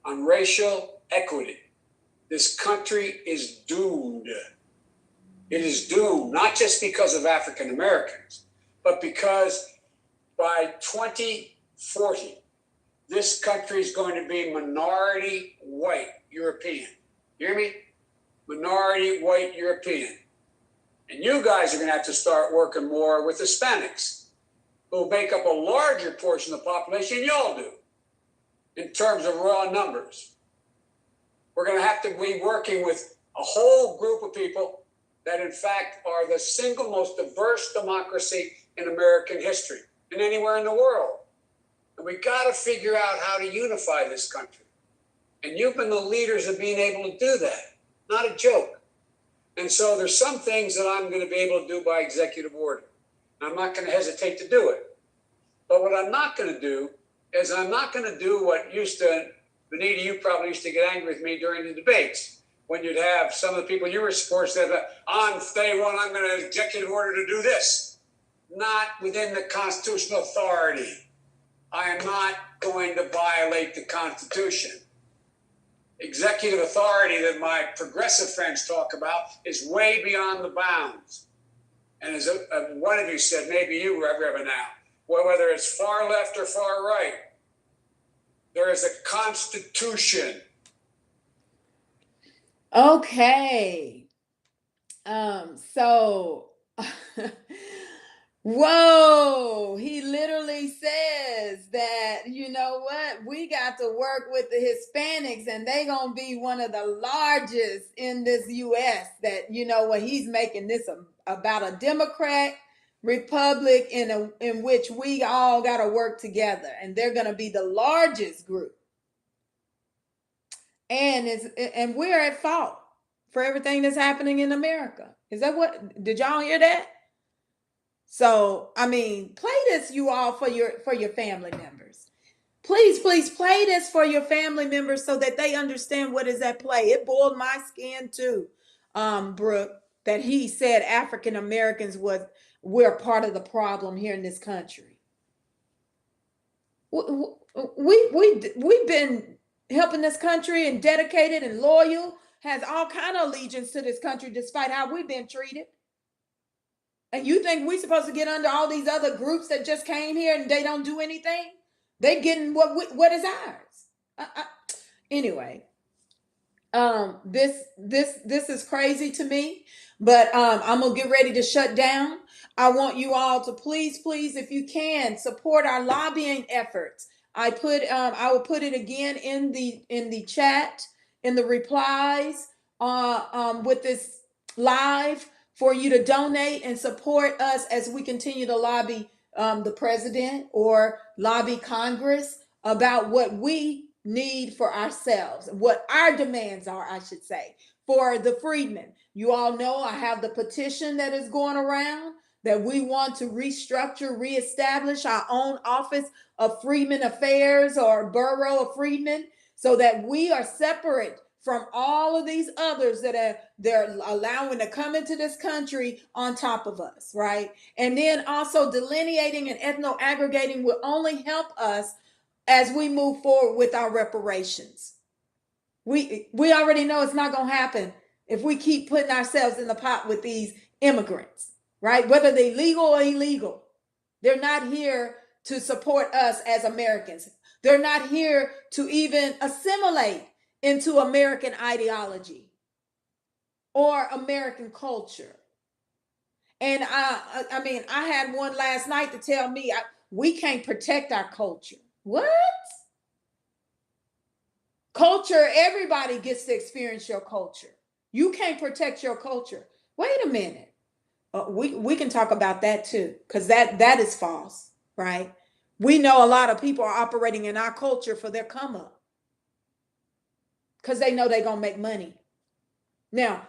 on racial equity, this country is doomed. It is doomed, not just because of African Americans, but because by 2040, this country is going to be minority white European. You hear me? Minority white European. And you guys are going to have to start working more with Hispanics, who make up a larger portion of the population than y'all do in terms of raw numbers. We're going to have to be working with a whole group of people that, in fact, are the single most diverse democracy in American history and anywhere in the world. And we got to figure out how to unify this country. And you've been the leaders of being able to do that. Not a joke. And so there's some things that I'm going to be able to do by executive order. And I'm not going to hesitate to do it. But what I'm not going to do is I'm not going to do what used to, Benita, you probably used to get angry with me during the debates when you'd have some of the people you were supporting say that on day one, I'm going to executive order to do this. Not within the constitutional authority. I am not going to violate the Constitution. Executive authority that my progressive friends talk about is way beyond the bounds. And as one of you said, maybe you, Reverend now, well, whether it's far left or far right, there is a Constitution. Okay. So whoa, he literally says that, you know what, we got to work with the Hispanics and they gonna be one of the largest in this US. That, you know what, he's making this about a Democrat republic in which we all got to work together, and they're gonna be the largest group. And we're at fault for everything that's happening in America. Is that what, did y'all hear that? So, I mean, play this, you all, for your family members. Please, please play this for your family members so that they understand what is at play. It boiled my skin too, Brooke, that he said African Americans we're part of the problem here in this country. We've been helping this country and dedicated and loyal, has all kind of allegiance to this country despite how we've been treated. And you think we're supposed to get under all these other groups that just came here and they don't do anything? They getting what is ours. Anyway, this is crazy to me, but I'm gonna get ready to shut down. I want you all to please, if you can, support our lobbying efforts. I will put it again in the chat, in the replies, with this live, for you to donate and support us as we continue to lobby the president or lobby Congress about what we need for ourselves, what our demands are, I should say, for the freedmen. You all know I have the petition that is going around that we want to restructure, reestablish our own office of Freedmen Affairs or Borough of Freedmen, so that we are separate from all of these others that they're allowing to come into this country on top of us, right? And then also delineating and ethno-aggregating will only help us as we move forward with our reparations. We already know it's not going to happen if we keep putting ourselves in the pot with these immigrants, right? Whether they're legal or illegal, they're not here to support us as Americans. They're not here to even assimilate into American ideology or American culture. And I mean, I had one last night to tell me we can't protect our culture. What? Culture, everybody gets to experience your culture. You can't protect your culture. Wait a minute. We can talk about that too, because that is false, right? We know a lot of people are operating in our culture for their come up, because they know they're going to make money. Now,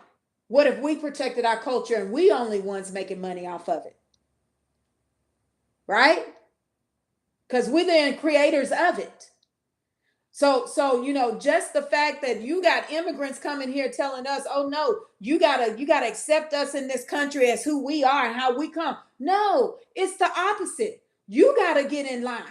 what if we protected our culture and we only ones making money off of it? Right? Because we're the creators of it. So, you know, just the fact that you got immigrants coming here telling us, oh no, you gotta accept us in this country as who we are and how we come. No, it's the opposite. you got to get in line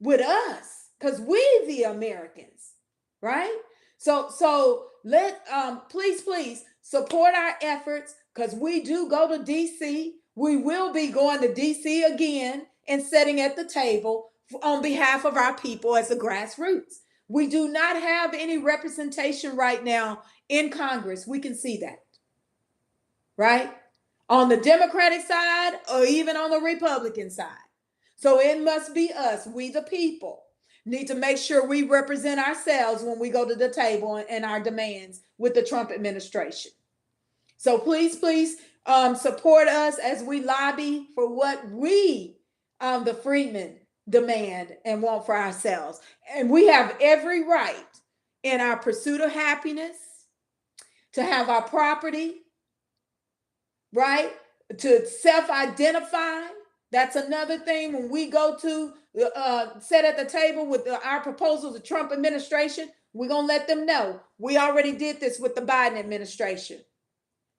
with us because we the Americans, right? So let please support our efforts because we do go to DC. We will be going to DC again and sitting at the table on behalf of our people as the grassroots. We do not have any representation right now in Congress. We can see that, right? On the Democratic side or even on the Republican side. So it must be us, we the people, need to make sure we represent ourselves when we go to the table and our demands with the Trump administration. So please support us as we lobby for what we, the freedmen, demand and want for ourselves. And we have every right in our pursuit of happiness to have our property, right? To self-identify. That's another thing when we go to sit at the table with our proposals, the Trump administration, we're going to let them know. We already did this with the Biden administration.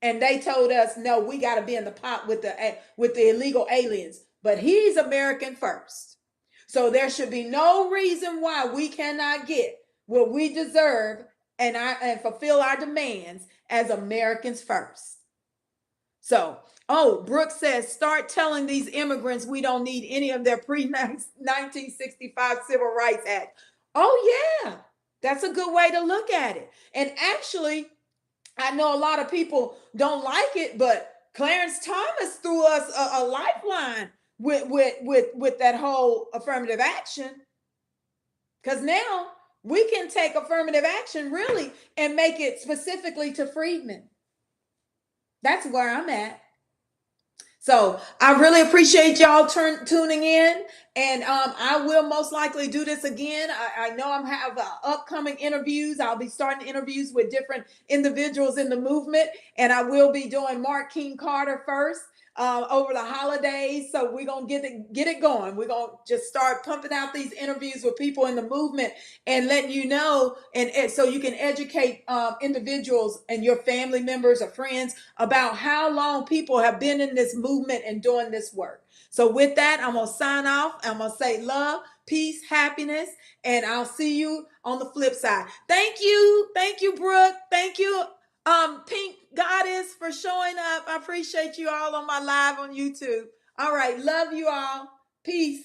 And they told us, no, we got to be in the pot with the illegal aliens. But he's American first. So there should be no reason why we cannot get what we deserve and fulfill our demands as Americans first. So, Brooke says, start telling these immigrants we don't need any of their pre-1965 Civil Rights Act. Oh, yeah, that's a good way to look at it. And actually, I know a lot of people don't like it, but Clarence Thomas threw us a lifeline with that whole affirmative action. Because now we can take affirmative action really and make it specifically to freedmen. That's where I'm at. So I really appreciate y'all tuning in, and I will most likely do this again. I know I'm have upcoming interviews. I'll be starting interviews with different individuals in the movement, and I will be doing Mark King Carter first over the holidays. So we're gonna get it going. We're gonna just start pumping out these interviews with people in the movement and letting you know, and so you can educate individuals and your family members or friends about how long people have been in this movement and doing this work. So with that, I'm gonna sign off. I'm gonna say love, peace, happiness, and I'll see you on the flip side. Thank you, Brooke. Thank you, Pink Goddess, for showing up. I appreciate you all on my live on YouTube. All right, love you all. Peace.